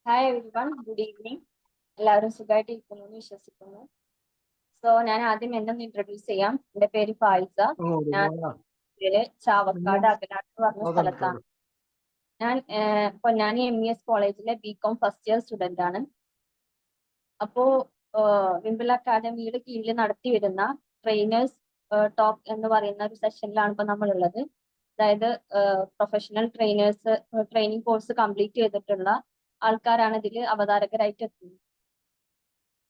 Hi everyone, good evening. എല്ലാവരും സുഖമായിട്ടിരിക്കുന്നു എന്ന് വിശ്വസിക്കുന്നു. ഞാൻ ആദ്യം എന്നെ ഒന്ന് ഇൻട്രൊഡ്യൂസ് ചെയ്യാം. എൻ്റെ പേര് ഫായിസ. ഞാൻ ചാവക്കാട് അകനാട് എന്ന് പറഞ്ഞ സ്ഥലത്താണ്. ഞാൻ പൊന്നാനി MES കോളേജിലെ BCom ഫസ്റ്റ് ഇയർ സ്റ്റുഡന്റ് ആണ്. അപ്പോ വിംബിൾ അക്കാദമിയുടെ കീഴിൽ നടത്തി വരുന്ന ട്രെയിനേഴ്സ് ടോക്ക് എന്ന് പറയുന്ന ഒരു സെഷനിലാണ് ഇപ്പൊ നമ്മളുള്ളത്. അതായത് professional trainers training course complete ചെയ്തിട്ടുള്ള ആൾക്കാരാണ് ഇതിൽ അവതാരകരായിട്ട് എത്തുന്നത്.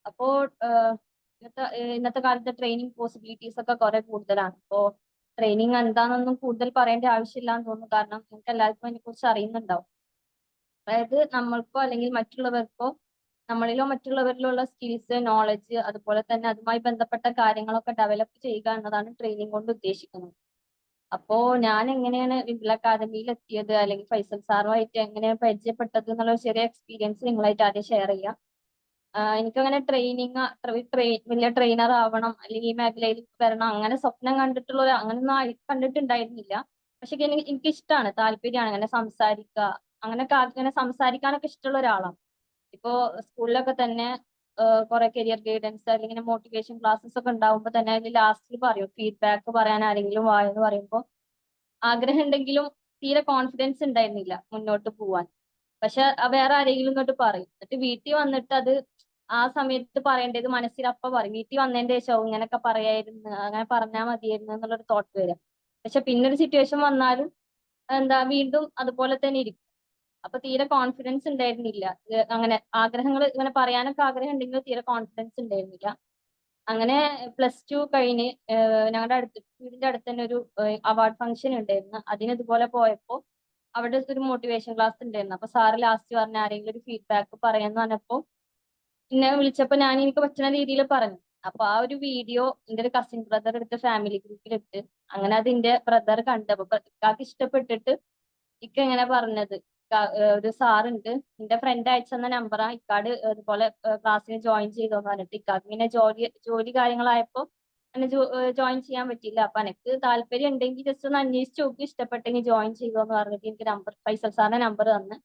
അപ്പോ ഇന്നത്തെ കാലത്ത് ട്രെയിനിങ് പോസിബിലിറ്റീസ് ഒക്കെ കുറെ കൂടുതലാണ്. ഇപ്പോ ട്രെയിനിങ് എന്താണെന്നൊന്നും കൂടുതൽ പറയേണ്ട ആവശ്യമില്ല എന്ന് തോന്നുന്നു. കാരണം നിങ്ങൾക്ക് എല്ലാവർക്കും അതിനെ കുറിച്ച് അറിയുന്നുണ്ടാവും. അതായത് നമ്മൾക്കോ അല്ലെങ്കിൽ മറ്റുള്ളവർക്കോ നമ്മളിലോ മറ്റുള്ളവരിലോ ഉള്ള സ്കിൽസ്, നോളജ്, അതുപോലെ തന്നെ അതുമായി ബന്ധപ്പെട്ട കാര്യങ്ങളൊക്കെ ഡെവലപ്പ് ചെയ്യുക എന്നതാണ് ട്രെയിനിങ് കൊണ്ട് ഉദ്ദേശിക്കുന്നത്. അപ്പോ ഞാൻ എങ്ങനെയാണ് വിംബിൾ അക്കാദമിയിൽ എത്തിയത്, അല്ലെങ്കിൽ ഫൈസൽ സാറുമായിട്ട് എങ്ങനെയാണ് പരിചയപ്പെട്ടത് എന്നുള്ള ഒരു ചെറിയ എക്സ്പീരിയൻസ് നിങ്ങളായിട്ട് ആദ്യം ഷെയർ ചെയ്യാം. എനിക്കങ്ങനെ വലിയ ട്രെയിനർ ആവണം അല്ലെങ്കിൽ ഈ മേഖലയിൽ വരണം അങ്ങനെ സ്വപ്നം കണ്ടിട്ടുള്ള അങ്ങനെയൊന്നും കണ്ടിട്ടുണ്ടായിരുന്നില്ല. പക്ഷെ എനിക്ക് ഇഷ്ടമാണ്, താല്പര്യമാണ് അങ്ങനെ സംസാരിക്കുക, അങ്ങനെ സംസാരിക്കാനൊക്കെ ഇഷ്ടമുള്ള ഒരാളാണ്. ഇപ്പോ സ്കൂളിലൊക്കെ തന്നെ കുറെ കരിയർ ഗൈഡൻസ് അല്ലെങ്കിൽ മോട്ടിവേഷൻ ക്ലാസ്സസ് ഒക്കെ ഉണ്ടാവുമ്പോൾ തന്നെ അതിൽ ലാസ്റ്റിൽ പറയും ഫീഡ്ബാക്ക് പറയാൻ ആരെങ്കിലും വായെന്ന് പറയുമ്പോൾ ആഗ്രഹം ഉണ്ടെങ്കിലും തീരെ കോൺഫിഡൻസ് ഉണ്ടായിരുന്നില്ല മുന്നോട്ട് പോവാൻ. പക്ഷെ വേറെ ആരെങ്കിലും ഇങ്ങോട്ട് പറയും, എന്നിട്ട് വീട്ടിൽ വന്നിട്ട് അത് ആ സമയത്ത് പറയേണ്ടത് മനസ്സിൽ അപ്പ പറയും. വീട്ടിൽ വന്നതിന്റെ ശേഷം ഇങ്ങനെയൊക്കെ പറയായിരുന്നു, അങ്ങനെ പറഞ്ഞാൽ മതിയായിരുന്നു എന്നുള്ളൊരു തോട്ട് വരാം. പക്ഷെ പിന്നൊരു സിറ്റുവേഷൻ വന്നാലും വീണ്ടും അതുപോലെ തന്നെ ഇരിക്കും. അപ്പൊ തീരെ കോൺഫിഡൻസ് ഉണ്ടായിരുന്നില്ല. അങ്ങനെ ആഗ്രഹങ്ങൾ ഇങ്ങനെ പറയാനൊക്കെ ആഗ്രഹം ഉണ്ടെങ്കിലും തീരെ കോൺഫിഡൻസ് ഉണ്ടായിരുന്നില്ല. അങ്ങനെ +2 കഴിഞ്ഞ് ഞങ്ങളുടെ വീടിന്റെ അടുത്ത് തന്നെ ഒരു അവാർഡ് ഫംഗ്ഷൻ ഉണ്ടായിരുന്നു. അതിന് ഇതുപോലെ പോയപ്പോ അവിടെ ഒരു മോട്ടിവേഷൻ ക്ലാസ് ഉണ്ടായിരുന്നു. അപ്പൊ സാറ് ലാസ്റ്റ് പറഞ്ഞ ആരെങ്കിലും ഒരു ഫീഡ്ബാക്ക് പറയാന്ന് പറഞ്ഞപ്പോ എന്നെ വിളിച്ചപ്പോ ഞാൻ എനിക്ക് പറ്റുന്ന രീതിയിൽ പറഞ്ഞു. അപ്പൊ ആ ഒരു വീഡിയോ എന്റെ ഒരു കസിൻ ബ്രദർ എടുത്ത് ഫാമിലി ഗ്രൂപ്പിലിട്ട്, അങ്ങനെ അതിന്റെ ബ്രദർ കണ്ടപ്പോ ഇക്കാക്ക് ഇഷ്ടപ്പെട്ടിട്ട് ഇക്ക എങ്ങനെ പറഞ്ഞത്, ഒരു സാറുണ്ട് എന്റെ ഫ്രണ്ട് അയച്ചെന്ന നമ്പറാ, ഇക്കാട് ഇതുപോലെ ക്ലാസ്സിന് ജോയിൻ ചെയ്തോന്ന് പറഞ്ഞിട്ട് ഇക്കാക്ക് ഇങ്ങനെ ജോലി കാര്യങ്ങളായപ്പോ എന്നെ ജോയിൻ ചെയ്യാൻ പറ്റിയില്ല. അപ്പൊ എനിക്ക് താല്പര്യം ഉണ്ടെങ്കിൽ ജസ്റ്റ് ഒന്ന് അന്വേഷിച്ച് നോക്കി, ഇഷ്ടപ്പെട്ടെങ്കിൽ ജോയിൻ ചെയ്തോന്ന് പറഞ്ഞിട്ട് എനിക്ക് ഫൈസൽ സാറിന്റെ നമ്പർ തന്ന്.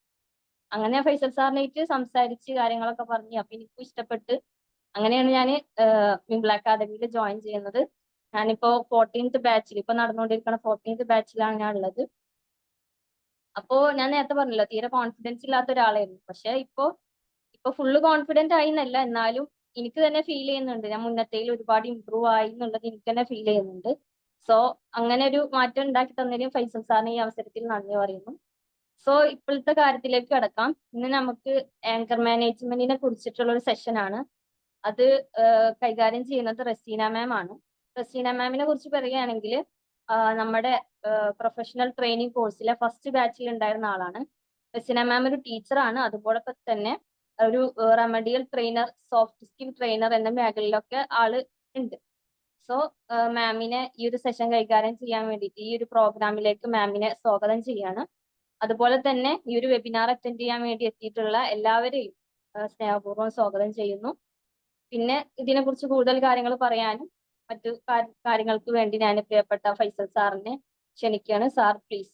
അങ്ങനെ ഫൈസൽ സാറിനായിട്ട് സംസാരിച്ച് കാര്യങ്ങളൊക്കെ പറഞ്ഞു. അപ്പൊ എനിക്കും ഇഷ്ടപ്പെട്ട് അങ്ങനെയാണ് ഞാൻ വിംബിൾ അക്കാദമിയിൽ ജോയിൻ ചെയ്യുന്നത്. ഞാനിപ്പോ 14th ബാച്ചിൽ, ഇപ്പൊ നടന്നുകൊണ്ടിരിക്കുന്ന 14th ബാച്ചിലാണ് ഞാൻ ഉള്ളത്. അപ്പോ ഞാൻ നേരത്തെ പറഞ്ഞല്ലോ തീരെ കോൺഫിഡൻസ് ഇല്ലാത്ത ഒരാളായിരുന്നു. പക്ഷെ ഇപ്പൊ ഫുള്ള് കോൺഫിഡന്റ് ആയി എന്നല്ല, എന്നാലും എനിക്ക് തന്നെ ഫീൽ ചെയ്യുന്നുണ്ട് ഞാൻ മുന്നത്തേൽ ഒരുപാട് ഇമ്പ്രൂവ് ആയി എന്നുള്ളത് എനിക്ക് തന്നെ ഫീൽ ചെയ്യുന്നുണ്ട്. സോ അങ്ങനെ ഒരു മാറ്റം ഉണ്ടാക്കി തന്നതിനും ഫൈസൽ സാറിന് ഈ അവസരത്തിൽ നന്ദി പറയുന്നു. ഇപ്പോഴത്തെ കാര്യത്തിലേക്ക് കിടക്കാം. ഇന്ന് നമുക്ക് ആങ്കർ മാനേജ്മെന്റിനെ കുറിച്ചിട്ടുള്ള ഒരു സെഷനാണ്. അത് കൈകാര്യം ചെയ്യുന്നത് റസീന മാം ആണ്. റസീന മാമിനെ കുറിച്ച് പറയുകയാണെങ്കിൽ നമ്മുടെ പ്രൊഫഷണൽ ട്രെയിനിങ് കോഴ്സിലെ ഫസ്റ്റ് ബാച്ചിൽ ഉണ്ടായിരുന്ന ആളാണ്. റസീന മാം ഒരു ടീച്ചറാണ്, അതുപോലെ തന്നെ ഒരു remedial trainer, soft skill trainer എന്ന മേഖലയിലൊക്കെ ആള് ഉണ്ട്. മാമിനെ ഈ ഒരു സെഷൻ കൈകാര്യം ചെയ്യാൻ വേണ്ടിയിട്ട് ഈ ഒരു പ്രോഗ്രാമിലേക്ക് മാമിനെ സ്വാഗതം ചെയ്യാണ്. അതുപോലെ തന്നെ ഈ ഒരു വെബിനാർ അറ്റൻഡ് ചെയ്യാൻ വേണ്ടി എത്തിയിട്ടുള്ള എല്ലാവരെയും സ്നേഹപൂർവ്വം സ്വാഗതം ചെയ്യുന്നു. പിന്നെ ഇതിനെക്കുറിച്ച് കൂടുതൽ കാര്യങ്ങൾ പറയാനും മറ്റു കാര്യങ്ങൾക്ക് വേണ്ടി ഞാൻ പ്രിയപ്പെട്ട ഫൈസൽ സാറിനെ ക്ഷണിക്കുകയാണ്. Sir please.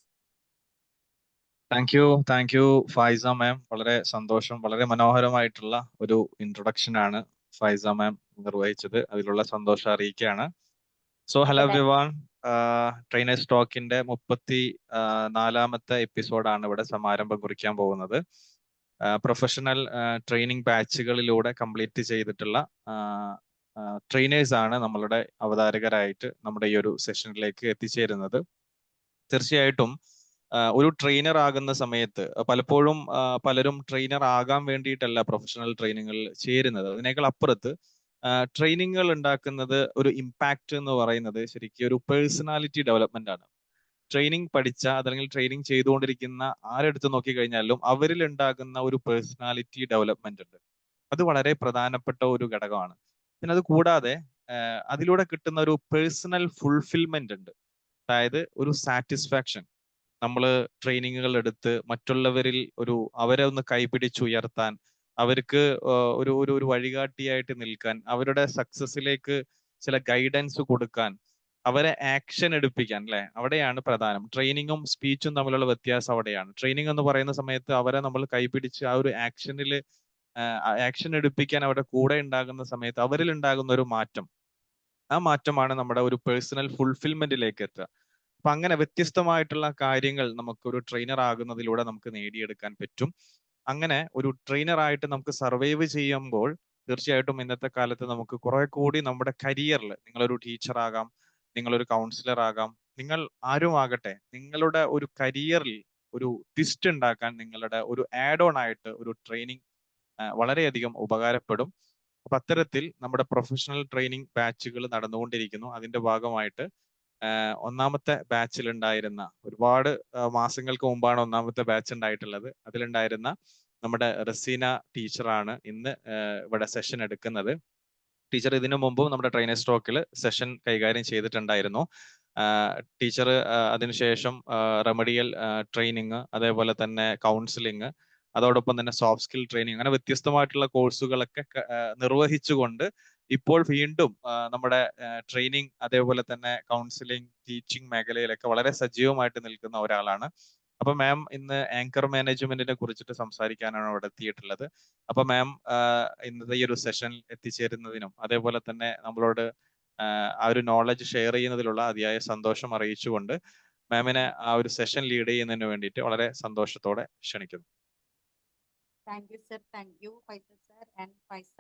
താങ്ക് യു ഫൈസ മാം. വളരെ സന്തോഷം. വളരെ മനോഹരമായിട്ടുള്ള ഒരു ഇൻട്രൊഡക്ഷൻ ആണ് ഫൈസ മാം നിർവഹിച്ചത്. അതിലുള്ള സന്തോഷം അറിയിക്കുകയാണ്. ഹലോ എവരിവൺ, ട്രെയിനേഴ്സ് ടോക്കിന്റെ 34ാമത്തെ എപ്പിസോഡാണ് ഇവിടെ സമാരംഭം കുറിക്കാൻ പോകുന്നത്. പ്രൊഫഷണൽ ട്രെയിനിങ് ബാച്ചുകളിലൂടെ കംപ്ലീറ്റ് ചെയ്തിട്ടുള്ള ട്രെയിനേഴ്സ് ആണ് നമ്മളുടെ അവതാരകരായിട്ട് നമ്മുടെ ഈ ഒരു സെഷനിലേക്ക് എത്തിച്ചേരുന്നത്. തീർച്ചയായിട്ടും ഒരു ട്രെയിനർ ആകുന്ന സമയത്ത് പലപ്പോഴും പലരും ട്രെയിനർ ആകാൻ വേണ്ടിയിട്ടല്ല പ്രൊഫഷണൽ ട്രെയിനിങ്ങുകളിൽ ചേരുന്നത്. അതിനേക്കാൾ അപ്പുറത്ത് ട്രെയിനിങ്ങുകൾ ഉണ്ടാക്കുന്നത് ഒരു ഇമ്പാക്റ്റ് എന്ന് പറയുന്നത് ശരിക്കും ഒരു പേഴ്സണാലിറ്റി ഡെവലപ്മെന്റ് ആണ്. ട്രെയിനിങ് പഠിച്ച അതല്ലെങ്കിൽ ട്രെയിനിങ് ചെയ്തുകൊണ്ടിരിക്കുന്ന ആരെടുത്ത് നോക്കിക്കഴിഞ്ഞാലും അവരിൽ ഉണ്ടാകുന്ന ഒരു പേഴ്സണാലിറ്റി ഡെവലപ്മെന്റ് ഉണ്ട്. അത് വളരെ പ്രധാനപ്പെട്ട ഒരു ഘടകമാണ്. പിന്നെ അത് കൂടാതെ അതിലൂടെ കിട്ടുന്ന ഒരു പേഴ്സണൽ ഫുൾഫിൽമെന്റ് ഉണ്ട്. അതായത് ഒരു സാറ്റിസ്ഫാക്ഷൻ. നമ്മൾ ട്രെയിനിങ്ങുകൾ എടുത്ത് മറ്റുള്ളവരിൽ അവരെ ഒന്ന് കൈപിടിച്ചുയർത്താൻ, അവർക്ക് ഒരു വഴികാട്ടിയായിട്ട് നിൽക്കാൻ, അവരുടെ സക്സസിലേക്ക് ചില ഗൈഡൻസ് കൊടുക്കാൻ, അവരെ ആക്ഷൻ എടുപ്പിക്കാൻ അല്ലെ, അവിടെയാണ് പ്രധാനം. ട്രെയിനിങ്ങും സ്പീച്ചും തമ്മിലുള്ള വ്യത്യാസം അവിടെയാണ്. ട്രെയിനിങ് എന്ന് പറയുന്ന സമയത്ത് അവരെ നമ്മൾ കൈപിടിച്ച് ആ ഒരു ആക്ഷനിൽ ആക്ഷൻ എടുപ്പിക്കാൻ അവരുടെ കൂടെ ഉണ്ടാകുന്ന സമയത്ത് അവരിൽ ഉണ്ടാകുന്ന ഒരു മാറ്റം, ആ മാറ്റമാണ് നമ്മുടെ ഒരു പേഴ്സണൽ ഫുൾഫിൽമെന്റിലേക്ക് എത്തുക. അപ്പൊ അങ്ങനെ വ്യത്യസ്തമായിട്ടുള്ള കാര്യങ്ങൾ നമുക്ക് ഒരു ട്രെയിനർ ആകുന്നതിലൂടെ നമുക്ക് നേടിയെടുക്കാൻ പറ്റും. അങ്ങനെ ഒരു ട്രെയിനർ ആയിട്ട് നമുക്ക് സർവൈവ് ചെയ്യുമ്പോൾ തീർച്ചയായിട്ടും ഇന്നത്തെ കാലത്ത് നമുക്ക് കുറെ കൂടി നമ്മുടെ കരിയറിൽ, നിങ്ങളൊരു ടീച്ചർ ആകാം, നിങ്ങളൊരു കൗൺസിലർ ആകാം, നിങ്ങൾ ആരും ആകട്ടെ, നിങ്ങളുടെ ഒരു കരിയറിൽ ഒരു ട്വിസ്റ്റ് ഉണ്ടാക്കാൻ നിങ്ങളുടെ ഒരു ആഡ് ഓൺ ആയിട്ട് ഒരു ട്രെയിനിങ് വളരെയധികം ഉപകാരപ്പെടും. അപ്പൊ അത്തരത്തിൽ നമ്മുടെ പ്രൊഫഷണൽ ട്രെയിനിങ് ബാച്ചുകൾ നടന്നുകൊണ്ടിരിക്കുന്നു. അതിന്റെ ഭാഗമായിട്ട് ഒന്നാമത്തെ ബാച്ചിൽ ഉണ്ടായിരുന്ന, ഒരുപാട് മാസങ്ങൾക്ക് മുമ്പാണ് ഒന്നാമത്തെ ബാച്ച് ഉണ്ടായിട്ടുള്ളത്. അതിലുണ്ടായിരുന്ന നമ്മുടെ റസീന ടീച്ചറാണ് ഇന്ന് ഇവിടെ സെഷൻ എടുക്കുന്നത്. ടീച്ചർ ഇതിനു മുമ്പും നമ്മുടെ ട്രെയിനർ സ്റ്റോക്കിൽ സെഷൻ കൈകാര്യം ചെയ്തിട്ടുണ്ടായിരുന്നു. ടീച്ചർ അതിനുശേഷം റെമഡിയൽ ട്രെയിനിങ്, അതേപോലെ തന്നെ കൗൺസിലിംഗ്, അതോടൊപ്പം തന്നെ സോഫ്റ്റ് സ്കിൽ ട്രെയിനിങ്, അങ്ങനെ വ്യത്യസ്തമായിട്ടുള്ള കോഴ്സുകളൊക്കെ നിർവഹിച്ചുകൊണ്ട് ഇപ്പോൾ വീണ്ടും നമ്മുടെ ട്രെയിനിങ്, അതേപോലെ തന്നെ കൗൺസിലിംഗ്, ടീച്ചിങ് മേഖലയിലൊക്കെ വളരെ സജീവമായിട്ട് നിൽക്കുന്ന ഒരാളാണ്. അപ്പൊ മാം ഇന്ന് ആങ്കർ മാനേജ്മെന്റിനെ കുറിച്ചിട്ട് സംസാരിക്കാനാണ് അവിടെ എത്തിയിട്ടുള്ളത്. അപ്പൊ മാം ഇന്നത്തെ ഈ ഒരു സെഷനിൽ എത്തിച്ചേരുന്നതിനും അതേപോലെ തന്നെ നമ്മളോട് ആ ഒരു നോളജ് ഷെയർ ചെയ്യുന്നതിലുള്ള അതിയായ സന്തോഷം അറിയിച്ചുകൊണ്ട് മാമിനെ ആ ഒരു സെഷൻ ലീഡ് ചെയ്യുന്നതിന് വേണ്ടിയിട്ട് വളരെ സന്തോഷത്തോടെ ക്ഷണിക്കുന്നു. Thank you sir, thank you Faisal sir and Faiza.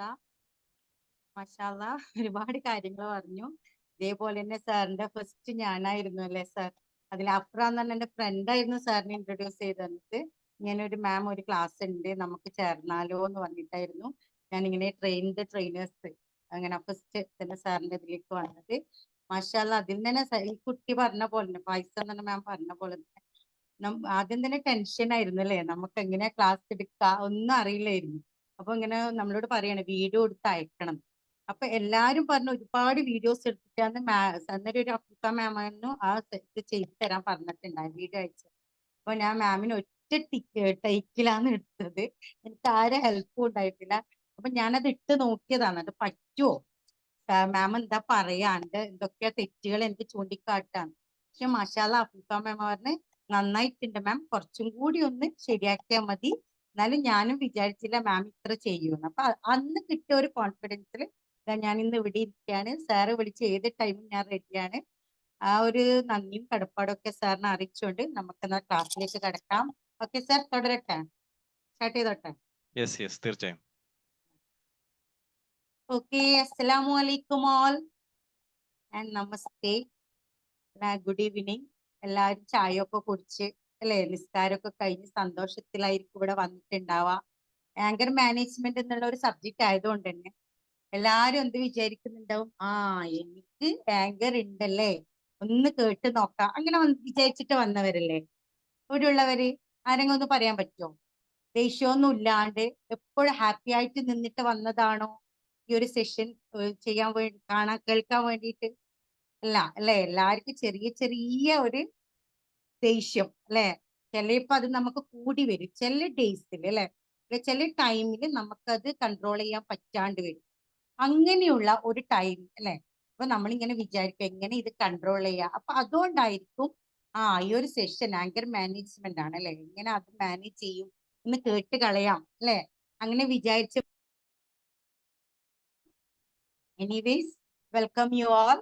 മാഷാല്ലാ, ഒരുപാട് കാര്യങ്ങൾ പറഞ്ഞു. ഇതേപോലെ തന്നെ സാറിന്റെ ഫസ്റ്റ് ഞാനായിരുന്നു അല്ലേ സാർ? അതിൽ അഫ്ര എന്ന് പറഞ്ഞ എന്റെ ഫ്രണ്ടായിരുന്നു സാറിനെ ഇൻട്രൊഡ്യൂസ് ചെയ്ത് തന്നിട്ട്, ഇങ്ങനെ ഒരു മാം ഒരു ക്ലാസ് ഉണ്ട് നമുക്ക് ചേർന്നാലോ എന്ന് പറഞ്ഞിട്ടായിരുന്നു ഞാനിങ്ങനെ ട്രെയിനേഴ്സ് അങ്ങനെ ഫസ്റ്റ് തന്നെ സാറിന്റെ ഇതിലേക്ക് വന്നത്. മാഷാല്ലാ, അതിൽ തന്നെ ഈ കുട്ടി പറഞ്ഞ പോലെ തന്നെ, ഫൈസ എന്ന് പറഞ്ഞ മാം പറഞ്ഞ പോലെ തന്നെ ആദ്യം തന്നെ ടെൻഷൻ ആയിരുന്നു അല്ലേ, നമുക്ക് എങ്ങനെയാ ക്ലാസ് എടുക്കുക ഒന്നും അറിയില്ലായിരുന്നു. അപ്പൊ ഇങ്ങനെ നമ്മളോട് പറയാണ് വീഡിയോ എടുത്ത് അയക്കണം. അപ്പൊ എല്ലാരും പറഞ്ഞു ഒരുപാട് വീഡിയോസ് എടുത്തിട്ടാണ് അന്നേരം ഒരു അഫ്രിക്ക മാമായിരുന്നു ആ സെറ്റ് ചെയ്ത് തരാൻ പറഞ്ഞിട്ടുണ്ടായി വീഡിയോ അയച്ചത്. അപ്പൊ ഞാൻ മാമിന് ഒറ്റ ടേക്കിലാണ് എടുത്തത്, എനിക്ക് ആരും ഹെൽപ്പും ഉണ്ടായിട്ടില്ല. അപ്പൊ ഞാനത് ഇട്ട് നോക്കിയതാണ്, അത് പറ്റുമോ, മാം എന്താ പറയാണ്ട് എന്തൊക്കെയാ തെറ്റുകൾ എനിക്ക് ചൂണ്ടിക്കാട്ടാണ്. പക്ഷെ മാഷാല്ലാ അഫ്രിക്ക മാം പറഞ്ഞ് നന്നായിട്ടുണ്ട് മാം, കുറച്ചും കൂടി ഒന്ന് ശരിയാക്കിയാൽ മതി. എന്നാലും ഞാനും വിചാരിച്ചില്ല മാം ഇത്ര ചെയ്യുമെന്ന്. അപ്പൊ അന്ന് കിട്ടിയ ഒരു കോൺഫിഡൻസിൽ ഞാൻ ഇന്ന് ഇവിടെ ഇരിക്കുകയാണ്. സാറ് വിളിച്ച് ഏത് ടൈമും ഞാൻ റെഡിയാണ്. ആ ഒരു നന്ദിയും കടപ്പാടും ഒക്കെ സാറിനെ അറിയിച്ചുകൊണ്ട് നമുക്ക് ക്ലാസ്സിലേക്ക് കടക്കാം. ഓക്കെ സാർ, തുടരട്ടെ? സ്റ്റാർട്ട് ചെയ്തോട്ടെ? യെസ് യെസ്, തീർച്ചയായും. ഓക്കെ, അസ്സലാമു അലൈക്കും ഓൾ ആൻഡ് നമസ്തേ, ഗുഡ് ഈവനിങ്. എല്ലാവരും ചായയൊക്കെ കുടിച്ച് അല്ലെ, നിസ്കാരമൊക്കെ കഴിഞ്ഞ് സന്തോഷത്തിലായിരിക്കും ഇവിടെ വന്നിട്ടുണ്ടാവാ. ആങ്കർ മാനേജ്മെന്റ് എന്നുള്ള ഒരു സബ്ജക്റ്റ് ആയതുകൊണ്ട് തന്നെ എല്ലാരും എന്ത് വിചാരിക്കുന്നുണ്ടാവും, ആ എനിക്ക് ആങ്കർ ഉണ്ടല്ലേ, ഒന്ന് കേട്ട് നോക്കാം, അങ്ങനെ വിചാരിച്ചിട്ട് വന്നവരല്ലേ ഇവിടെ ഉള്ളവര്? ആരെങ്കിലും ഒന്ന് പറയാൻ പറ്റുമോ? ദേഷ്യമൊന്നും ഇല്ലാണ്ട് എപ്പോഴും ഹാപ്പി ആയിട്ട് നിന്നിട്ട് വന്നതാണോ ഈ ഒരു സെഷൻ ചെയ്യാൻ വേണ്ടി, കേൾക്കാൻ വേണ്ടിയിട്ട്? അല്ല അല്ലെ, എല്ലാവർക്കും ചെറിയ ചെറിയ ഒരു ദേഷ്യം അല്ലെ, ചിലപ്പോ അത് നമുക്ക് കൂടി വരും ചില ഡേയ്സിൽ അല്ലെ, ചില ടൈമിൽ നമുക്കത് കൺട്രോൾ ചെയ്യാൻ പറ്റാണ്ട് വരും. അങ്ങനെയുള്ള ഒരു ടൈം അല്ലെ, അപ്പൊ നമ്മളിങ്ങനെ വിചാരിക്കും എങ്ങനെ ഇത് കൺട്രോൾ ചെയ്യാം. അപ്പൊ അതുകൊണ്ടായിരിക്കും ഈ ഒരു സെഷൻ ആങ്കർ മാനേജ്മെന്റ് ആണ് അല്ലെ, എങ്ങനെ അത് മാനേജ് ചെയ്യും എന്ന് കേട്ട് കളയാം അല്ലെ, അങ്ങനെ വിചാരിച്ച. Anyways, welcome you all.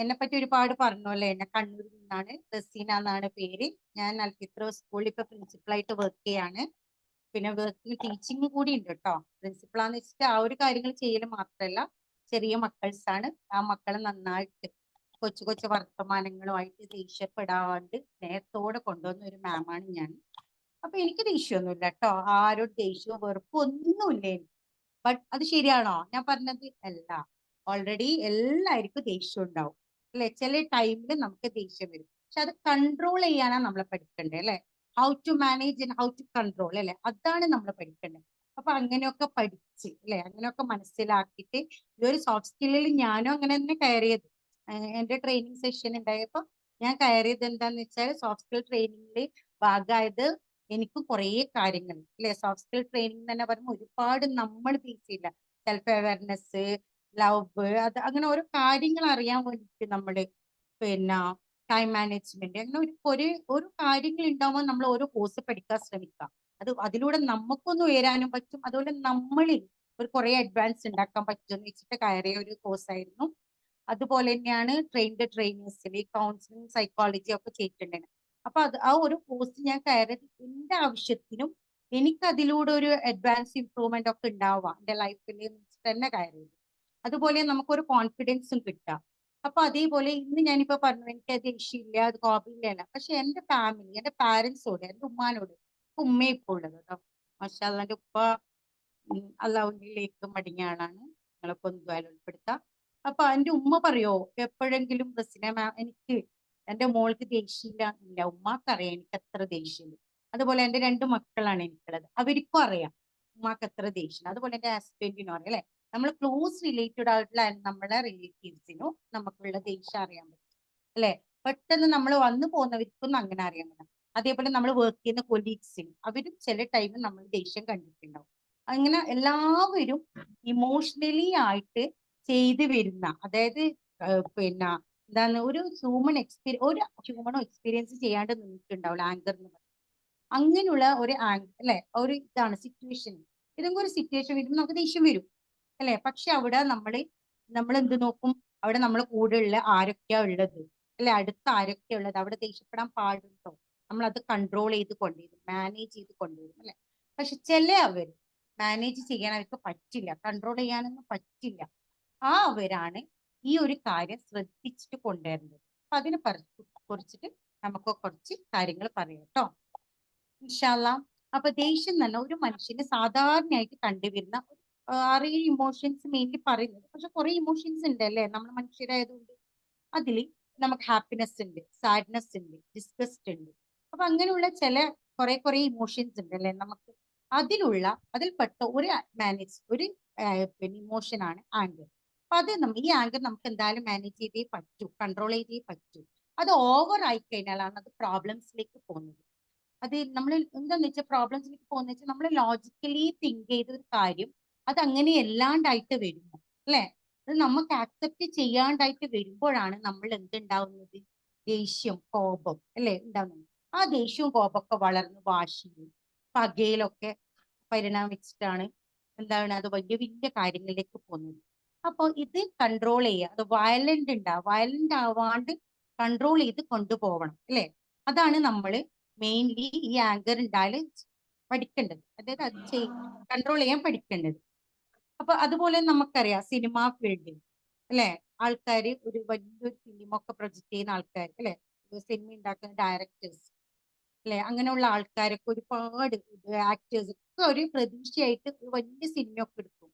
എന്നെ പറ്റി ഒരുപാട് പറഞ്ഞു അല്ലെ, എന്നെ കണ്ണൂരിൽ നിന്നാണ്, റസീന എന്നാണ് പേര്. ഞാൻ അൽഫിത്ര സ്കൂളിൽ ഇപ്പൊ പ്രിൻസിപ്പളായിട്ട് വർക്ക് ചെയ്യാണ്. പിന്നെ വർക്ക് ടീച്ചിങ് കൂടി ഉണ്ട് കേട്ടോ. പ്രിൻസിപ്പളാന്ന് വെച്ചിട്ട് ആ ഒരു കാര്യങ്ങൾ ചെയ്യൽ മാത്രമല്ല, ചെറിയ മക്കൾസ് ആണ്, ആ മക്കളെ നന്നായിട്ട് കൊച്ചു കൊച്ചു വർത്തമാനങ്ങളുമായിട്ട് ദേഷ്യപ്പെടാണ്ട് സ്നേഹത്തോടെ കൊണ്ടുവന്ന ഒരു മാമാണ് ഞാൻ. അപ്പൊ എനിക്ക് ദേഷ്യമൊന്നുമില്ല കേട്ടോ, ആരോട് ദേഷ്യവും വെറുപ്പും ഒന്നുമില്ല എനിക്ക്. ബട്ട് അത് ശരിയാണോ ഞാൻ പറഞ്ഞത്? അല്ല, ഓൾറെഡി എല്ലാവർക്കും ദേഷ്യം ഉണ്ടാവും അല്ലെ, ചില ടൈമിൽ നമുക്ക് ദേഷ്യം വരും. പക്ഷെ അത് കൺട്രോൾ ചെയ്യാനാ നമ്മളെ പഠിക്കണ്ടേ അല്ലെ, how to manage and how to control അല്ലെ, അതാണ് നമ്മൾ പഠിക്കേണ്ടത്. അപ്പൊ അങ്ങനെയൊക്കെ പഠിച്ച് അല്ലെ, അങ്ങനെയൊക്കെ മനസ്സിലാക്കിയിട്ട് ഈ ഒരു സോഫ്റ്റ് സ്കില്ലിൽ ഞാനും അങ്ങനെ തന്നെ കയറിയത്. എന്റെ ട്രെയിനിങ് സെഷൻ ഉണ്ടായപ്പോ ഞാൻ കയറിയത് എന്താന്ന് വെച്ചാൽ സോഫ്റ്റ് സ്കിൽ ട്രെയിനിങ്ങിൽ ഭാഗമായത് എനിക്ക് കുറേ കാര്യങ്ങൾ അല്ലെ. സോഫ്റ്റ് സ്കിൽ ട്രെയിനിങ് തന്നെ പറയുമ്പോൾ ഒരുപാട് നമ്മൾ ഫേസ് ചെയ്യില്ല, സെൽഫ് അവയർനെസ്, ലവ്, അത് അങ്ങനെ ഓരോ കാര്യങ്ങൾ അറിയാൻ വേണ്ടിയിട്ട് നമ്മള് പിന്നെ ടൈം മാനേജ്മെന്റ് അങ്ങനെ ഒരു കാര്യങ്ങൾ ഉണ്ടാവുമ്പോൾ നമ്മൾ ഓരോ കോഴ്സ് പഠിക്കാൻ ശ്രമിക്കാം. അതിലൂടെ നമുക്കൊന്ന് ഉയരാനും പറ്റും, അതുപോലെ നമ്മളിൽ ഒരു കുറെ അഡ്വാൻസ് ഉണ്ടാക്കാൻ പറ്റുമെന്ന് വെച്ചിട്ട് കയറിയ ഒരു കോഴ്സായിരുന്നു. അതുപോലെ തന്നെയാണ് ട്രെയിൻഡ് ട്രെയിനേഴ്സിൽ കൗൺസിലിംഗ് സൈക്കോളജി ഒക്കെ ചെയ്തിട്ടുണ്ടായിരുന്നു. അപ്പൊ ആ ഒരു കോഴ്സ് ഞാൻ കയറിയത് എന്റെ ആവശ്യത്തിനും എനിക്ക് അതിലൂടെ ഒരു അഡ്വാൻസ് ഇംപ്രൂവ്മെന്റ് ഒക്കെ ഉണ്ടാവുക എന്റെ ലൈഫിൽ തന്നെ കയറിയത്. അതുപോലെ നമുക്കൊരു കോൺഫിഡൻസും കിട്ടാം. അപ്പൊ അതേപോലെ ഇന്ന് ഞാനിപ്പോ പറഞ്ഞു എനിക്ക് അത് ഇഷ്ടമില്ല, അത് ഹോബിയില്ല, പക്ഷെ എന്റെ ഫാമിലി, എന്റെ പാരന്റ്സോട്, എന്റെ ഉമ്മാനോട്, ഉമ്മ ഇപ്പോൾ ഉള്ളത് കേട്ടോ, മാഷാ അല്ലാ, എന്റെ ഉപ്പ അള്ളാഹുവിലേക്ക് മടങ്ങിയ ആളാണ്, നിങ്ങളൊക്കെ ഒന്ന് ഉൾപ്പെടുത്താം. അപ്പൊ എന്റെ ഉമ്മ പറയോ എപ്പോഴെങ്കിലും റസിന മാം എനിക്ക് എന്റെ മോൾക്ക് ദേഷ്യമില്ല, ഇല്ല, ഉമ്മാക്കറിയാം എനിക്ക് എത്ര ദേഷ്യമുണ്ട്. അതുപോലെ എന്റെ 2 മക്കളാണ് എനിക്കുള്ളത്, അവർക്കും അറിയാം ഉമ്മാക്ക് എത്ര ദേഷ്യം. അതുപോലെ എന്റെ ഹസ്ബൻഡിനും അറിയാം, അല്ലെ, നമ്മൾ ക്ലോസ് റിലേറ്റഡ് ആയിട്ടുള്ള നമ്മളെ റിലേറ്റീവ്സിനും നമുക്കുള്ള ദേഷ്യം അറിയാൻ പറ്റും, അല്ലെ. പെട്ടെന്ന് നമ്മൾ വന്നു പോകുന്നവർക്കൊന്നും അങ്ങനെ അറിയാൻ പറ്റില്ല. അതേപോലെ നമ്മൾ വർക്ക് ചെയ്യുന്ന കൊലീഗ്സിനും അവരും ചില ടൈമിൽ നമ്മൾ ദേഷ്യം കണ്ടിട്ടുണ്ടാവും. അങ്ങനെ എല്ലാവരും ഇമോഷണലി ആയിട്ട് ചെയ്തു വരുന്ന, അതായത് പിന്നെ എന്താണ്, ഒരു ഹ്യൂമണോ എക്സ്പീരിയൻസ് ചെയ്യാണ്ട് നിന്നിട്ടുണ്ടാവില്ല ആങ്കർ എന്ന് പറയുന്നത്. അങ്ങനെയുള്ള ഒരു അല്ലെ ഒരു ഇതാണ് സിറ്റുവേഷൻ. ഏതെങ്കിലും ഒരു സിറ്റുവേഷൻ വരുമ്പോൾ നമുക്ക് ദേഷ്യം വരും, അല്ലെ. പക്ഷെ അവിടെ നമ്മൾ എന്ത് നോക്കും, അവിടെ നമ്മളെ കൂടെ ഉള്ള ആരൊക്കെയാ ഉള്ളത്, അല്ലെ, അടുത്ത ആരൊക്കെയാ ഉള്ളത്, അവിടെ ദേഷ്യപ്പെടാൻ പാടുണ്ടോ, നമ്മൾ അത് കൺട്രോൾ ചെയ്ത് കൊണ്ടുവരും, മാനേജ് ചെയ്ത് കൊണ്ടുവരും, അല്ലെ. പക്ഷെ അവര് മാനേജ് ചെയ്യാൻ അവർക്ക് പറ്റില്ല, കൺട്രോൾ ചെയ്യാനൊന്നും പറ്റില്ല. അവരാണ് ഈ ഒരു കാര്യം ശ്രദ്ധിച്ചിട്ട് കൊണ്ടുവരുന്നത്. അപ്പൊ അതിനെ കുറിച്ചിട്ട് നമുക്ക് കുറച്ച് കാര്യങ്ങൾ പറയാം കേട്ടോ, ഇൻഷാല്ല. അപ്പൊ ദേഷ്യം തന്നെ ഒരു മനുഷ്യന് സാധാരണയായിട്ട് കണ്ടുവരുന്ന 6-7 ഇമോഷൻസ് മെയിൻലി പറയുന്നത്. പക്ഷെ കുറെ ഇമോഷൻസ് ഉണ്ട്, അല്ലെ, നമ്മൾ മനുഷ്യരായതുകൊണ്ട്. അതിൽ നമുക്ക് ഹാപ്പിനെസ് ഉണ്ട്, സാഡ്നെസ് ഉണ്ട്, ഡിസ്ഗസ്റ്റ് ഉണ്ട്. അപ്പൊ അങ്ങനെയുള്ള കുറെ ഇമോഷൻസ് ഉണ്ട്, അല്ലെ. നമുക്ക് അതിൽപ്പെട്ട ഒരു പിന്നെ ഇമോഷൻ ആണ് ആങ്കർ. അപ്പൊ ഈ ആങ്കർ നമുക്ക് എന്തായാലും മാനേജ് ചെയ്തേ പറ്റൂ, കൺട്രോൾ ചെയ്തേ പറ്റൂ. അത് ഓവർ ആയി കഴിഞ്ഞാലാണ് അത് പ്രോബ്ലംസിലേക്ക് പോകുന്നത്. അത് നമ്മൾ എന്താന്ന് വെച്ചാൽ പ്രോബ്ലംസിലേക്ക് പോകുന്ന വെച്ചാൽ നമ്മൾ ലോജിക്കലി തിങ്ക് ചെയ്ത ഒരു കാര്യം അത് അങ്ങനെ എല്ലാണ്ടായിട്ട് വരുമോ, അല്ലെ. അത് നമുക്ക് ആക്സെപ്റ്റ് ചെയ്യാണ്ടായിട്ട് വരുമ്പോഴാണ് നമ്മൾ എന്തുണ്ടാവുന്നത്, ദേഷ്യം, കോപം, അല്ലെ, ഉണ്ടാവുന്നത്. ആ ദേഷ്യവും കോപമൊക്കെ വളർന്ന് വാശിയും പകയിലൊക്കെ പരിണമിച്ചിട്ടാണ് എന്താണ് അത് വലിയ വലിയ കാര്യങ്ങളിലേക്ക് പോകുന്നത്. അപ്പോൾ ഇത് കൺട്രോൾ ചെയ്യുക, അത് വയലന്റ് ആവാണ്ട് കൺട്രോൾ ചെയ്ത് കൊണ്ടുപോകണം, അല്ലെ. അതാണ് നമ്മൾ മെയിൻലി ഈ ആങ്കർ ഉണ്ടായാൽ പഠിക്കേണ്ടത്, അതായത് അത് കൺട്രോൾ ചെയ്യാൻ പഠിക്കേണ്ടത്. അപ്പൊ അതുപോലെ നമുക്കറിയാം സിനിമ ഫീൽഡിൽ, അല്ലെ, ആൾക്കാർ ഒരു വലിയൊരു ഫിലിമൊക്കെ പ്രൊജക്ട് ചെയ്യുന്ന ആൾക്കാർ, അല്ലെ, സിനിമ ഉണ്ടാക്കുന്ന ഡയറക്ടേഴ്സ്, അല്ലെ, അങ്ങനെയുള്ള ആൾക്കാരൊക്കെ ഒരുപാട് ആക്ടേഴ്സ് ഒക്കെ ഒരു പ്രതീക്ഷയായിട്ട് ഒരു വലിയ സിനിമയൊക്കെ എടുക്കും.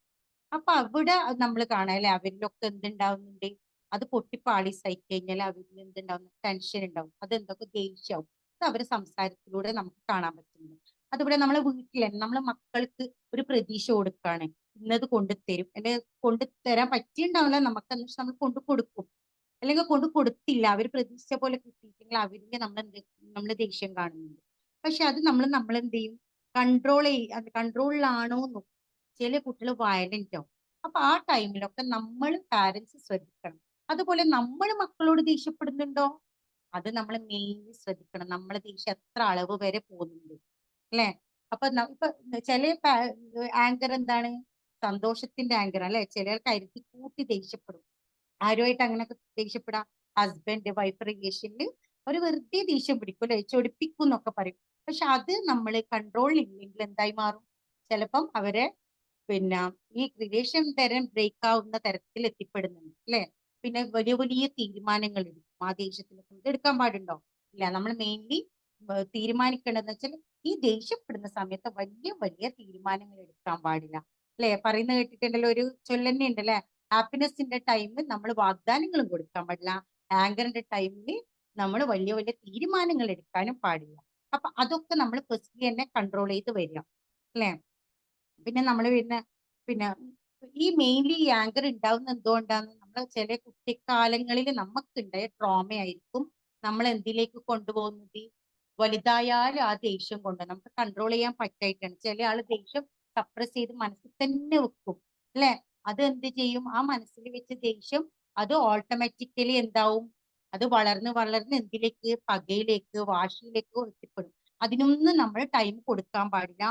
അപ്പൊ അവിടെ നമ്മൾ കാണാം, അല്ലെ, അവരിലൊക്കെ എന്തുണ്ടാവുന്നുണ്ട്, അത് പൊട്ടിപ്പാളി കഴിഞ്ഞാൽ അവരിൽ എന്തുണ്ടാവുന്നു, ടെൻഷൻ ഉണ്ടാവും, അതെന്തൊക്കെ ദേഷ്യമാവും. അത് അവരുടെ സംസാരത്തിലൂടെ നമുക്ക് കാണാൻ പറ്റുന്നുണ്ട്. അതുപോലെ നമ്മളെ വീട്ടിൽ തന്നെ നമ്മളെ മക്കൾക്ക് ഒരു പ്രതീക്ഷ കൊടുക്കുകയാണ്, ഇന്നത് കൊണ്ടുതരും, അല്ലെങ്കിൽ കൊണ്ടുതരാൻ പറ്റിയിട്ടുണ്ടാവില്ല നമുക്ക്, എന്ന് വെച്ചാൽ നമ്മൾ കൊണ്ടു കൊടുക്കും, അല്ലെങ്കിൽ കൊണ്ട് കൊടുത്തില്ല, അവർ പ്രതീക്ഷിച്ച പോലെ കിട്ടിയിട്ടില്ലെങ്കിൽ അവരിന്റെ നമ്മൾ ദേഷ്യം കാണുന്നുണ്ട്. പക്ഷെ അത് നമ്മൾ എന്ത് ചെയ്യും, കൺട്രോളിലാണോ നോക്കും. ചില കുട്ടികൾ വയലന്റ് ആവും. അപ്പൊ ആ ടൈമിലൊക്കെ നമ്മൾ പാരന്റ്സ് ശ്രദ്ധിക്കണം. അതുപോലെ നമ്മൾ മക്കളോട് ദേഷ്യപ്പെടുന്നുണ്ടോ, അത് നമ്മൾ മെയിൻലി ശ്രദ്ധിക്കണം. നമ്മളെ ദേഷ്യം എത്ര അളവ് വരെ പോകുന്നുണ്ട്, അല്ലെ. അപ്പൊ ഇപ്പൊ ചില ആങ്കർ എന്താണ്, സന്തോഷത്തിന്റെ ആങ്കർ, അല്ലെ. ചിലർക്ക് അരുത്തി കൂട്ടി ദേഷ്യപ്പെടും. ആരുമായിട്ട് അങ്ങനെയൊക്കെ ദേഷ്യപ്പെടാം, ഹസ്ബൻഡ് വൈഫ് റിലേഷനിൽ ഒരു വെറുതെ ദേഷ്യം പിടിക്കും, അല്ലെ, ചൊടിപ്പിക്കും എന്നൊക്കെ പറയും. പക്ഷെ അത് നമ്മൾ കൺട്രോളിൽ ഇല്ലെങ്കിൽ എന്തായി മാറും, ചിലപ്പം അവരെ പിന്നെ ഈ റിലേഷൻ തരം ബ്രേക്ക് ആവുന്ന തരത്തിൽ എത്തിപ്പെടുന്നുണ്ട്, അല്ലെ. പിന്നെ വലിയ വലിയ തീരുമാനങ്ങൾ എടുക്കും ആ ദേഷ്യത്തിൽ. എടുക്കാൻ പാടുണ്ടോ, ഇല്ല. നമ്മൾ മെയിൻലി തീരുമാനിക്കേണ്ടതെന്ന് വെച്ചാൽ ഈ ദേഷ്യപ്പെടുന്ന സമയത്ത് വലിയ വലിയ തീരുമാനങ്ങൾ എടുക്കാൻ പാടില്ല, അല്ലെ. പറയുന്നത് കേട്ടിട്ടുണ്ടല്ലോ, ഒരു ചൊല്ലന്നെ ഉണ്ടല്ലേ, ഹാപ്പിനെസിന്റെ ടൈമിൽ നമ്മൾ വാഗ്ദാനങ്ങളും കൊടുക്കാൻ പാടില്ല, ആങ്കറിന്റെ ടൈമിൽ നമ്മൾ വലിയ വലിയ തീരുമാനങ്ങൾ എടുക്കാനും പാടില്ല. അപ്പൊ അതൊക്കെ നമ്മൾ ഫസ്റ്റ് തന്നെ കൺട്രോൾ ചെയ്ത് വരിക, അല്ലെ. പിന്നെ നമ്മൾ പിന്നെ ഈ മെയിൻലി ഈ ആങ്കർ ഉണ്ടാവുന്ന എന്തുകൊണ്ടാണ്, നമ്മൾ ചില കുട്ടിക്കാലങ്ങളിൽ നമുക്കുണ്ടായ ട്രോമ ആയിരിക്കും നമ്മൾ എന്തിലേക്ക് കൊണ്ടുപോകുന്നത്, വലുതായാലും ആ ദേഷ്യം കൊണ്ട് നമുക്ക് കൺട്രോൾ ചെയ്യാൻ പറ്റായിട്ടാണ്. ചില ആള് ദേഷ്യം സപ്രസ് ചെയ്ത് മനസ്സിൽ തന്നെ വെക്കും, അല്ലെ. അത് എന്ത് ചെയ്യും? ആ മനസ്സിൽ വെച്ച ദേഷ്യം അത് ഓട്ടോമാറ്റിക്കലി എന്താവും? അത് വളർന്ന് വളർന്ന് എന്തിലേക്ക്? പകയിലേക്ക്, വാശിയിലേക്ക് എത്തിപ്പെടും. അതിനൊന്നും നമ്മൾ ടൈം കൊടുക്കാൻ പാടില്ല.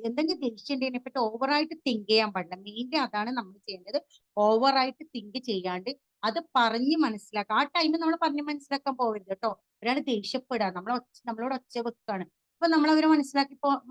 എന്തെങ്കിലും ദേഷ്യം ഉണ്ടെങ്കിൽ പറ്റി ഓവറായിട്ട് തിങ്ക് ചെയ്യാൻ പാടില്ല. മെയിൻലി അതാണ് നമ്മൾ ചെയ്യേണ്ടത്. ഓവറായിട്ട് തിങ്ക് ചെയ്യാണ്ട് അത് പറഞ്ഞ് മനസ്സിലാക്കുക. ആ ടൈം നമ്മൾ പറഞ്ഞ് മനസ്സിലാക്കാൻ പോകരുത് കേട്ടോ. ഒരാൾ ദേഷ്യപ്പെടുക, നമ്മളോട് ഒച്ച വെക്കാണ്, അപ്പൊ നമ്മൾ അവരെ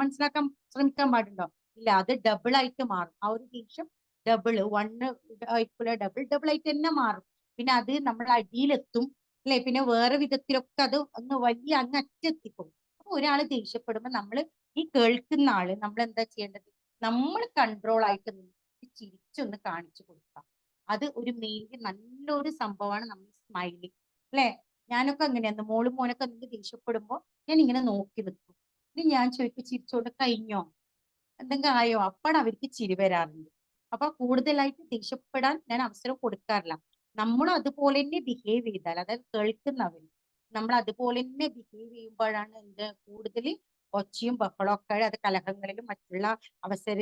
മനസ്സിലാക്കാൻ ശ്രമിക്കാൻ പാടുണ്ടോ? ഇല്ല. അത് ഡബിൾ ആയിട്ട് മാറും. ആ ഒരു ദേഷ്യം ഡബിൾ, വണ്ണ് ആയിക്കൂല, ഡബിൾ ആയിട്ട് തന്നെ മാറും. പിന്നെ അത് നമ്മൾ അടിയിലെത്തും അല്ലെ? പിന്നെ വേറെ വിധത്തിലൊക്കെ അത് അങ്ങ് വലിയ അങ്ങ് അറ്റെത്തിക്കും. അപ്പൊ ഒരാൾ ദേഷ്യപ്പെടുമ്പോ നമ്മൾ ഈ കേൾക്കുന്ന ആള് നമ്മൾ എന്താ ചെയ്യേണ്ടത്? നമ്മൾ കൺട്രോൾ ആയിട്ട് നിന്ന് ചിരിച്ചൊന്ന് കാണിച്ചു കൊടുക്കാം. അത് ഒരു മെയിൻ നല്ലൊരു സംഭവമാണ് നമ്മൾ സ്മൈലി അല്ലെ? ഞാനൊക്കെ അങ്ങനെയാന്ന്. മോളും മോനൊക്കെ എന്തെങ്കിലും ദേഷ്യപ്പെടുമ്പോ ഞാൻ ഇങ്ങനെ നോക്കി നിൽക്കും. ഇനി ഞാൻ ചോദിക്കും, ചിരിച്ചോണ്ട് കഴിഞ്ഞോ, എന്തെങ്കിലും ആയോ? അപ്പാണ് അവർക്ക് ചിരി വരാറുണ്ട്. അപ്പൊ കൂടുതലായിട്ട് ദേഷ്യപ്പെടാൻ ഞാൻ അവസരം കൊടുക്കാറില്ല. നമ്മൾ അതുപോലെ തന്നെ ബിഹേവ് ചെയ്താൽ, അതായത് കേൾക്കുന്നവർ നമ്മൾ അതുപോലെ തന്നെ ബിഹേവ് ചെയ്യുമ്പോഴാണ് എന്ത് കൂടുതൽ ഒച്ചയും ബഹളമൊക്കെ അത് കലഹങ്ങളിലും മറ്റുള്ള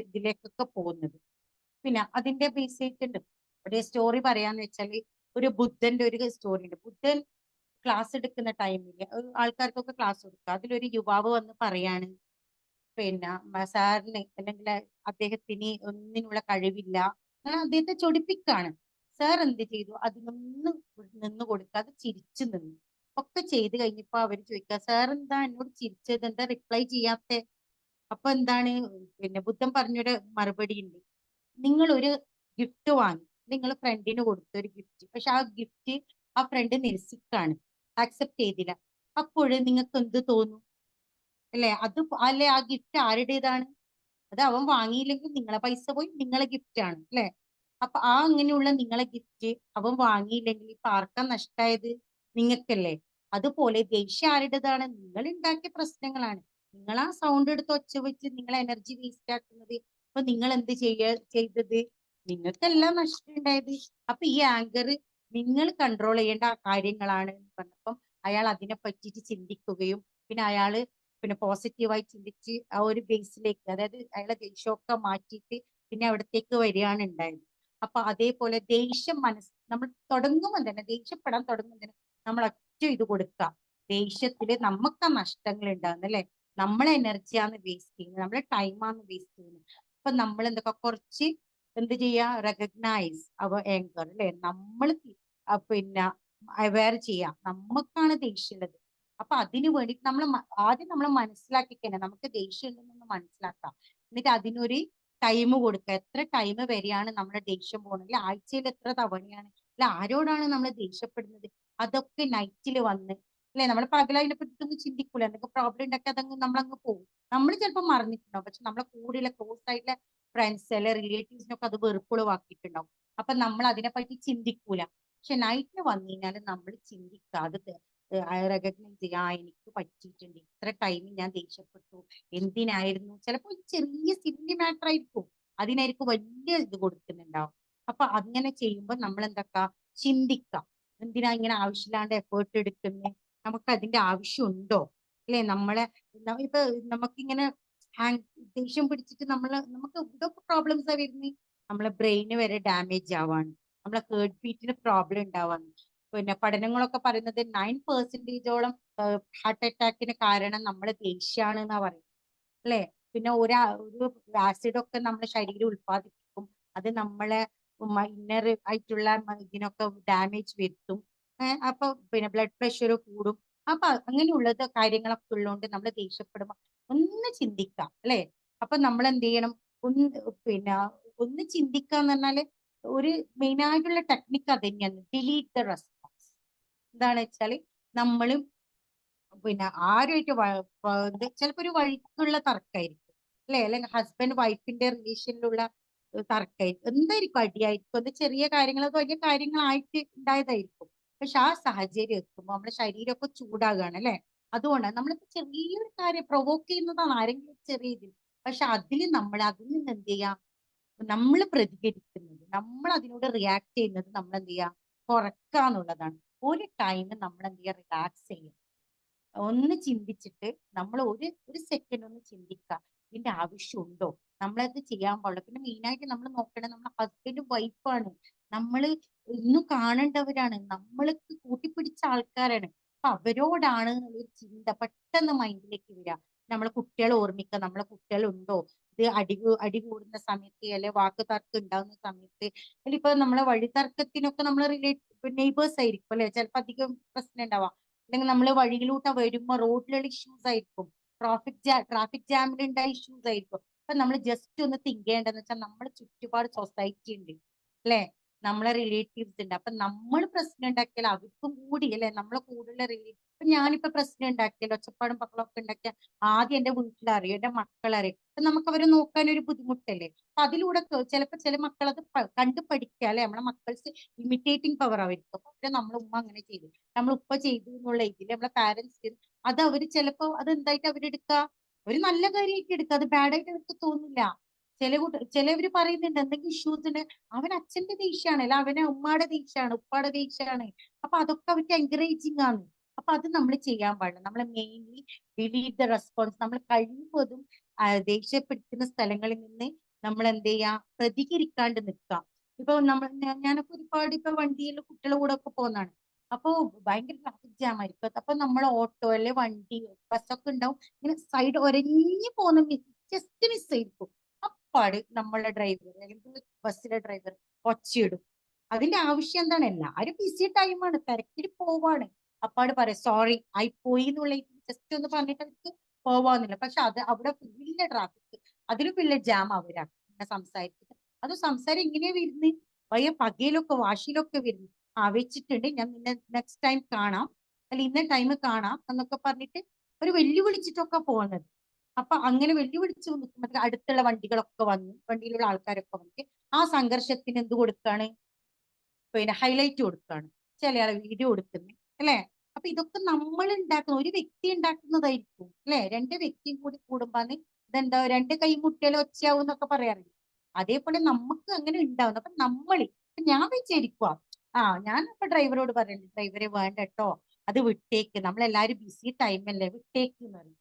ഇതിലേക്കൊക്കെ പോകുന്നത്. പിന്നെ അതിന്റെ ബേസ് ചെയ്തിട്ടുണ്ട്. ഒരു സ്റ്റോറി പറയാന്ന് വെച്ചാല്, ഒരു ബുദ്ധന്റെ ഒരു സ്റ്റോറി ഉണ്ട്. ബുദ്ധൻ ക്ലാസ് എടുക്കുന്ന ടൈമില് ആൾക്കാർക്കൊക്കെ ക്ലാസ് കൊടുക്കുക. അതിലൊരു യുവാവ് വന്ന് പറയാണ്, പിന്നെ സാറിന് അല്ലെങ്കിൽ അദ്ദേഹത്തിന് ഒന്നിനുള്ള കഴിവില്ല, അങ്ങനെ അദ്ദേഹത്തെ ചൊടിപ്പിക്കാണ്. സാർ എന്ത് ചെയ്തു? അതിനൊന്നും നിന്ന് കൊടുക്കാതെ ചിരിച്ചു നിന്നു. ഒക്കെ ചെയ്ത് കഴിഞ്ഞപ്പോ അവര് ചോദിക്കുക, സാർ എന്താ എന്നോട് ചിരിച്ചത്, എന്താ റിപ്ലൈ ചെയ്യാത്തെ? അപ്പൊ എന്താണ് പിന്നെ ബുദ്ധൻ പറഞ്ഞൊരു മറുപടി ഉണ്ട്. നിങ്ങൾ ഒരു ഗിഫ്റ്റ് വാങ്ങി, നിങ്ങൾ ഫ്രണ്ടിന് കൊടുത്ത ഒരു ഗിഫ്റ്റ്, പക്ഷെ ആ ഗിഫ്റ്റ് ആ ഫ്രണ്ട് നിരസിക്കാണ്, ആക്സെപ്റ്റ് ചെയ്തില്ല. അപ്പോഴ് നിങ്ങൾക്ക് എന്ത് തോന്നും? അല്ലെ? അല്ലെ ആ ഗിഫ്റ്റ് ആരുടേതാണ്? അത് അവൻ വാങ്ങിയില്ലെങ്കിൽ നിങ്ങളെ പൈസ പോയി, നിങ്ങളെ ഗിഫ്റ്റ് ആണ് അല്ലെ? അപ്പൊ ആ അങ്ങനെയുള്ള നിങ്ങളെ ഗിഫ്റ്റ് അവൻ വാങ്ങിയില്ലെങ്കിൽ ഇപ്പൊ ആർക്കാ നഷ്ടമായത്? നിങ്ങൾക്കല്ലേ? അതുപോലെ ദേഷ്യം ആരുടേതാണ്? നിങ്ങൾ ഉണ്ടാക്കിയ പ്രശ്നങ്ങളാണ്. നിങ്ങൾ ആ സൗണ്ട് എടുത്ത് ഒച്ച വെച്ച് നിങ്ങൾ എനർജി വേസ്റ്റ് ആക്കുന്നത്. അപ്പൊ നിങ്ങൾ എന്ത് ചെയ്തത്? നിങ്ങൾക്കെല്ലാം നഷ്ടം ഉണ്ടായത്. അപ്പൊ ഈ ആങ്കർ നിങ്ങൾ കൺട്രോൾ ചെയ്യേണ്ട കാര്യങ്ങളാണ് എന്ന് പറഞ്ഞപ്പം അയാൾ അതിനെ പറ്റിയിട്ട് ചിന്തിക്കുകയും പിന്നെ അയാള് പിന്നെ പോസിറ്റീവായി ചിന്തിച്ച് ആ ഒരു ബേസിലേക്ക്, അതായത് അയാളെ ദേഷ്യമൊക്കെ മാറ്റിയിട്ട് പിന്നെ അവിടത്തേക്ക് വരികയാണ് ഉണ്ടായത്. അപ്പൊ അതേപോലെ ദേഷ്യം നമ്മൾ തുടങ്ങുമ്പോൾ തന്നെ, ദേഷ്യപ്പെടാൻ തുടങ്ങുമ്പോൾ തന്നെ നമ്മൾ ഒറ്റ ഇത് കൊടുക്കുക. ദേഷ്യത്തില് നമുക്ക് നഷ്ടങ്ങൾ ഉണ്ടാകുന്നത് അല്ലെ? നമ്മളെ എനർജിയാണ് വേസ്റ്റ് ചെയ്യുന്നത്, നമ്മളെ ടൈമാണ് വേസ്റ്റ് ചെയ്യുന്നത്. അപ്പൊ നമ്മൾ എന്തൊക്കെ കുറച്ച് എന്ത് ചെയ്യാ? റെക്കഗ്നൈസ് അവർ ആങ്കർ അല്ലെ? നമ്മൾ പിന്നെ അവെയർ ചെയ്യാം നമുക്കാണ് ദേഷ്യമുള്ളത്. അപ്പൊ അതിനു വേണ്ടി ആദ്യം നമ്മൾ മനസ്സിലാക്കിക്കന്നെ നമുക്ക് ദേഷ്യം ഉണ്ടെന്ന് മനസ്സിലാക്കാം. എന്നിട്ട് അതിനൊരു ടൈം കൊടുക്കുക. എത്ര ടൈം വരെയാണ് നമ്മുടെ ദേഷ്യം പോകുന്നത്, അല്ലെ ആഴ്ചയിൽ എത്ര തവണയാണ്, അല്ലെ ആരോടാണ് നമ്മൾ ദേഷ്യപ്പെടുന്നത്, അതൊക്കെ നൈറ്റിൽ വന്ന് അല്ലെ? നമ്മൾ പകൽ അതിനെ പറ്റിയൊന്നും ചിന്തിക്കൂല. എന്തൊക്കെ പ്രോബ്ലം ഉണ്ടാക്കി അതങ്ങ് നമ്മളങ്ങ് പോകും. നമ്മൾ ചിലപ്പോൾ മറന്നിട്ടുണ്ടാവും, പക്ഷെ നമ്മളെ കൂടെയുള്ള ക്ലോസ് ആയിട്ടുള്ള ഫ്രണ്ട്സ് അല്ലെ റിലേറ്റീവ്സിനൊക്കെ അത് വെറുപ്പുളവാക്കിയിട്ടുണ്ടാവും. അപ്പൊ നമ്മൾ അതിനെപ്പറ്റി ചിന്തിക്കൂല. പക്ഷെ നൈറ്റിൽ വന്നു കഴിഞ്ഞാൽ നമ്മൾ ചിന്തിക്കുക, അത് റെക്കഗ്നൈസ് ചെയ്യുക, എനിക്ക് പറ്റിയിട്ടുണ്ട്, ഇത്ര ടൈം ഞാൻ ദേഷ്യപ്പെട്ടു, എന്തിനായിരുന്നു? ചിലപ്പോൾ ചെറിയ സില്ലി മാറ്റർ ആയിരിക്കും, അതിനായിരിക്കും വലിയ ഇത് കൊടുക്കുന്നുണ്ടാവും. അപ്പൊ അങ്ങനെ ചെയ്യുമ്പോൾ നമ്മൾ എന്തൊക്കെ ചിന്തിക്കാം, എന്തിനാ ഇങ്ങനെ ആവശ്യമില്ലാണ്ട് എഫേർട്ട് എടുക്കുന്നത്, നമുക്ക് അതിന്റെ ആവശ്യമുണ്ടോ അല്ലെ? ഇപ്പൊ നമുക്കിങ്ങനെ ദേഷ്യം പിടിച്ചിട്ട് നമുക്ക് ഇതൊക്കെ പ്രോബ്ലംസ് ആ വരുന്നത്. നമ്മളെ ബ്രെയിന് വരെ ഡാമേജ് ആവാണ്, നമ്മളെ ഹേർട്ട് ബീറ്റിന് പ്രോബ്ലം ഉണ്ടാവാണ്. പിന്നെ പഠനങ്ങളൊക്കെ പറയുന്നത് 9% ഹാർട്ട് അറ്റാക്കിന് കാരണം നമ്മളെ ദേഷ്യമാണ് എന്നാ പറയുന്നത് അല്ലെ? പിന്നെ ഒരു ആസിഡ് ഒക്കെ നമ്മുടെ ശരീരം ഉത്പാദിപ്പിക്കും, അത് നമ്മളെ ഇന്നർ ആയിട്ടുള്ള ഇതിനൊക്കെ ഡാമേജ് വരുത്തും. അപ്പൊ പിന്നെ ബ്ലഡ് പ്രഷർ കൂടും. അപ്പൊ അങ്ങനെയുള്ളത് കാര്യങ്ങളൊക്കെ ഉള്ളതുകൊണ്ട് നമ്മൾ ദേഷ്യപ്പെടുമ്പോ ഒന്ന് ചിന്തിക്കാം അല്ലെ? അപ്പൊ നമ്മൾ എന്ത് ചെയ്യണം? പിന്നെ ഒന്ന് ചിന്തിക്കാന്ന് പറഞ്ഞാല് ഒരു മെയിൻ ആയിട്ടുള്ള ടെക്നിക്ക് അത് തന്നെയാണ്, ഡിലീറ്റ് ദ റെസ്പോൺസ്. എന്താന്ന് വെച്ചാല് നമ്മളും പിന്നെ ആരുമായിട്ട് ചിലപ്പോ ഒരു വഴിക്കുള്ള തർക്കമായിരിക്കും അല്ലെ? അല്ലെങ്കിൽ ഹസ്ബൻഡ് വൈഫിന്റെ റിലേഷനിലുള്ള തർക്കമായിരിക്കും, എന്തായിരിക്കും, അടിയായിരിക്കും, അത് ചെറിയ കാര്യങ്ങൾ അത് വലിയ കാര്യങ്ങളായിട്ട് ഉണ്ടായതായിരിക്കും. പക്ഷെ ആ സാഹചര്യം എത്തുമ്പോൾ നമ്മുടെ ശരീരമൊക്കെ ചൂടാകുകയാണ് അല്ലെ? അതുകൊണ്ടാണ് നമ്മളിപ്പോ ചെറിയൊരു കാര്യം പ്രൊവോക്ക് ചെയ്യുന്നതാണ് ആരെങ്കിലും ചെറിയ ഇതിൽ, പക്ഷെ അതിൽ നിന്ന് എന്ത് ചെയ്യാം? നമ്മൾ പ്രതികരിക്കുന്നത്, നമ്മൾ അതിനോട് റിയാക്ട് ചെയ്യുന്നത് നമ്മൾ എന്ത് ചെയ്യാ? കുറക്കാന്നുള്ളതാണ്. ഒരു ടൈം നമ്മൾ എന്ത് ചെയ്യാ? റിലാക്സ് ചെയ്യാം, ഒന്ന് ചിന്തിച്ചിട്ട് നമ്മൾ ഒരു സെക്കൻഡ് ഒന്ന് ചിന്തിക്കുക, ഇതിന്റെ ആവശ്യമുണ്ടോ? നമ്മളത് ചെയ്യാൻ പാടില്ല. പിന്നെ മെയിനായിട്ട് നമ്മൾ നോക്കണത് നമ്മുടെ ഹസ്ബൻഡും വൈഫാണ്. നമ്മള് ഇന്നും കാണേണ്ടവരാണ്, നമ്മൾക്ക് കൂട്ടിപ്പിടിച്ച ആൾക്കാരാണ്. അപ്പൊ അവരോടാണ് ഒരു ചിന്ത പെട്ടെന്ന് മൈൻഡിലേക്ക് വരിക. നമ്മളെ കുട്ടികളെ ഓർമ്മിക്കുക, നമ്മളെ കുട്ടികളുണ്ടോ, ഇത് അടി കൂടുന്ന സമയത്ത്, അല്ലെ വാക്ക് തർക്കം ഉണ്ടാകുന്ന സമയത്ത്, അല്ലെങ്കിൽ ഇപ്പൊ നമ്മളെ വഴി തർക്കത്തിനൊക്കെ നമ്മൾ നെയ്ബേഴ്സ് ആയിരിക്കും അല്ലെ ചിലപ്പോൾ അധികം പ്രശ്നം ഉണ്ടാവാം. അല്ലെങ്കിൽ നമ്മൾ വഴിയിലൂടെ വരുമ്പോൾ റോഡിലുള്ള ഇഷ്യൂസ് ആയിരിക്കും, ട്രാഫിക് ജാമിൽ ഉണ്ടായ ഇഷ്യൂസ് ആയിരിക്കും. അപ്പൊ നമ്മൾ ജസ്റ്റ് ഒന്ന് തിങ്ക് ചെയ്യേണ്ടതെന്ന് വെച്ചാൽ നമ്മുടെ ചുറ്റുപാട് സൊസൈറ്റി ഉണ്ട് അല്ലെ, നമ്മളെ റിലേറ്റീവ്സ് ഉണ്ട്. അപ്പൊ നമ്മൾ പ്രശ്നം ഉണ്ടാക്കിയാൽ അവർക്കും കൂടി അല്ലെ, നമ്മളെ കൂടുതലുള്ള റിലേറ്റീവ്. ഇപ്പൊ ഞാനിപ്പോ പ്രശ്നം ഉണ്ടാക്കിയാൽ ഒച്ചപ്പാടും മക്കളൊക്കെ ഉണ്ടാക്കിയാൽ ആദ്യം എന്റെ വീട്ടിലറിയും, എന്റെ മക്കളറിയും. അപ്പൊ നമുക്ക് അവരെ നോക്കാൻ ഒരു ബുദ്ധിമുട്ടല്ലേ. അപ്പൊ അതിലൂടെ ചിലപ്പോ ചില മക്കൾ അത് കണ്ടു പഠിക്കുക അല്ലെ, നമ്മളെ മക്കൾക്ക് ഇമിറ്റേറ്റിംഗ് പവർ ആയിരിക്കും. അപ്പൊ അവരെ നമ്മളെ ഉമ്മ അങ്ങനെ ചെയ്തു, നമ്മൾ ഉപ്പ ചെയ്തു എന്നുള്ള ഇതിൽ നമ്മളെ പാരന്റ്സ് അത് അവര് ചിലപ്പോ അത് എന്തായിട്ട് അവരെടുക്കുക, ഒരു നല്ല കാര്യമായിട്ട് എടുക്കുക, അത് ബാഡായിട്ട് അവർക്ക് തോന്നില്ല. ചിലവര് പറയുന്നുണ്ട് എന്തെങ്കിലും ഇഷ്യൂസ് ഉണ്ട്, അവൻ അച്ഛന്റെ ദേഷ്യമാണ്, അല്ല അവനെ ഉമ്മയുടെ ദേഷ്യമാണ്, ഉപ്പാടെ ദേഷ്യമാണ്. അപ്പൊ അതൊക്കെ അവർക്ക് എൻകറേജിങ് ആണ്. അപ്പൊ അത് നമ്മൾ ചെയ്യാൻ പാടില്ല. നമ്മൾ മെയിൻലി ഡിലീറ്റ് ദ റെസ്പോൺസ്. നമ്മൾ കഴിയുമ്പോഴും ദേഷ്യപ്പെടുത്തുന്ന സ്ഥലങ്ങളിൽ നിന്ന് നമ്മൾ എന്ത് ചെയ്യാം, പ്രതികരിക്കാണ്ട് നിൽക്കാം. ഇപ്പൊ ഞാനൊക്കെ ഒരുപാട് ഇപ്പൊ വണ്ടിയിൽ കുട്ടികളുടെ കൂടെ ഒക്കെ പോകുന്നതാണ്. അപ്പൊ ഭയങ്കര ട്രാഫിക് ജാം ആയിരിക്കും. അപ്പൊ നമ്മൾ ഓട്ടോ അല്ലെ വണ്ടി ബസ്സൊക്കെ ഉണ്ടാവും, ഇങ്ങനെ സൈഡ് ഒരഞ്ഞു പോകുന്ന ജസ്റ്റ് മിസ് ആയിരിക്കും. അപ്പാട് നമ്മളെ ഡ്രൈവർ അല്ലെങ്കിൽ ബസ്സിലെ ഡ്രൈവർ ഒച്ചയിടും. അതിന്റെ ആവശ്യം എന്താണ്, എല്ലാവരും ബിസി ടൈമാണ്, തിരക്കിൽ പോവാണ്. അപ്പാട് പറയാം സോറി ആയി പോയി എന്നുള്ള ജസ്റ്റ് ഒന്ന് പറഞ്ഞിട്ട് അവർക്ക് പോവാന്നില്ല. പക്ഷെ അത് അവിടെ വലിയ ട്രാഫിക്, അതിലും വലിയ ജാം അവരാണ് സംസാരിച്ചത്. അത് സംസാരം ഇങ്ങനെയാ വരുന്നത്, പയ്യ പകയിലൊക്കെ വാശിയിലൊക്കെ വരുന്നു. വെച്ചിട്ടുണ്ട്, ഞാൻ നിന്നെ നെക്സ്റ്റ് ടൈം കാണാം, അല്ല ഇന്ന ടൈം കാണാം എന്നൊക്കെ പറഞ്ഞിട്ട് ഒരു വെല്ലുവിളിച്ചിട്ടൊക്കെ പോകുന്നത്. അപ്പൊ അങ്ങനെ വെല്ലുവിളിച്ച് നിൽക്കുമ്പോൾ അടുത്തുള്ള വണ്ടികളൊക്കെ വന്നു, വണ്ടിയിലുള്ള ആൾക്കാരൊക്കെ വന്നിട്ട് ആ സംഘർഷത്തിന് എന്ത് കൊടുക്കാണ്, പിന്നെ ഹൈലൈറ്റ് കൊടുക്കാണ്, ചില ആളെ വീഡിയോ കൊടുക്കുന്നത് അല്ലെ. അപ്പൊ ഇതൊക്കെ നമ്മൾ ഉണ്ടാക്കുന്ന, ഒരു വ്യക്തി ഉണ്ടാക്കുന്നതായിരിക്കും അല്ലെ. രണ്ട് വ്യക്തിയും കൂടി കൂടുമ്പാന്ന് ഇതെന്താ, രണ്ട് കൈമുട്ടിയാലും ഒച്ചയാവും എന്നൊക്കെ പറയാറില്ല. അതേപോലെ നമുക്ക് അങ്ങനെ ഉണ്ടാവുന്നു. അപ്പൊ ഞാൻ വിചാരിക്കുക, ഞാൻ ഇപ്പൊ ഡ്രൈവറോട് പറയുന്നത്, ഡ്രൈവറെ വേണ്ട കേട്ടോ, അത് വിട്ടേക്ക്, നമ്മളെല്ലാരും ബിസി ടൈമല്ലേ, വിട്ടേക്ക് എന്ന് പറയും.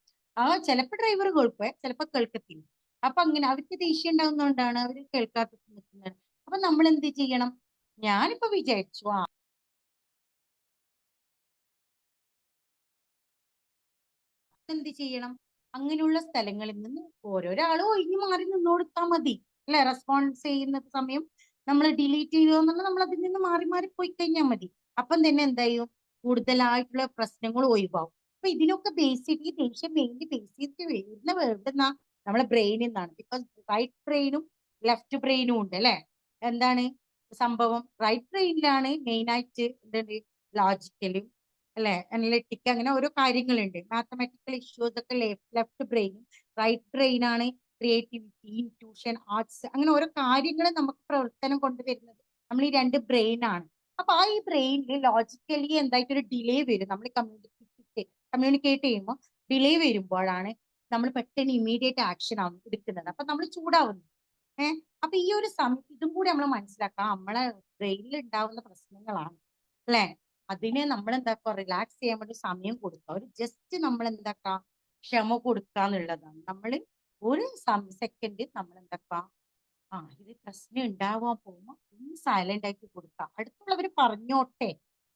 ചിലപ്പോ ഡ്രൈവർ കേൾക്കുവേ, ചിലപ്പോ കേൾക്കത്തില്ല. അപ്പൊ അങ്ങനെ അവർക്ക് ദേഷ്യം ഉണ്ടാവുന്നതുകൊണ്ടാണ് അവർ കേൾക്കാത്ത നിൽക്കുന്നത്. അപ്പൊ നമ്മൾ എന്ത് ചെയ്യണം, ഞാനിപ്പോ വിചാരിച്ചു എന്ത് ചെയ്യണം, അങ്ങനെയുള്ള സ്ഥലങ്ങളിൽ നിന്ന് ഓരോരാളും ഒഴിഞ്ഞു മാറി നിന്ന് കൊടുത്താൽ മതി അല്ലെ. റെസ്പോൺസ് ചെയ്യുന്ന സമയം നമ്മൾ ഡിലീറ്റ് ചെയ്തോന്നുള്ള നമ്മൾ അതിൽ നിന്ന് മാറി മാറി പോയി കഴിഞ്ഞാൽ മതി. അപ്പം തന്നെ എന്തായും, കൂടുതലായിട്ടുള്ള പ്രശ്നങ്ങൾ ഒഴിവാകും. അപ്പൊ ഇതിനൊക്കെ ബേസ് ചെയ്ത്, ഈ ദേഷ്യം മെയിൻലി ബേസ് ചെയ്ത് വരുന്ന എവിടുന്നാ, നമ്മളെ ബ്രെയിനിൽ നിന്നാണ്. ബിക്കോസ് റൈറ്റ് ബ്രെയിനും ലെഫ്റ്റ് ബ്രെയിനും ഉണ്ട് അല്ലെ. എന്താണ് സംഭവം, റൈറ്റ് ബ്രെയിനിലാണ് മെയിൻ ആയിട്ട് എന്തുണ്ട്, ലോജിക്കലും അല്ലെ, അനലിറ്റിക്, അങ്ങനെ ഓരോ കാര്യങ്ങളുണ്ട്. മാത്തമാറ്റിക്കൽ ഇഷ്യൂസ് ഒക്കെ ലെഫ്റ്റ് ബ്രെയിനും, റൈറ്റ് ബ്രെയിൻ ആണ് ക്രിയേറ്റിവിറ്റി, ഇൻറ്റ്യൂഷൻ, ആർട്സ്, അങ്ങനെ ഓരോ കാര്യങ്ങൾ നമുക്ക് പ്രവർത്തനം കൊണ്ടുവരുന്നത് നമ്മൾ ഈ രണ്ട് ബ്രെയിൻ ആണ്. അപ്പൊ ഈ ബ്രെയിനിൽ ലോജിക്കലി എന്തായിട്ടൊരു ഡിലേ വരും. നമ്മൾ കമ്മ്യൂണിക്കേറ്റ് ചെയ്യുമ്പോൾ ഡിലേ വരുമ്പോഴാണ് നമ്മൾ പെട്ടെന്ന് ഇമ്മീഡിയറ്റ് ആക്ഷൻ ആണ് എടുക്കുന്നത്. അപ്പൊ നമ്മൾ ചൂടാവുന്നു. അപ്പൊ ഈ ഒരു സമയത്ത് ഇതും കൂടി നമ്മൾ മനസ്സിലാക്കാം, നമ്മളെ ബ്രെയിനിൽ ഉണ്ടാവുന്ന പ്രശ്നങ്ങളാണ് അല്ലെ. അതിനെ നമ്മൾ എന്താക്കുക, റിലാക്സ് ചെയ്യാൻ വേണ്ടി സമയം കൊടുക്കുക, ഒരു ജസ്റ്റ് നമ്മൾ എന്താക്കുക, ക്ഷമ കൊടുക്കുക എന്നുള്ളതാണ്. നമ്മൾ ഒരു സെക്കൻഡ് നമ്മൾ എന്താക്കുക, ഇത് പ്രശ്നം ഉണ്ടാവാൻ പോകുമ്പോ ഒന്ന് സൈലന്റ് ആക്കി കൊടുക്കുക. അടുത്തുള്ളവർ പറഞ്ഞോട്ടെ,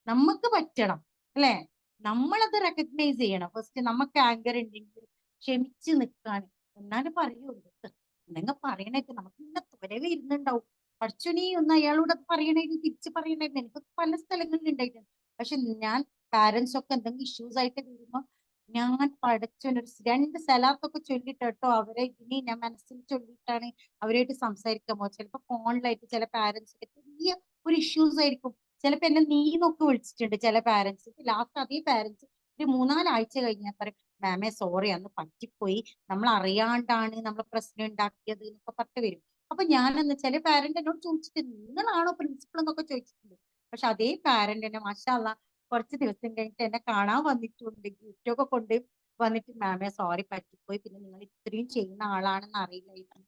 നമുക്ക് പറ്റണം അല്ലെ. നമ്മളത് റെക്കഗ്നൈസ് ചെയ്യണം. ഫസ്റ്റ് നമുക്ക് ആങ്കർ ഉണ്ടെങ്കിൽ ക്ഷമിച്ച് നിൽക്കാൻ, എന്നാലും പറയുള്ളൂ. എന്തെങ്കിലും പറയണേക്ക് നമുക്ക് ഇങ്ങനെ ത്വരവ് ഇരുന്നുണ്ടാവും, പഠിച്ചോനീ ഒന്ന് അയാളോട് അത് പറയണായിരുന്നു, തിരിച്ച് പറയണായിരുന്നു. എനിക്ക് പല സ്ഥലങ്ങളിൽ ഉണ്ടായിട്ടുണ്ട്. പക്ഷെ ഞാൻ പാരന്റ്സ് ഒക്കെ എന്തെങ്കിലും ഇഷ്യൂസ് ആയിട്ട് വരുമ്പോ ഞാൻ പഠിച്ചൊരു 2 സലാത്തൊക്കെ ചൊല്ലിട്ട് കേട്ടോ അവരെ ഇനി ഞാൻ മനസ്സിൽ ചൊല്ലിയിട്ടാണ് അവരായിട്ട് സംസാരിക്കാമോ. ചിലപ്പോ ഫോണിലായിട്ട് ചില പാരന്റ്സ് വലിയ ഒരു ഇഷ്യൂസ് ആയിരിക്കും. ചിലപ്പോ എന്നെ നീന്നൊക്കെ വിളിച്ചിട്ടുണ്ട് ചില പാരന്റ്സ്. ലാസ്റ്റ് അതേ പാരന്റ്സ് ഒരു 3-4 ആഴ്ച കഴിഞ്ഞാൽ പറയും, മാമേ സോറി അന്ന് പറ്റിപ്പോയി, നമ്മൾ അറിയാണ്ടാണ് നമ്മൾ പ്രശ്നം ഉണ്ടാക്കിയത് എന്നൊക്കെ പറഞ്ഞു വരും. അപ്പൊ ഞാനെന്ന് ചില പാരന്റ് എന്നോട് ചോദിച്ചിട്ട്, നിങ്ങളാണോ പ്രിൻസിപ്പൾ എന്നൊക്കെ ചോദിച്ചിട്ടുണ്ട്. പക്ഷെ അതേ പാരന്റ് എന്നെ മാഷാ അള്ളാ കുറച്ച് ദിവസം കഴിഞ്ഞിട്ട് എന്നെ കാണാൻ വന്നിട്ടുണ്ട്, ഗിഫ്റ്റ് ഒക്കെ കൊണ്ട് വന്നിട്ട്, മാമേ സോറി പറ്റിപ്പോയി, പിന്നെ നിങ്ങൾ ഇത്രയും ചെയ്യുന്ന ആളാണെന്ന് അറിയില്ലായിരുന്നു.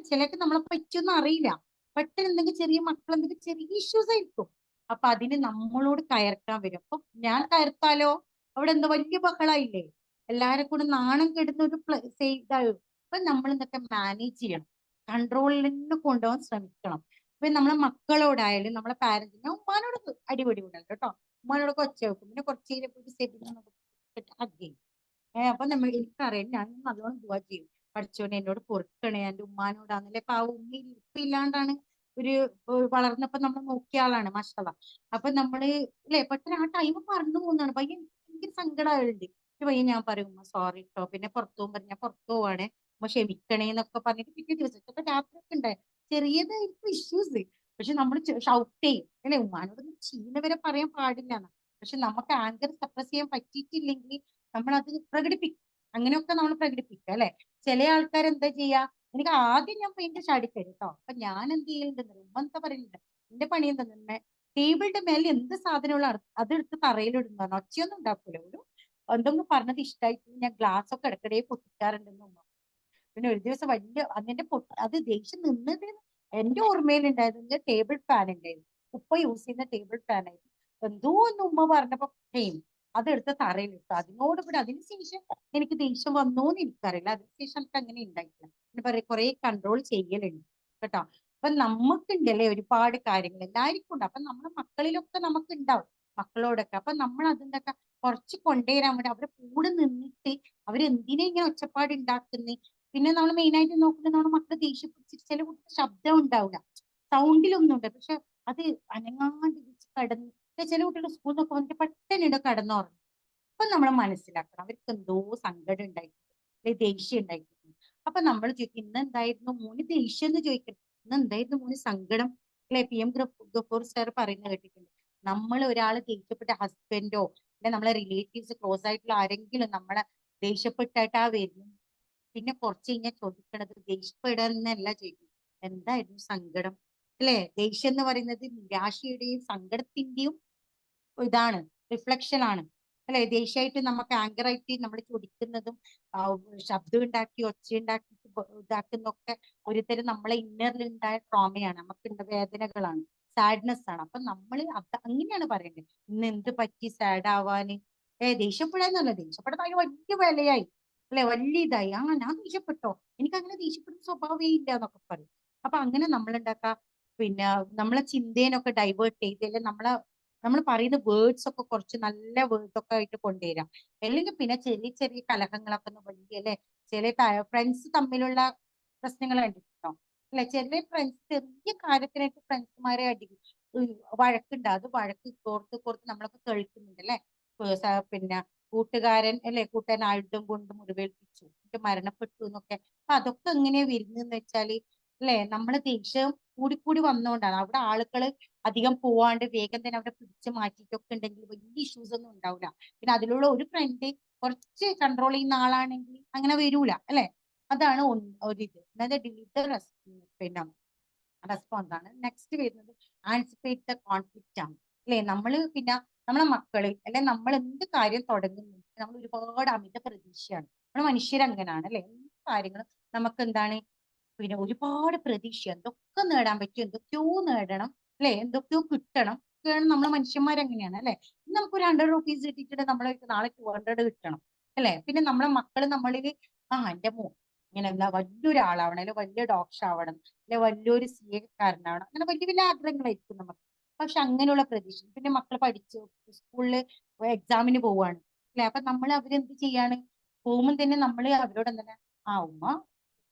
ചിലർക്ക് നമ്മളെ പറ്റിയൊന്നും അറിയില്ല, പെട്ടെന്ന് എന്തെങ്കിലും ചെറിയ മക്കൾ എന്തെങ്കിലും ചെറിയ ഇഷ്യൂസ് ആയിരിക്കും. അപ്പൊ അതിന് നമ്മളോട് കയർക്കാൻ വരും. അപ്പൊ ഞാൻ കയർത്താലോ അവിടെ എന്താ വലിയ ബഹളായില്ലേ, എല്ലാരെ കൂടെ നാണം കെടുന്ന ഒരു ഇതായോ. അപ്പൊ നമ്മൾ ഇതൊക്കെ മാനേജ് ചെയ്യണം, കൺട്രോളിൽ തന്നെ കൊണ്ടുപോകാൻ ശ്രമിക്കണം. ഇപ്പൊ നമ്മളെ മക്കളോടായാലും നമ്മളെ പാരന്റ്സ്, ഞാൻ ഉമ്മാനോട് അടിപൊളി ഉണ്ടാവും കേട്ടോ, ഉമ്മാനോടൊക്കെ ഒച്ച വെക്കും, പിന്നെ കുറച്ച് അപ്പൊ നമ്മൾ എനിക്കറിയാം, ഞാൻ നല്ലോണം ദുആ ചെയ്യും, പഠിച്ചോനെ എന്നോട് പൊറുക്കണേ, എന്റെ ഉമ്മാനോടാന്നല്ലേ. ഇപ്പൊ ആ ഉമ്മ ഇപ്പൊ ഇല്ലാണ്ടാണ് ഒരു വളർന്നപ്പോ നമ്മൾ നോക്കിയ ആളാണ് മാഷാഅല്ലാ. അപ്പൊ നമ്മള് അല്ലെ പെട്ടെന്ന് ആ ടൈം പറഞ്ഞു പോകുന്നതാണ്. പയ്യൻ ഭയങ്കര സങ്കടമായിട്ടുണ്ട്. പയ്യൻ ഞാൻ പറയും ഉമ്മ സോറി കേട്ടോ, പിന്നെ പുറത്തു പോകും പറഞ്ഞ പുറത്തു പോവാണേ, ഉമ്മ ക്ഷമിക്കണേ എന്നൊക്കെ പറഞ്ഞിട്ട് പിറ്റേ ദിവസം ഇപ്പൊ രാത്രി ഒക്കെ ഉണ്ടായി ചെറിയതായിരിക്കും ഇഷ്യൂസ്, പക്ഷെ നമ്മൾ ഷൗട്ട് ചെയ്യും അല്ലെ, ഉമ്മാനോടൊന്നും ചെയ്യുന്നവരെ പറയാൻ പാടില്ല. പക്ഷെ നമുക്ക് ആങ്കർ സപ്രസ് ചെയ്യാൻ പറ്റിയിട്ടില്ലെങ്കിൽ നമ്മൾ അത് പ്രകടിപ്പിക്കും. അങ്ങനെയൊക്കെ നമ്മൾ പ്രകടിപ്പിക്കുക അല്ലെ. ചില ആൾക്കാർ എന്താ ചെയ്യാ, എനിക്ക് ആദ്യം ഞാൻ പെയിന്റ് ചാടിക്കരും കേട്ടോ, അപ്പൊ ഞാൻ എന്ത് ചെയ്യലുണ്ട്, ഉമ്മ എന്താ പറയുന്നുണ്ട്, എന്റെ പണി എന്താ, ടേബിളിന്റെ മേലെ എന്ത് സാധനമുള്ള അതെടുത്ത് തറയിലിടുന്നതാണ്, ഒച്ചയൊന്നും ഉണ്ടാക്കൂല. ഒരു എന്തെങ്കിലും പറഞ്ഞത് ഇഷ്ടമായിട്ട് ഞാൻ ഗ്ലാസ് ഒക്കെ ഇടയ്ക്കിടെ പൊട്ടിക്കാറുണ്ടെന്ന് ഉമ്മ. പിന്നെ ഒരു ദിവസം വലിയ അതിന്റെ അത് ദേഷ്യം നിന്നത് എന്റെ ഓർമ്മയിലുണ്ടായത് ടേബിൾ ഫാൻ ഉണ്ടായിരുന്നു, ഉപ്പ യൂസ് ചെയ്യുന്ന ടേബിൾ ഫാൻ ആയിരുന്നു. എന്തോ ഒന്ന് ഉമ്മ പറഞ്ഞപ്പോ അതെടുത്ത് തറയിലിട്ടു. അതിനോട് കൂടെ അതിനുശേഷം എനിക്ക് ദേഷ്യം വന്നോന്ന് എനിക്കറിയില്ല, അതിനുശേഷം എനിക്ക് അങ്ങനെ ഉണ്ടായിട്ടില്ല. പിന്നെ പറയാം കുറെ കൺട്രോൾ ചെയ്യലുണ്ട് കേട്ടോ. അപ്പൊ നമുക്കുണ്ടല്ലേ ഒരുപാട് കാര്യങ്ങൾ എല്ലാവർക്കും ഉണ്ട്. അപ്പൊ നമ്മുടെ മക്കളിലൊക്കെ നമുക്ക് ഉണ്ടാവും, മക്കളോടൊക്കെ. അപ്പൊ നമ്മൾ അതിന്റെ കുറച്ച് കൊണ്ടുവരാൻ വേണ്ടി അവരെ കൂടെ നിന്നിട്ട് അവരെന്തിനാ ഇങ്ങനെ ഒച്ചപ്പാട് ഉണ്ടാക്കുന്നേ. പിന്നെ നമ്മൾ മെയിൻ ആയിട്ട് നോക്കുന്നത് നമ്മുടെ മക്കളെ ദേഷ്യപ്പിടിച്ചിട്ട് ചില കുട്ടികൾ ശബ്ദം ഉണ്ടാവില്ല, സൗണ്ടിലൊന്നും ഉണ്ട്, പക്ഷെ അത് അനങ്ങാണ്ട് കടന്ന് ചില കുട്ടികൾ സ്കൂളിൽ നിന്നൊക്കെ വന്നിട്ട് പെട്ടെന്ന് കടന്നുറങ്ങും. അപ്പൊ നമ്മൾ മനസ്സിലാക്കണം അവർക്ക് എന്തോ സങ്കടം ഉണ്ടായിട്ടുണ്ട്, അല്ലെങ്കിൽ ദേഷ്യം ഉണ്ടായിട്ടുണ്ട്. അപ്പൊ നമ്മൾ ചോദിക്കും ഇന്ന് എന്തായിരുന്നു മോന് ദേഷ്യം എന്ന് ചോദിക്കണം, ഇന്ന് എന്തായിരുന്നു മോന് സങ്കടം അല്ലെ. PM ഗഫൂർ സാർ പറയുന്നത് കേട്ടിട്ടുണ്ട്, നമ്മൾ ഒരാൾ ദേഷ്യപ്പെട്ട ഹസ്ബൻഡോ അല്ലെ നമ്മളെ റിലേറ്റീവ്സ് ക്ലോസ് ആയിട്ടുള്ള ആരെങ്കിലും നമ്മളെ ദേഷ്യപ്പെട്ടായിട്ടാ വരുന്നത്, പിന്നെ കുറച്ച് കഴിഞ്ഞാൽ ചോദിക്കണത് ദേഷ്യപ്പെടാന്നല്ല ചോദിക്കും, എന്തായിരുന്നു സങ്കടം അല്ലെ. ദേഷ്യം എന്ന് പറയുന്നത് നിരാശയുടെയും സങ്കടത്തിന്റെയും ഇതാണ്, റിഫ്ലക്ഷൻ ആണ് അല്ലെ. ദേഷ്യമായിട്ട് നമുക്ക് ആങ്കറായിട്ട് നമ്മൾ ചോദിക്കുന്നതും ശബ്ദം ഉണ്ടാക്കി ഒച്ച ഉണ്ടാക്കി ഇതാക്കുന്നൊക്കെ ഒരുതരം നമ്മളെ ഇന്നറിൽ ഉണ്ടായ ട്രോമയാണ്, നമുക്കുണ്ട വേദനകളാണ്, സാഡ്നെസ് ആണ്. അപ്പൊ നമ്മൾ അങ്ങനെയാണ് പറയേണ്ടത്, ഇന്ന് എന്ത് പറ്റി സാഡ് ആവാന്. ദേഷ്യപ്പെടാന്നല്ല, ദേഷ്യപ്പെടുന്ന അതിന് വലിയ വിലയായി അല്ലെ, വലിയ ഇതായി. ഞാൻ ദേഷ്യപ്പെട്ടോ, എനിക്ക് അങ്ങനെ ദേഷ്യപ്പെടുന്ന സ്വഭാവമേ ഇല്ല എന്നൊക്കെ പറയും. അപ്പൊ അങ്ങനെ നമ്മൾ ഉണ്ടാക്കുക, പിന്നെ നമ്മളെ ചിന്തേനൊക്കെ ഡൈവേർട്ട് ചെയ്ത് അല്ലെ നമ്മൾ പറയുന്ന വേർഡ്സ് ഒക്കെ കുറച്ച് നല്ല വേർഡ്സ് ഒക്കെ ആയിട്ട് കൊണ്ടുവരാം. അല്ലെങ്കിൽ പിന്നെ ചെറിയ ചെറിയ കലഹങ്ങളൊക്കെ ഒന്ന് വലിയ അല്ലെ, ചില ഫ്രണ്ട്സ് തമ്മിലുള്ള പ്രശ്നങ്ങൾ കണ്ടിട്ടുണ്ടോ അല്ലെ. ചില ഫ്രണ്ട്സ് ചെറിയ കാര്യത്തിനായിട്ട് ഫ്രണ്ട്സുമാരെ വഴക്കുണ്ട്, അത് വഴക്ക് കോർത്ത് നമ്മളൊക്കെ കേൾക്കുന്നുണ്ട് അല്ലെ. പിന്നെ കൂട്ടുകാരൻ അല്ലെ, കൂട്ടുകാരൻ ആയുധം കൊണ്ട് മുറിവേൽപ്പിച്ചു, എന്നിട്ട് മരണപ്പെട്ടു എന്നൊക്കെ. അപ്പൊ അതൊക്കെ എങ്ങനെയാ വരുന്നതെന്ന് വെച്ചാല് അല്ലെ, നമ്മള് ദേഷ്യം കൂടിക്കൂടി വന്നുകൊണ്ടാണ്. അവിടെ ആളുകള് അധികം പോവാണ്ട് വേഗം തന്നെ അവിടെ പിടിച്ചു മാറ്റിയിട്ടൊക്കെ ഉണ്ടെങ്കിൽ വലിയ ഇഷ്യൂസ് ഒന്നും ഉണ്ടാവില്ല. പിന്നെ അതിലുള്ള ഒരു ഫ്രണ്ട് കുറച്ച് കൺട്രോൾ ചെയ്യുന്ന ആളാണെങ്കിൽ അങ്ങനെ വരൂല അല്ലെ. അതാണ് ഒരിത്. അതായത് ഡിലീറ്റ് പിന്നെ റെസ്പോൺസ് ആണ്. നെക്സ്റ്റ് വരുന്നത് ആൻസിപ്പേറ്റ് ദ കോൺഫ്ലിക്റ്റ് ആണ് അല്ലെ. നമ്മള് പിന്നെ നമ്മളെ മക്കള് അല്ലെ നമ്മൾ എന്ത് കാര്യം തുടങ്ങുന്നുണ്ട് നമ്മൾ ഒരുപാട് അമിത പ്രതീക്ഷയാണ്. നമ്മൾ മനുഷ്യരങ്ങനാണ് അല്ലെ. എന്ത് കാര്യങ്ങളും നമുക്ക് എന്താണ് പിന്നെ ഒരുപാട് പ്രതീക്ഷ, എന്തൊക്കെ നേടാൻ പറ്റും, എന്തൊക്കെയോ നേടണം അല്ലെ, എന്തൊക്കെയോ കിട്ടണം ഒക്കെയാണ് നമ്മളെ മനുഷ്യന്മാരങ്ങനെയാണ് അല്ലെ. നമുക്കൊരു 100 റുപ്പീസ് കിട്ടിയിട്ട് നമ്മളെ നാളെ 200 കിട്ടണം അല്ലെ. പിന്നെ നമ്മളെ മക്കള് നമ്മളിൽ എന്റെ ഇങ്ങനെ എന്താ വലിയൊരാളാവണം അല്ലെ, വലിയ ഡോക്ടർ ആവണം അല്ലെ, വലിയൊരു CA കാരനാവണം, അങ്ങനെ വലിയ വലിയ ആഗ്രഹങ്ങളായിരിക്കും നമുക്ക്. പക്ഷെ അങ്ങനെയുള്ള പ്രതീക്ഷ. പിന്നെ മക്കൾ പഠിച്ചു സ്കൂളില് എക്സാമിന് പോവാണ് അല്ലെ. അപ്പൊ നമ്മൾ അവരെന്ത് ചെയ്യാണ്, പോകുമ്പോൾ തന്നെ നമ്മള് അവരോട് എന്താണ് ഉമ്മ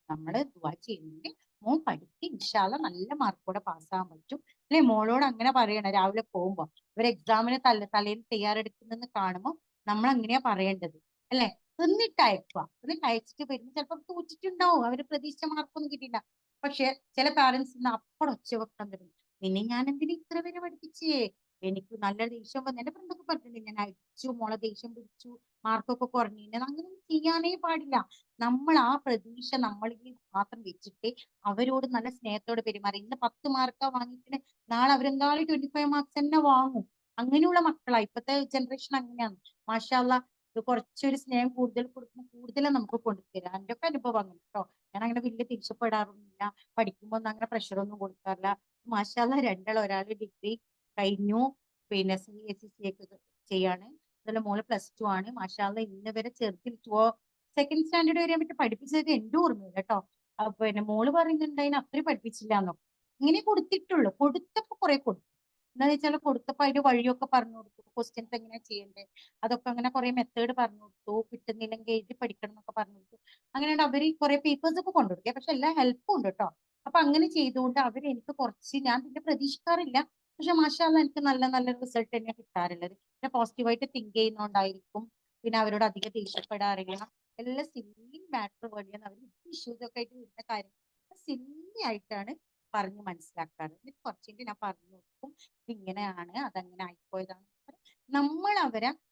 നമ്മള് ദുആ ചെയ്യുന്നുണ്ട്, മോൻ പഠിക്കും ഇൻഷാ അല്ലാഹ് നല്ല മാർക്കോടെ പാസ്സാകാൻ പറ്റും അല്ലെ. മോളോട് അങ്ങനെ പറയണം രാവിലെ പോകുമ്പോ. ഇവർ എക്സാമിന് തലേന്ന് തയ്യാറെടുക്കുന്നെന്ന് കാണുമ്പോൾ നമ്മൾ അങ്ങനെയാ പറയേണ്ടത് അല്ലെ. എന്നിട്ട് അയച്ചിട്ട് വരുമ്പോൾ ചിലപ്പോൾ തോറ്റിട്ടുണ്ടാവും, അവര് പ്രതീക്ഷിച്ച മാർക്കൊന്നും കിട്ടിയില്ല. പക്ഷെ ചില പാരന്റ്സ് അപ്പോൾ ഒച്ച വെക്കാൻ തുടങ്ങും, നിന്നെ ഞാൻ എന്തിനാ ഇത്ര വരെ പഠിപ്പിച്ചേ, എനിക്ക് നല്ല ദേഷ്യം വന്നു. എന്റെ ഫ്രണ്ടൊക്കെ പറഞ്ഞിട്ടുണ്ട്, ഞാൻ അയച്ചു മോളെ ദേഷ്യം പിടിച്ചു മാർക്കൊക്കെ കുറഞ്ഞു. അങ്ങനെ ചെയ്യാനേ പാടില്ല. നമ്മൾ ആ പ്രതീക്ഷ നമ്മളിൽ മാത്രം വെച്ചിട്ട് അവരോട് നല്ല സ്നേഹത്തോടെ പെരുമാറി. ഇന്ന് 10 മാർക്കാ വാങ്ങിയിട്ട് നാളെ അവരെന്തായാലും 25 മാർക്സ് തന്നെ വാങ്ങും. അങ്ങനെയുള്ള മക്കളാ ഇപ്പോഴത്തെ ജനറേഷൻ. അങ്ങനെയാണ് മാഷാ അല്ലാഹ്. കുറച്ചൊരു സ്നേഹം കൂടുതൽ കൊടുക്കുമ്പോൾ കൂടുതലും നമുക്ക് കൊണ്ടുതരാം. എൻ്റെ ഒക്കെ അനുഭവം അങ്ങനെ കേട്ടോ. ഞാൻ അങ്ങനെ വലിയ തിരിച്ചപ്പെടാറൊന്നുമില്ല, പഠിക്കുമ്പോൾ ഒന്നും അങ്ങനെ പ്രഷറൊന്നും കൊടുക്കാറില്ല. മാഷാ അല്ലാഹ് രണ്ടാൾ, ഒരാൾ ഡിഗ്രി കഴിഞ്ഞു, പിന്നെ CA ഒക്കെ ചെയ്യാണ്, അതുപോലെ മോള് +2 ആണ്. മാഷാ അല്ലാഹ് ഇന്ന് വരെ ചെറുതിൽ സെക്കൻഡ് സ്റ്റാൻഡേർഡ് വരെ പറ്റി പഠിപ്പിച്ചത് എന്റെ ഓർമ്മയില്ല കേട്ടോ. പിന്നെ മോള് പറയുന്നുണ്ട് അതിന് അത്രയും പഠിപ്പിച്ചില്ല എന്നൊക്കെ. ഇങ്ങനെ കൊടുത്തിട്ടുള്ളൂ. കൊടുത്തപ്പോ കുറെ കൊടുത്തു. എന്താന്ന് വെച്ചാൽ കൊടുത്തപ്പോ അതിന്റെ വഴിയൊക്കെ പറഞ്ഞു കൊടുത്തു, ക്വസ്റ്റ്യൻസ് എങ്ങനെയാ ചെയ്യേണ്ടത് അതൊക്കെ അങ്ങനെ കുറെ മെത്തേഡ് പറഞ്ഞു കൊടുത്തു, കിട്ടുന്നില്ലെങ്കിൽ എഴുതി പഠിക്കണം എന്നൊക്കെ പറഞ്ഞു കൊടുത്തു. അങ്ങനെയാണ് അവര് കുറെ പേപ്പേഴ്സ് ഒക്കെ കൊണ്ടുകൊടുക്കുക. പക്ഷെ എല്ലാ ഹെൽപ്പും ഉണ്ട് കേട്ടോ. അപ്പൊ അങ്ങനെ ചെയ്തുകൊണ്ട് അവര് എനിക്ക് കുറച്ച്, ഞാൻ പിന്നെ പ്രതീക്ഷിക്കാറില്ല, പക്ഷെ മാഷാഅല്ലാഹ് എനിക്ക് നല്ല നല്ല റിസൾട്ട് തന്നെയാണ് കിട്ടാറുള്ളത്. പിന്നെ പോസിറ്റീവായിട്ട് തിങ്ക് ചെയ്യുന്നോണ്ടായിരിക്കും. പിന്നെ അവരോട് അധികം ദേഷ്യപ്പെടാറില്ല. എല്ലാം സില്ലി മാറ്റർ വഴിയാണ് അവർ ഇഷ്യൂസ് ഒക്കെ ആയിട്ട് വരുന്ന കാര്യങ്ങൾ സില്ലി ആയിട്ടാണ് പറഞ്ഞ് മനസ്സിലാക്കാറ്. എന്നിട്ട് കുറച്ചുകൂടി ഞാൻ പറഞ്ഞു കൊടുക്കും, ഇങ്ങനെയാണ് അതങ്ങനെ ആയിപ്പോയതാണ്. നമ്മൾ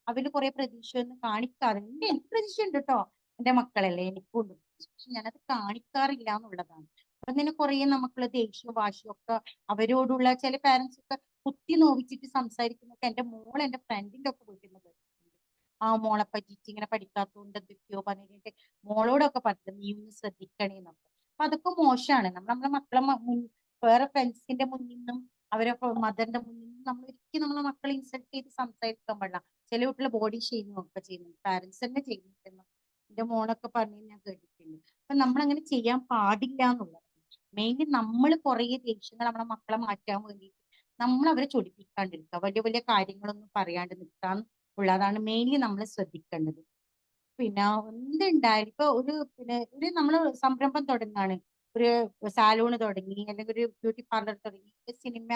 അവര് കുറെ പ്രതീക്ഷയൊന്നും കാണിക്കാറുണ്ട്. എനിക്ക് പ്രതീക്ഷ ഉണ്ട് കേട്ടോ, എന്റെ മക്കളല്ലേ, എനിക്കും ഉണ്ട് പ്രതീക്ഷ. പക്ഷെ ഞാനത് കാണിക്കാറില്ല എന്നുള്ളതാണ്. അപ്പൊ തന്നെ കുറെ നമുക്കുള്ള ദേഷ്യവും വാശിയും ഒക്കെ അവരോടുള്ള ചില പാരന്റ്സ് ഒക്കെ കുത്തി നോവിച്ചിട്ട് സംസാരിക്കുന്നൊക്കെ എന്റെ മോൾ എന്റെ ഫ്രണ്ടിന്റെ ഒക്കെ വീട്ടിൽ നിന്ന് കേട്ടിട്ടുണ്ട്. ആ മോളെ പറ്റിയിട്ട് ഇങ്ങനെ പഠിക്കാത്തതുകൊണ്ട് എന്തൊക്കെയോ പറഞ്ഞിട്ട് മോളോടൊക്കെ പറഞ്ഞത് നീ ഒന്ന് ശ്രദ്ധിക്കണേന്നൊക്കെ. അപ്പൊ അതൊക്കെ മോശമാണ്. നമ്മൾ നമ്മളെ മക്കളെ വേറെ ഫ്രണ്ട്സിന്റെ മുന്നിൽ നിന്നും അവരെ മദറിന്റെ മുന്നിൽ നിന്നും നമ്മൾ ഒരിക്കലും നമ്മളെ മക്കളെ ഇൻസൾട്ട് ചെയ്ത് സംസാരിക്കാൻ പാടില്ല. ചില കുട്ടികൾ ബോഡി ഷെയ്മിങ് ഒക്കെ ചെയ്യുന്നുണ്ട്, പാരന്റ്സ് തന്നെ ചെയ്യുന്നുണ്ടെന്ന് എന്റെ മോനൊക്കെ പറഞ്ഞു ഞാൻ കേട്ടിട്ടുണ്ട്. അപ്പൊ നമ്മൾ അങ്ങനെ ചെയ്യാൻ പാടില്ല എന്നുള്ളത്. മെയിൻലി നമ്മൾ കുറെ ദേഷ്യങ്ങൾ നമ്മുടെ മക്കളെ മാറ്റാൻ വേണ്ടിയിട്ട് നമ്മൾ അവരെ ചൊടിപ്പിക്കാണ്ടിരിക്കുക, വലിയ വലിയ കാര്യങ്ങളൊന്നും പറയാണ്ട് നിൽക്കാൻ ഉള്ളതാണ് മെയിൻലി നമ്മൾ ശ്രദ്ധിക്കേണ്ടത്. പിന്നെ എന്തുണ്ടായാലും ഇപ്പൊ ഒരു നമ്മള് സംരംഭം തുടങ്ങാണ്, ഒരു സാലൂണ് തുടങ്ങി, അല്ലെങ്കിൽ ഒരു ബ്യൂട്ടി പാർലർ തുടങ്ങി, സിനിമ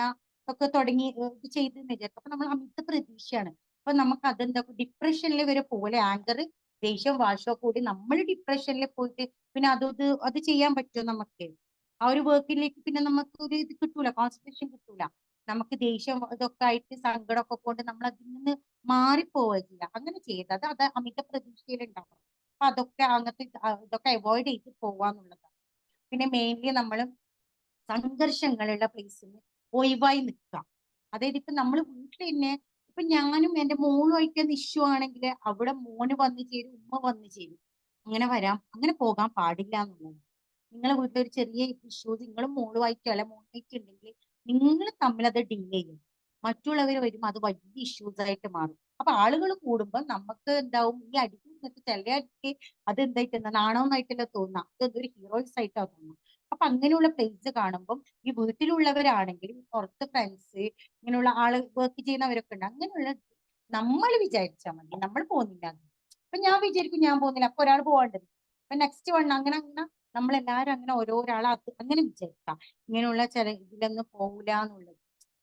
ഒക്കെ തുടങ്ങി ഇത് ചെയ്തെന്ന് വിചാരിക്കും. അപ്പൊ നമ്മൾ അമിത പ്രതീക്ഷയാണ്. അപ്പൊ നമുക്ക് അതെന്താ ഡിപ്രഷനിൽ വരെ പോലെ ആങ്കർ ദേഷ്യം വാശോ കൂടി നമ്മൾ ഡിപ്രഷനിൽ പോയിട്ട് പിന്നെ അത് ചെയ്യാൻ പറ്റുമോ നമുക്ക്? ആ ഒരു വർക്കിലേക്ക് പിന്നെ നമുക്ക് ഒരു ഇത് കിട്ടൂല, കോൺസെൻട്രേഷൻ കിട്ടൂല. നമുക്ക് ദേഷ്യം ഇതൊക്കെ ആയിട്ട് സങ്കടമൊക്കെ കൊണ്ട് നമ്മൾ അതിൽ നിന്ന് മാറിപ്പോവില്ല. അങ്ങനെ ചെയ്ത് അത് അമിത പ്രതീക്ഷയിലുണ്ടാവും. അപ്പൊ അതൊക്കെ അങ്ങനത്തെ ഇതൊക്കെ അവോയ്ഡ് ചെയ്ത് പോവാന്നുള്ളതാണ്. പിന്നെ മെയിൻലി നമ്മൾ സംഘർഷങ്ങളുള്ള പ്ലേസിൽ നിന്ന് ഒഴിവായി നിൽക്കാം. അതായത് ഇപ്പൊ നമ്മൾ വീട്ടിൽ തന്നെ ഇപ്പൊ ഞാനും എന്റെ മോളുമായിട്ട് ഇഷ്യൂ ആണെങ്കിൽ അവിടെ മോന് വന്നു ചേരും, ഉമ്മ വന്നു ചേരും. അങ്ങനെ പോകാൻ പാടില്ല എന്നുള്ളത്. നിങ്ങളെ വീട്ടിലൊരു ചെറിയ ഇഷ്യൂസ് നിങ്ങളും മോളുമായിട്ടോ അല്ല മോനായിട്ട് ഉണ്ടെങ്കിൽ നിങ്ങൾ തമ്മിൽ അത് ഡീൽ ചെയ്യും. മറ്റുള്ളവർ വരുമ്പോൾ അത് വലിയ ഇഷ്യൂസ് ആയിട്ട് മാറും. അപ്പൊ ആളുകൾ കൂടുമ്പോൾ നമുക്ക് എന്താവും, ഈ അടിക്ക് നിന്നിട്ട് ചില അടിക്ക് അത് എന്തായിട്ട് നാണവന്നായിട്ടല്ല തോന്നുക, അതൊരു ഹീറോയിസ് ആയിട്ടാ തോന്നുന്നത്. അപ്പൊ അങ്ങനെയുള്ള പ്ലേസ് കാണുമ്പോൾ ഈ വീട്ടിലുള്ളവരാണെങ്കിലും പുറത്ത് ഫ്രണ്ട്സ് ഇങ്ങനെയുള്ള ആള് വർക്ക് ചെയ്യുന്നവരൊക്കെ ഉണ്ട്. അങ്ങനെയുള്ള നമ്മൾ വിചാരിച്ചാൽ മതി, നമ്മൾ പോകുന്നില്ല. അപ്പൊ ഞാൻ വിചാരിക്കും ഞാൻ പോകുന്നില്ല, അപ്പൊ ഒരാൾ പോകേണ്ടത്, അപ്പൊ നെക്സ്റ്റ് വൺ അങ്ങനെ അങ്ങനെ നമ്മളെല്ലാരും അങ്ങനെ ഓരോരാളെ അങ്ങനെ വിചാരിക്കാം. ഇങ്ങനെയുള്ള ചില ഇതിലൊന്നും പോകില്ല എന്നുള്ളത്.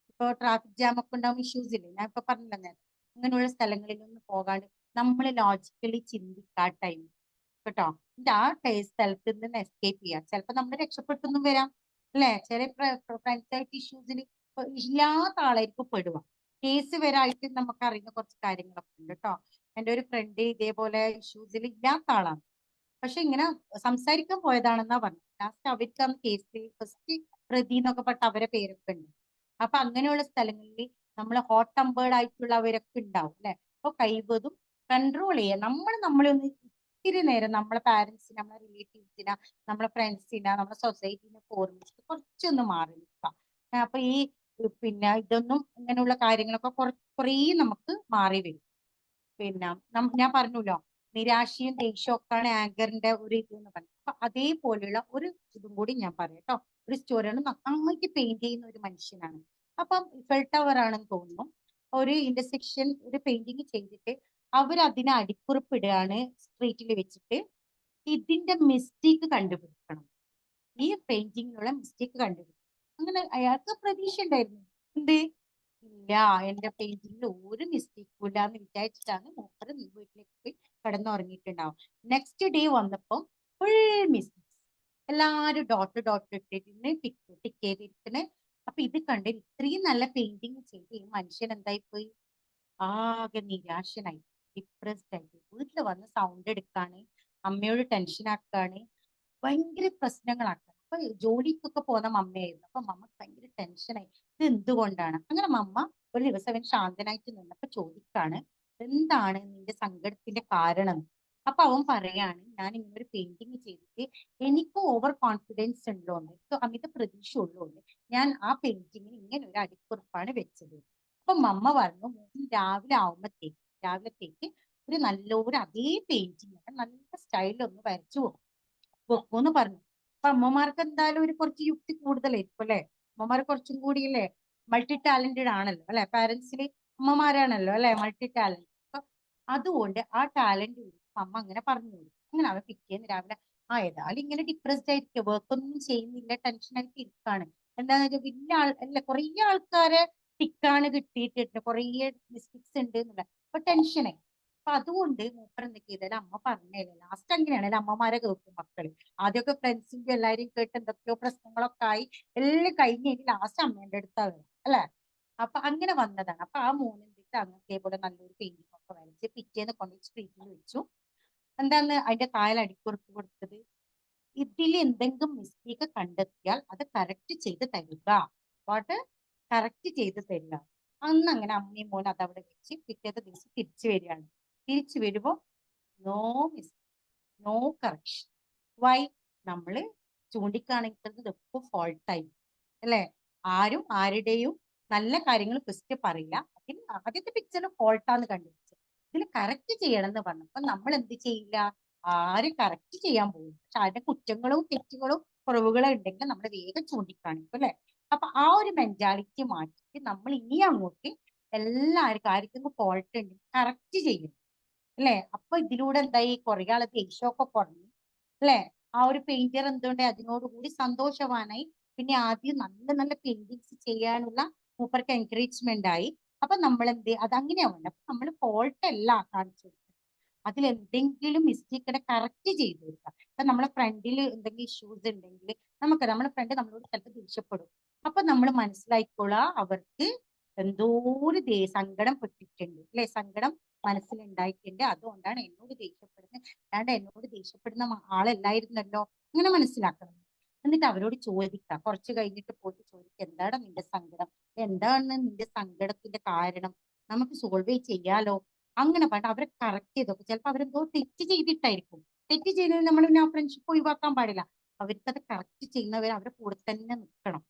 ഇപ്പൊ ട്രാഫിക് ജാം ഒക്കെ ഉണ്ടാവും, ഇഷ്യൂസ് ഇല്ലേ, ഞാൻ ഇപ്പൊ പറഞ്ഞില്ല നേരം. അങ്ങനെയുള്ള സ്ഥലങ്ങളിലൊന്നും പോകാണ്ട് നമ്മൾ ലോജിക്കലി ചിന്തിക്കാ ടൈം കേട്ടോ. ആ സ്ഥലത്ത് നിന്ന് എസ്കേപ്പ് ചെയ്യാം. ചിലപ്പോ നമ്മൾ രക്ഷപ്പെട്ടൊന്നും വരാം അല്ലെ. ചില ഫ്രണ്ട്സായിട്ട് ഇഷ്യൂസിൽ ഇല്ലാത്ത ആളായിരിക്കും പെടുക. കേസ് വരായിട്ട് നമുക്ക് അറിയുന്ന കുറച്ച് കാര്യങ്ങളൊക്കെ ഉണ്ട് കേട്ടോ. എൻ്റെ ഒരു ഫ്രണ്ട് ഇതേപോലെ ഇഷ്യൂസിൽ ഇല്ലാത്ത ആളാണ്, പക്ഷെ ഇങ്ങനെ സംസാരിക്കാൻ പോയതാണെന്നാ പറഞ്ഞത്. ലാസ്റ്റ് അവർക്ക് അന്ന് കേസിൽ ഫസ്റ്റ് പ്രതി എന്നൊക്കെ പറഞ്ഞിട്ട് അവരെ പേരൊക്കെ ഉണ്ട്. അപ്പൊ അങ്ങനെയുള്ള സ്ഥലങ്ങളിൽ നമ്മൾ ഹോട്ട് ടെമ്പേർഡ് ആയിട്ടുള്ളവരൊക്കെ ഉണ്ടാവും അല്ലെ. അപ്പൊ കഴിവതും കൺട്രോൾ ചെയ്യാം. നമ്മളെ ഒന്ന് ഇത്തിരി നേരം നമ്മളെ പാരന്റ്സിനെ, നമ്മളെ റിലേറ്റീവ്സിനെ, നമ്മളെ ഫ്രണ്ട്സിനെ, നമ്മുടെ സൊസൈറ്റിനെ ഓർമ്മിച്ചിട്ട് കുറച്ചൊന്ന് മാറി നിൽക്കാം. അപ്പൊ ഈ പിന്നെ ഇതൊന്നും ഇങ്ങനെയുള്ള കാര്യങ്ങളൊക്കെ കുറേ നമുക്ക് മാറി വരും. പിന്നെ ഞാൻ പറഞ്ഞല്ലോ, നിരാശയും ദേഷ്യവും ഒക്കെയാണ് ആങ്കറിന്റെ ഒരു ഇത് എന്ന് പറഞ്ഞത്. അപ്പൊ അതേപോലെയുള്ള ഒരു ഇതും കൂടി ഞാൻ പറയാം കേട്ടോ. ഒരു സ്റ്റോറിയാണ്. നന്നായിട്ട് പെയിന്റ് ചെയ്യുന്ന ഒരു മനുഷ്യനാണ്. അപ്പം ഫെൽ ടവർ ആണെന്ന് തോന്നുന്നു. ഒരു ഇന്റർസെക്ഷൻ ഒരു പെയിന്റിങ് ചെയ്തിട്ട് അവരതിനെ അടിക്കുറിപ്പിടുകയാണ് സ്ട്രീറ്റിൽ വെച്ചിട്ട്. ഇതിന്റെ മിസ്റ്റേക്ക് കണ്ടുപിടിക്കണം, ഈ പെയിന്റിങ്ങിനുള്ള മിസ്റ്റേക്ക് കണ്ടുപിടിക്കണം. അങ്ങനെ അയാൾക്ക് പ്രതീക്ഷ ഉണ്ടായിരുന്നു, എന്ത് ഇല്ല എന്റെ പെയിന്റിങ്ങിൽ ഒരു മിസ്റ്റേക്കും ഇല്ല എന്ന് വിചാരിച്ചിട്ടാണ് മൂപ്പര് വീട്ടിലേക്ക് പോയി കിടന്നുറങ്ങിയിട്ടുണ്ടാവും. നെക്സ്റ്റ് ഡേ വന്നപ്പോ ഫുൾ മിസ്റ്റേക്സ്, എല്ലാരും ഡോട്ട് ഇട്ടിട്ട് ടിക്ക് ചെയ്തിരിക്കണേ. അപ്പൊ ഇത് കണ്ട് ഇത്രയും നല്ല പെയിന്റിങ് ചെയ്ത് ഈ മനുഷ്യൻ എന്തായി പോയി, ആകെ നിരാശനായി, ഡിപ്രസ്ഡ് ആയി. വീട്ടിൽ വന്ന് സൗണ്ട് എടുക്കാണ്, അമ്മയോട് ടെൻഷൻ ആക്കാണ്, ഭയങ്കര പ്രശ്നങ്ങളാക്കാണ്. അപ്പൊ ജോലിക്കൊക്കെ പോകുന്ന മമ്മയായിരുന്നു. അപ്പൊ മമ്മ ഭയങ്കര ടെൻഷനായി, ഇത് എന്തുകൊണ്ടാണ്. അങ്ങനെ മമ്മ ഒരു ദിവസം അവൻ ശാന്തനായിട്ട് നിന്നപ്പോ ചോദിക്കാണ്, എന്താണ് നിന്റെ സങ്കടത്തിന്റെ കാരണം. അപ്പൊ അവൻ പറയാണ്, ഞാൻ ഇങ്ങനെ ഒരു പെയിന്റിങ് ചെയ്തിട്ട് എനിക്ക് ഓവർ കോൺഫിഡൻസ് ഉള്ളതുകൊണ്ട്, എനിക്ക് അമിത പ്രതീക്ഷ ഉള്ളതുകൊണ്ട് ഞാൻ ആ പെയിന്റിങ്ങിന് ഇങ്ങനെ ഒരു അടിക്കുറിപ്പാണ് വെച്ചത്. അപ്പൊ മമ്മ പറഞ്ഞു, രാവിലത്തേക്ക് ഒരു നല്ലൊരു അതേ പെയിന്റിങ് നല്ല സ്റ്റൈലൊന്ന് വരച്ചു വെക്കുമെന്ന് പറഞ്ഞു. അപ്പൊ അമ്മമാർക്ക് എന്തായാലും ഒരു കുറച്ച് യുക്തി കൂടുതലായിരിക്കും അല്ലെ. അമ്മമാർ കുറച്ചും കൂടി അല്ലേ മൾട്ടി ടാലന്റഡ് ആണല്ലോ അല്ലെ. പാരന്റ്സില് അമ്മമാരാണല്ലോ അല്ലെ മൾട്ടി ടാലന്റ്. അപ്പൊ അതുകൊണ്ട് ആ ടാലന്റ് അമ്മ അങ്ങനെ പറഞ്ഞു കൊടുക്കും. അങ്ങനെ അവൻ പിറ്റേന്ന് രാവിലെ ഏതായാലും ഇങ്ങനെ ഡിപ്രസ്ഡ് ആയിരിക്കും, വർക്കൊന്നും ചെയ്യുന്നില്ല, ടെൻഷനായിട്ട് ഇരിക്കാണ്. എന്താന്ന് വെച്ചാൽ വലിയ അല്ല കുറേ ആൾക്കാരെ ടിക്കാണ് കിട്ടിയിട്ടുണ്ട്, കുറേ മിസ്റ്റേക്സ് ഉണ്ട് എന്നുള്ള അപ്പൊ ടെൻഷനായി. അപ്പൊ അതുകൊണ്ട് മൂപ്പർ എന്തൊക്കെ ചെയ്താലും അമ്മ പറഞ്ഞല്ലേ ലാസ്റ്റ് അങ്ങനെയാണല്ലോ അമ്മമാരെ കേൾക്കും മക്കള്. ആദ്യമൊക്കെ ഫ്രണ്ട്സിന്റെ എല്ലാരെയും കേട്ട് എന്തൊക്കെയോ പ്രശ്നങ്ങളൊക്കെ ആയി എല്ലാം കഴിഞ്ഞ് ലാസ്റ്റ് അമ്മേന്റെ അടുത്താ വരും അല്ലെ. അപ്പൊ അങ്ങനെ വന്നതാണ്. അപ്പൊ ആ മോന് എന്തിട്ട് അങ്ങനത്തെ പോലെ നല്ലൊരു പെയിന്റിംഗ് ഒക്കെ വരച്ച് പിറ്റേന്ന് കൊണ്ട് സ്ട്രീറ്റിൽ വെച്ചു. എന്താന്ന് അതിന്റെ താഴെ അടിക്കുറിപ്പ് കൊടുത്തത്, ഇതിൽ എന്തെങ്കിലും മിസ്റ്റേക്ക് കണ്ടെത്തിയാൽ അത് കറക്റ്റ് ചെയ്ത് തരിക, അപ്പോട്ട് കറക്റ്റ് ചെയ്ത് തരിക. അന്ന് അങ്ങനെ അമ്മയും മോൻ അതവിടെ വെച്ച് പിറ്റേത്തെ ദിവസം തിരിച്ചു വരികയാണ്. തിരിച്ചു വരുമ്പോ no mistake, no correction. Why? നമ്മള് ചൂണ്ടിക്കാണിക്കുന്നത് എപ്പോ ഫോൾട്ടായി അല്ലെ. ആരും ആരുടെയും നല്ല കാര്യങ്ങൾ ഫസ്റ്റ് പറയില്ല. അതിൽ ആദ്യത്തെ പിക്ചറിൽ ഫോൾട്ടാന്ന് കണ്ടുപിടിച്ചത്, ഇതിൽ കറക്റ്റ് ചെയ്യണം എന്ന് പറഞ്ഞപ്പോ നമ്മൾ എന്ത് ചെയ്യില്ല, ആരും കറക്റ്റ് ചെയ്യാൻ പോകും. പക്ഷെ അതിന്റെ കുറ്റങ്ങളും തെറ്റുകളും കുറവുകളും ഉണ്ടെങ്കിൽ നമ്മൾ വേഗം ചൂണ്ടിക്കാണിക്കും അല്ലെ. അപ്പൊ ആ ഒരു മെന്റാലിറ്റി മാറ്റിയിട്ട് നമ്മൾ ഇനി അങ്ങോട്ട് എല്ലാവർക്കും ആർക്കും ഫോൾട്ട് ഉണ്ട് കറക്റ്റ് ചെയ്യും അല്ലെ. അപ്പൊ ഇതിലൂടെ എന്തായി, കുറെ ആളെ ദേഷ്യമൊക്കെ കുറഞ്ഞു അല്ലെ. ആ ഒരു പെയിന്റർ എന്തുകൊണ്ട് അതിനോടുകൂടി സന്തോഷവാനായി. പിന്നെ ആദ്യം നല്ല നല്ല പെയിന്റിങ്സ് ചെയ്യാനുള്ള മൂപ്പർക്ക് എൻകറേജ്മെന്റ് ആയി. അപ്പൊ നമ്മൾ എന്ത് അതങ്ങനെയാവണ്ട. അപ്പൊ നമ്മൾ ഫോൾട്ട് അല്ല കാണിച്ചു കൊടുക്കുക, അതിൽ എന്തെങ്കിലും മിസ്റ്റേക്ക് കറക്റ്റ് ചെയ്ത് കൊടുക്കുക. അപ്പൊ നമ്മളെ ഫ്രണ്ടിൽ എന്തെങ്കിലും ഇഷ്യൂസ് ഉണ്ടെങ്കിൽ നമ്മുടെ ഫ്രണ്ട് നമ്മളോട് ചിലപ്പോൾ ദേഷ്യപ്പെടും. അപ്പൊ നമ്മൾ മനസ്സിലായിക്കൊള്ളുക അവർക്ക് എന്തോ ഒരു സങ്കടം പെട്ടിട്ടുണ്ട് അല്ലെ, സങ്കടം മനസ്സിലുണ്ടായിട്ടുണ്ട്, അതുകൊണ്ടാണ് എന്നോട് ദേഷ്യപ്പെടുന്നത്, അല്ലാണ്ട് എന്നോട് ദേഷ്യപ്പെടുന്ന ആളല്ലായിരുന്നല്ലോ, അങ്ങനെ മനസ്സിലാക്കണം. എന്നിട്ട് അവരോട് ചോദിക്കാം, കുറച്ച് കഴിഞ്ഞിട്ട് പോയിട്ട് ചോദിക്കാം, എന്താണ് നിന്റെ സങ്കടം, എന്താണ് നിന്റെ സങ്കടത്തിന്റെ കാരണം, നമുക്ക് സോൾവ് ചെയ്യാലോ. അങ്ങനെ പറഞ്ഞ അവരെ കറക്റ്റ് ചെയ്തോ. ചിലപ്പോൾ അവരെന്തോ തെറ്റ് ചെയ്തിട്ടായിരിക്കും, തെറ്റ് ചെയ്തത് നമ്മൾ പിന്നെ ആ ഫ്രണ്ട്ഷിപ്പ് ഒഴിവാക്കാൻ പാടില്ല. അവർക്കത് കറക്റ്റ് ചെയ്യുന്നവർ അവരുടെ കൂടെ തന്നെ നിൽക്കണം.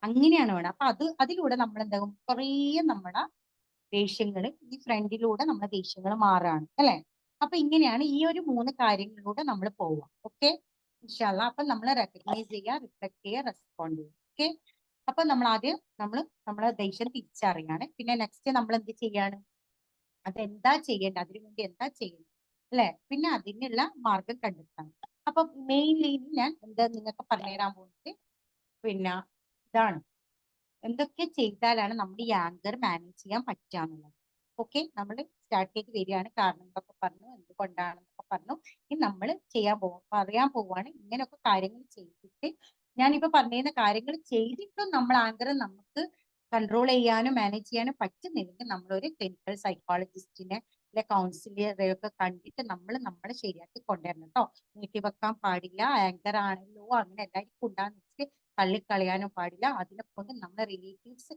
അങ്ങനെയാണ് വേണം. അപ്പൊ അതിലൂടെ നമ്മൾ എന്താകും, കുറേ നമ്മുടെ ദേഷ്യങ്ങൾ ഈ ഫ്രണ്ടിലൂടെ നമ്മുടെ ദേഷ്യങ്ങൾ മാറാണ് അല്ലെ. അപ്പൊ ഇങ്ങനെയാണ് ഈ ഒരു 3 കാര്യങ്ങളിലൂടെ നമ്മൾ പോവാം. ഓക്കെ ഇൻഷാല്ല. അപ്പൊ നമ്മൾ റെക്കഗ്നൈസ് ചെയ്യുക, റിഫ്ലക്ട് ചെയ്യുക, റെസ്പോണ്ട് ചെയ്യുക. ഓക്കെ. അപ്പൊ നമ്മൾ ആദ്യം നമ്മളെ ദേഷ്യം തിരിച്ചറിയാണ്. പിന്നെ നെക്സ്റ്റ് നമ്മൾ എന്ത് ചെയ്യാണ്, അതെന്താ ചെയ്യേണ്ടത്, അതിനു വേണ്ടി എന്താ ചെയ്യേണ്ടത് അല്ലെ. പിന്നെ അതിനുള്ള മാർഗം കണ്ടെത്താം. അപ്പൊ മെയിൻലി ഞാൻ എന്താ നിങ്ങൾക്ക് പറഞ്ഞുതരാൻ പോകുന്നത്, പിന്നെ ഇതാണ് എന്തൊക്കെ ചെയ്താലാണ് നമ്മുടെ ഈ ആങ്കർ മാനേജ് ചെയ്യാൻ പറ്റുകയെന്നുള്ളത്. ഓക്കെ. നമ്മൾ സ്റ്റാർട്ട് ചെയ്ത് വരികയാണ്, കാരണങ്ങളൊക്കെ പറഞ്ഞു, എന്തുകൊണ്ടാണെന്നൊക്കെ പറഞ്ഞു. ഇനി നമ്മൾ പറയാൻ പോവാണ് ഇങ്ങനെയൊക്കെ കാര്യങ്ങൾ ചെയ്തിട്ട്, ഞാനിപ്പോ പറഞ്ഞിരുന്ന കാര്യങ്ങൾ ചെയ്തിട്ടും നമ്മൾ ആങ്കർ നമുക്ക് കൺട്രോൾ ചെയ്യാനും മാനേജ് ചെയ്യാനും പറ്റുന്നില്ലെങ്കിൽ നമ്മളൊരു ക്ലിനിക്കൽ സൈക്കോളജിസ്റ്റിനെ അല്ലെ കൗൺസിലറെ ഒക്കെ കണ്ടിട്ട് നമ്മളെ ശരിയാക്കി കൊണ്ടുവരണം കേട്ടോ. നീട്ടി വെക്കാൻ പാടില്ല. ആങ്കർ ആണല്ലോ അങ്ങനെ എല്ലാവർക്കും ഉണ്ടാകുന്ന വെച്ചിട്ട് തള്ളിക്കളയാനും പാടില്ല. അതിനെ കൊണ്ട് നമ്മുടെ റിലേറ്റീവ്സ്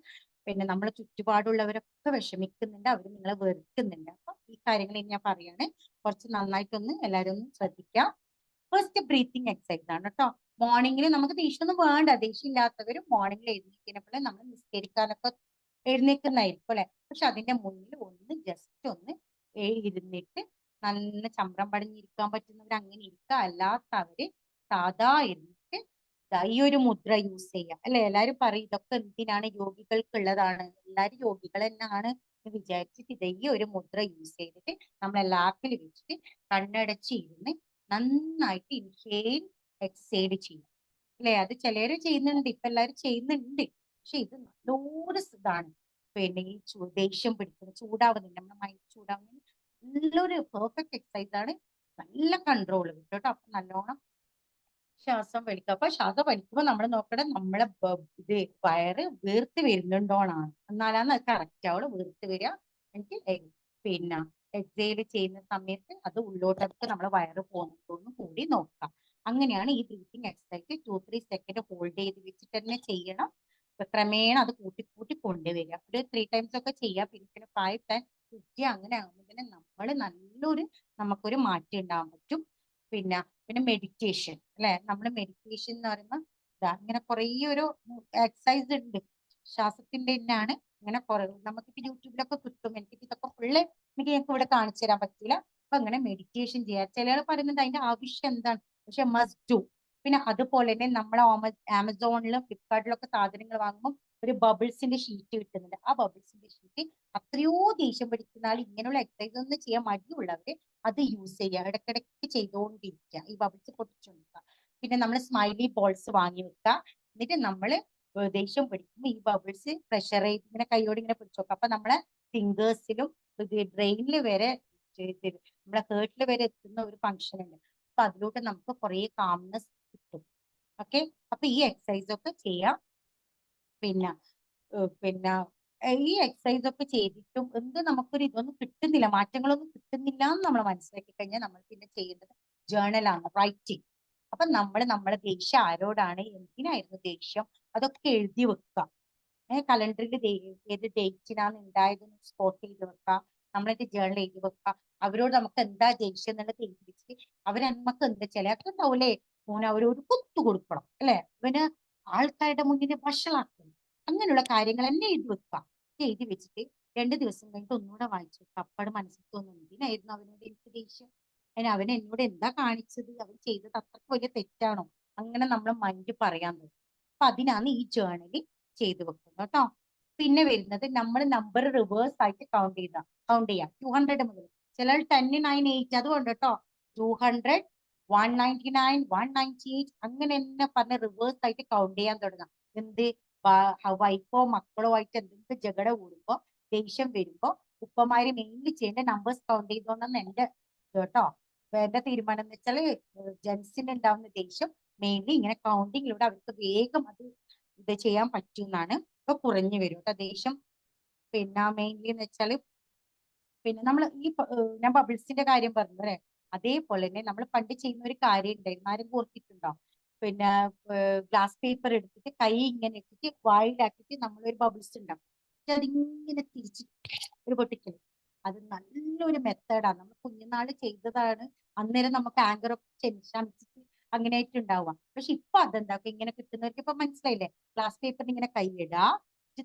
പിന്നെ നമ്മളെ ചുറ്റുപാടുള്ളവരൊക്കെ വിഷമിക്കുന്നുണ്ട്, അവർ നിങ്ങളെ വെറുക്കുന്നുണ്ട്. അപ്പൊ ഈ കാര്യങ്ങൾ ഞാൻ പറയാണ്, കുറച്ച് നന്നായിട്ടൊന്ന് എല്ലാവരും ഒന്ന് ശ്രദ്ധിക്കാം. ഫസ്റ്റ് ബ്രീത്തിങ് എക്സസൈസ് ആണ് കേട്ടോ. മോർണിംഗിൽ നമുക്ക് ദേഷ്യമൊന്നും വേണ്ട, ദേഷ്യം ഇല്ലാത്തവരും മോർണിംഗിൽ എഴുന്നേൽക്കുന്നപ്പോൾ നമ്മൾ നിസ്കരിക്കാനൊക്കെ എഴുന്നേൽക്കുന്നതായിരിക്കും അല്ലെ. പക്ഷെ അതിന്റെ മുന്നിൽ ഒന്ന് ജസ്റ്റ് ഒന്ന് ഇരുന്നിട്ട് നല്ല ചമ്രം പടിഞ്ഞിരിക്കാൻ പറ്റുന്നവർ അങ്ങനെ ഇരിക്കുക, അല്ലാത്തവര് സാധാ ഇരുന്നിട്ട് ഈ ഒരു മുദ്ര യൂസ് ചെയ്യുക അല്ലെ. എല്ലാരും പറയും ഇതൊക്കെ എന്തിനാണ്, യോഗികൾക്കുള്ളതാണ്, എല്ലാരും യോഗികൾ തന്നെയാണ് എന്ന് വിചാരിച്ചിട്ട് ഈ ഒരു മുദ്ര യൂസ് ചെയ്തിട്ട് നമ്മൾ എല്ലാത്തിൽ വെച്ചിട്ട് കണ്ണടച്ച് ഇരുന്ന് നന്നായിട്ട് ഇൻഹേൽ എക്സേൽ ചെയ്യും അല്ലെ. അത് ചിലര് ചെയ്യുന്നുണ്ട്, ഇപ്പൊ എല്ലാരും ചെയ്യുന്നുണ്ട്. പക്ഷെ ഇത് നല്ലൊരു ഇതാണ്. പിന്നെ ഈ ദേഷ്യം പിടിക്കുന്ന ചൂടാവുന്നില്ല, നമ്മുടെ മൈൻഡ് ചൂടാവുന്നില്ല, നല്ലൊരു പെർഫെക്റ്റ് എക്സസൈസ് ആണ്. നല്ല കൺട്രോൾ കിട്ടും കേട്ടോ. അപ്പൊ നല്ലോണം ശ്വാസം വലിക്കുക. അപ്പൊ ശ്വാസം വലിക്കുമ്പോൾ നമ്മൾ നോക്കണം നമ്മളെ ഇത് വയറ് വീർത്ത് വരുന്നുണ്ടോന്നാണ്, എന്നാലാണ് അത് കറക്റ്റ് ആവുള്ളൂ. വീർത്ത് വരിക എനിക്ക് പിന്നെ എക്സേൽ ചെയ്യുന്ന സമയത്ത് അത് ഉള്ളോട്ടൊക്കെ നമ്മളെ വയറ് പോകുന്നതൊന്നും കൂടി നോക്കാം. അങ്ങനെയാണ് ഈ ബ്രീത്തിങ് എക്സസൈസ് 2-3 സെക്കൻഡ് ഹോൾഡ് ചെയ്ത് വെച്ചിട്ട് തന്നെ ചെയ്യണം. ക്രമേണ അത് കൂട്ടി കൂട്ടി കൊണ്ടുവരിക. ഒരു 3 ടൈംസ് ഒക്കെ ചെയ്യാം. പിന്നെ 5 ടൈംസ് 50 അങ്ങനെ ആകുമ്പോൾ നമ്മൾ നമുക്കൊരു മാറ്റം ഉണ്ടാകാൻ പറ്റും. പിന്നെ മെഡിറ്റേഷൻ അല്ലെ. നമ്മൾ മെഡിറ്റേഷൻ എന്ന് പറയുമ്പോൾ ഇങ്ങനെ കുറേ ഒരു എക്സസൈസ് ഉണ്ട്, ശ്വാസത്തിന്റെ തന്നെയാണ്. ഇങ്ങനെ കുറെ നമുക്കിപ്പോ യൂട്യൂബിലൊക്കെ കിട്ടും. എനിക്ക് ഇതൊക്കെ ഫുള്ള് ഞങ്ങൾക്ക് ഇവിടെ കാണിച്ചു തരാൻ പറ്റില്ല. അപ്പൊ അങ്ങനെ മെഡിറ്റേഷൻ ചെയ്യാം. ചിലർ പറയുന്നത് അതിന്റെ ആവശ്യം എന്താണ്, പക്ഷെ മസ്റ്റ് ഡു. പിന്നെ അതുപോലെ തന്നെ നമ്മളെ ആമസോണിലും ഫ്ലിപ്കാർട്ടിലൊക്കെ സാധനങ്ങൾ വാങ്ങുമ്പോൾ ഒരു ബബിൾസിന്റെ ഷീറ്റ് കിട്ടുന്നുണ്ട്. ആ ബബിൾസിന്റെ ഷീറ്റ് അത്രയോ ദേഷ്യം പിടിക്കുന്ന ആൾ ഇങ്ങനെയുള്ള എക്സസൈസ് ഒന്നും ചെയ്യാൻ മടിയുള്ളവര് അത് യൂസ് ചെയ്യുക. ഇടയ്ക്കിടയ്ക്ക് ചെയ്തുകൊണ്ടിരിക്കുക, ഈ ബബിൾസ് പൊട്ടിച്ചുകൊണ്ടിരിക്കുക. പിന്നെ നമ്മൾ സ്മൈലി ബോൾസ് വാങ്ങി വെക്കുക. എന്നിട്ട് നമ്മള് ദേഷ്യം പിടിക്കുമ്പോൾ ഈ ബബിൾസ് പ്രഷർ ചെയ്ത് ഇങ്ങനെ കൈയോട് ഇങ്ങനെ പിടിച്ചു നോക്കുക. അപ്പൊ നമ്മളെ ഫിംഗേഴ്സിലും ബ്രെയിനിൽ വരെ നമ്മളെ ഹേർട്ടിൽ വരെ എത്തുന്ന ഒരു ഫംഗ്ഷൻ ഉണ്ട്. അപ്പൊ അതിലൂടെ നമുക്ക് കുറെ കാംനെസ് കിട്ടും. ഓക്കെ, അപ്പൊ ഈ എക്സസൈസ് ഒക്കെ ചെയ്യാം. പിന്നെ പിന്നെ ഈ എക്സസൈസ് ഒക്കെ ചെയ്തിട്ടും എന്ത് നമുക്കൊരു ഇതൊന്നും കിട്ടുന്നില്ല, മാറ്റങ്ങളൊന്നും കിട്ടുന്നില്ല എന്ന് നമ്മൾ മനസ്സിലാക്കി കഴിഞ്ഞാൽ നമ്മൾ പിന്നെ ചെയ്യേണ്ടത് ജേർണലാണ്, റൈറ്റിംഗ്. അപ്പൊ നമ്മളെ ദേഷ്യം ആരോടാണ്, എന്തിനായിരുന്നു ദേഷ്യം, അതൊക്കെ എഴുതി വെക്കുക. കലണ്ടറിൽ ഏത് ഡേറ്റിനാണ് ഉണ്ടായതെന്ന് സ്പോട്ട് ചെയ്ത് വെക്കുക. നമ്മളെന്റെ ജേർണൽ എഴുതി വെക്കുക. അവരോട് നമുക്ക് എന്താ ദേഷ്യം എന്നുള്ളത് എഴുതി വെച്ചിട്ട് നമുക്ക് എന്താ ചിലർക്ക് ഉണ്ടാവൂലേ അവരോട് കുത്തു കൊടുക്കണം അല്ലെ, ഇവന് ആൾക്കാരുടെ മുന്നിൽ വഷളാക്കണം, അങ്ങനെയുള്ള കാര്യങ്ങൾ തന്നെ എഴുതി വെക്കുക. എഴുതി വെച്ചിട്ട് 2 ദിവസം കഴിഞ്ഞിട്ട് ഒന്നുകൂടെ വായിച്ചു വെക്കുക. അപ്പാട് മനസ്സിൽ തോന്നുന്നു എന്തിനായിരുന്നു അവനോട് എനിക്ക് ദേഷ്യം, അവൻ എന്നോട് എന്താ കാണിച്ചത്, അവൻ ചെയ്തത് അത്രക്ക് വലിയ തെറ്റാണോ, അങ്ങനെ നമ്മൾ മൈൻഡ് പറയാൻ തോന്നും. അപ്പൊ അതിനാണ് ഈ ജേർണലിൽ ചെയ്തു വെക്കുന്നത് കേട്ടോ. പിന്നെ വരുന്നത് നമ്മൾ നമ്പർ റിവേഴ്സ് ആയിട്ട് കൗണ്ട് ചെയ്യാം 200 മുതൽ. ചിലർ 10, 9, 8 അതുകൊണ്ട് കേട്ടോ 200, 199, 198 അങ്ങനെ തന്നെ പറഞ്ഞ് റിവേഴ്സ് ആയിട്ട് കൗണ്ട് ചെയ്യാൻ തുടങ്ങാം. എന്ത് വൈഫോ മക്കളോ ആയിട്ട് എന്തെങ്കിലും ജഗട കൂടുമ്പോ ദേഷ്യം വരുമ്പോ ഉപ്പമാര് മെയിൻലി ചെയ്യേണ്ട നമ്പേഴ്സ് കൗണ്ട് ചെയ്തോണ്ടെന്ന് എന്റെ കേട്ടോ. എന്റെ തീരുമാനം എന്ന് വെച്ചാല് ജെൻസിന് ഉണ്ടാവുന്ന ദേഷ്യം മെയിൻലി ഇങ്ങനെ കൗണ്ടിങ്ങിലൂടെ അവർക്ക് വേഗം അത് ഇത് ചെയ്യാൻ പറ്റുമെന്നാണ്. ഇപ്പൊ കുറഞ്ഞു വരും കേട്ടോ ദേഷ്യം. പിന്നെ മെയിൻലി എന്ന് വെച്ചാല് പിന്നെ നമ്മൾ ഈ ഞാൻ ബബിൾസിന്റെ കാര്യം പറഞ്ഞു അല്ലെ, അതേപോലെ തന്നെ നമ്മൾ പണ്ട് ചെയ്യുന്ന ഒരു കാര്യം ഉണ്ടായിരുന്നു, ആരും ഓർത്തിട്ടുണ്ടോ? പിന്നെ ഗ്ലാസ് പേപ്പർ എടുത്തിട്ട് കൈ ഇങ്ങനെ ഇട്ടിട്ട് വായിലാക്കിയിട്ട് നമ്മളൊരു ബബിൾസ് ഉണ്ടാക്കും. അതിങ്ങനെ തിരിച്ചിട്ട് ഒരു പൊട്ടിക്കല്. അത് നല്ലൊരു മെത്തേഡാണ്, നമ്മൾ കുഞ്ഞുനാള് ചെയ്തതാണ്. അന്നേരം നമുക്ക് ആങ്കർ ഒക്കെ ശമിച്ചിട്ട് അങ്ങനെ ആയിട്ടുണ്ടാവുക. പക്ഷെ ഇപ്പൊ അതെന്താക്കും, ഇങ്ങനെ കിട്ടുന്നവർക്ക് ഇപ്പൊ മനസ്സിലായില്ലേ, ഗ്ലാസ് പേപ്പറിന് ഇങ്ങനെ കൈയിടാ,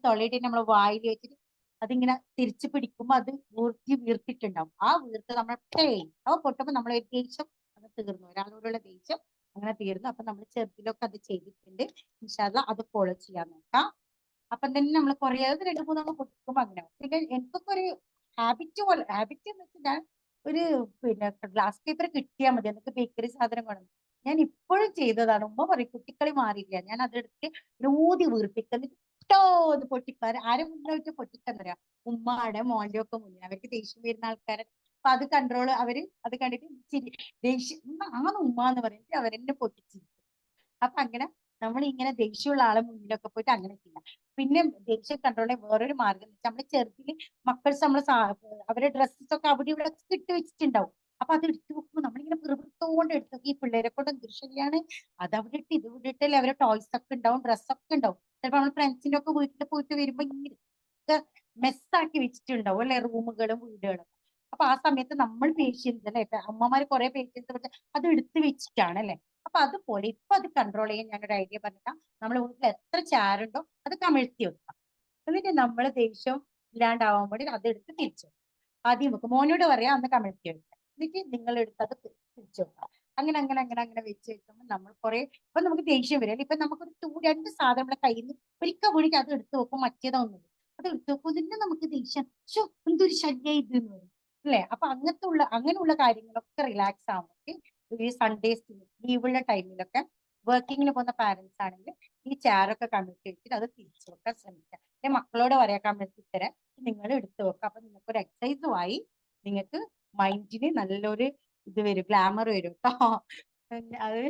തൊള്ളയിട്ട് നമ്മൾ വായിൽ വെച്ചിട്ട് അതിങ്ങനെ തിരിച്ചു പിടിക്കുമ്പോ അത് വീർത്തിട്ടുണ്ടാവും. ആ വീർത്ത് നമ്മൾ പൊട്ടുമ്പോ നമ്മൾ ഒരു ദേഷ്യം അത് തീർന്നു, ഒരാളോടുള്ള ദേഷ്യം അങ്ങനെ തീർന്നു. അപ്പൊ നമ്മൾ ചെറുതിലൊക്കെ അത് ചെയ്തിട്ടുണ്ട്. ഇൻഷാ അല്ലാഹ് അത് ഫോളോ ചെയ്യാൻ നോക്കാം. അപ്പം തന്നെ നമ്മൾ കുറേ 2-3 പൊട്ടിക്കുമ്പോ അങ്ങനെ. പിന്നെ എനിക്കൊക്കെ ഒരു ഹാബിറ്റ് എന്ന് വെച്ചാൽ ഒരു പിന്നെ ഗ്ലാസ് പേപ്പർ കിട്ടിയാൽ മതി എന്നൊക്കെ ബേക്കറി സാധനം കൊണ്ടു ഞാൻ ഇപ്പോഴും ചെയ്തതാണ്. ഉമ്മ പറയും കുട്ടിക്കളി മാറിയില്ല. ഞാൻ അതെടുത്ത് ഊതി വീർപ്പിക്കുന്നു ഒന്ന് പൊട്ടിക്കാറ് ആരും മുന്നോട്ട് പൊട്ടിക്കാൻ പറയാം. ഉമ്മാടെ മോന്റെ ഒക്കെ മുന്നിൽ അവർക്ക് ദേഷ്യം വരുന്ന ആൾക്കാരെ അപ്പൊ അത് കൺട്രോൾ അവര് അത് കണ്ടിട്ട് ദേഷ്യം ആണ് ഉമ്മ എന്ന് പറയുന്നത് അവരെന്നെ പൊട്ടിച്ചിരിക്കും. അപ്പൊ അങ്ങനെ നമ്മൾ ഇങ്ങനെ ദേഷ്യമുള്ള ആളെ മുന്നിലൊക്കെ പോയിട്ട് അങ്ങനെ ചെയ്യാം. പിന്നെ ദേഷ്യം കൺട്രോൾ ചെയ്യാൻ വേറൊരു മാർഗം എന്ന് വെച്ചാൽ നമ്മുടെ ചെറുതില് മക്കൾസ് അവരെ ഡ്രസ്സസ് ഒക്കെ അവിടെ ഇവിടെ ഇട്ട് വെച്ചിട്ടുണ്ടാവും. അപ്പൊ അത് എടുത്തു വെക്കുമ്പോൾ നമ്മളിങ്ങനെ പിറുപിറുത്തോണ്ട് എടുത്തു ഈ പിള്ളേരെ കൊണ്ട് എന്തൊരു ശരിയാണ്. അത് അവിടെ ഇട്ട് ഇത് വിട്ടിട്ടല്ലേ അവരെ ടോയ്സ് ഒക്കെ ഉണ്ടാവും, ഡ്രസ്സൊക്കെ ഉണ്ടാവും. ചിലപ്പോ നമ്മൾ ഫ്രണ്ട്സിന്റെ ഒക്കെ വീട്ടിൽ പോയിട്ട് വരുമ്പോ ഇങ്ങനെ മെസ്സാക്കി വെച്ചിട്ടുണ്ടാവും അല്ലെ റൂമുകളും വീടുകളും. അപ്പൊ ആ സമയത്ത് നമ്മൾ പേഷ്യൻസ് അല്ലെ, അമ്മമാര് കുറെ പേഷ്യൻസ് അത് എടുത്തു വെച്ചിട്ടാണ് അല്ലെ. അപ്പൊ അതുപോലെ ഇപ്പൊ അത് കൺട്രോൾ ചെയ്യാൻ ഞാനൊരു ഐഡിയ പറഞ്ഞാൽ നമ്മുടെ വീട്ടിൽ എത്ര ചാരുണ്ടോ അത് കമിഴ്ത്തി വെക്കാം. എന്നിട്ട് നമ്മൾ ദേഷ്യം ഇല്ലാണ്ടാവാൻ വേണ്ടി അതെടുത്ത് തിരിച്ചു ആദ്യം വെക്കും. മോനോട് പറയാം അന്ന് കമിഴ്ത്തി വെക്കാം, എന്നിട്ട് നിങ്ങൾ എടുത്ത് അത് തിരിച്ചു വെക്കാം. അങ്ങനെ അങ്ങനെ അങ്ങനെ അങ്ങനെ വെച്ച് വെക്കുമ്പോൾ നമ്മൾ കുറെ ഇപ്പൊ നമുക്ക് ദേഷ്യം വരും അല്ലെ. ഇപ്പൊ നമുക്കൊരു 2 സാധനം നമ്മുടെ കയ്യിൽ നിന്ന് ഒരിക്കൽ കൂടി അത് എടുത്തു വെക്കും, മറ്റേതൊന്നും അത് എടുത്തു വെക്കും. ഇതിന്റെ നമുക്ക് ദേഷ്യം എന്തൊരു ശല്യം ഇത് എന്ന് പറയും അല്ലെ. അപ്പൊ അങ്ങനെയുള്ള കാര്യങ്ങളൊക്കെ റിലാക്സ് ആവാൻ വേണ്ടി ഈ സൺഡേസ് ലീവുള്ള ടൈമിലൊക്കെ വർക്കിങ്ങിന് പോകുന്ന പാരന്റ്സ് ആണെങ്കിൽ ഈ ചെയറൊക്കെ കമിഴ്ത്തി വെച്ചിട്ട് അത് തിരിച്ചു വെക്കാൻ ശ്രമിക്കാം. മക്കളോട് പറയാം കമിഴ്ത്തി തരാൻ, നിങ്ങൾ എടുത്തു വെക്കാം. അപ്പൊ നിങ്ങൾക്ക് ഒരു എക്സസൈസും ആയി, നിങ്ങൾക്ക് മൈൻഡിന് നല്ലൊരു ഇത് വരും, ഗ്ലാമർ വരും കേട്ടോ. അത്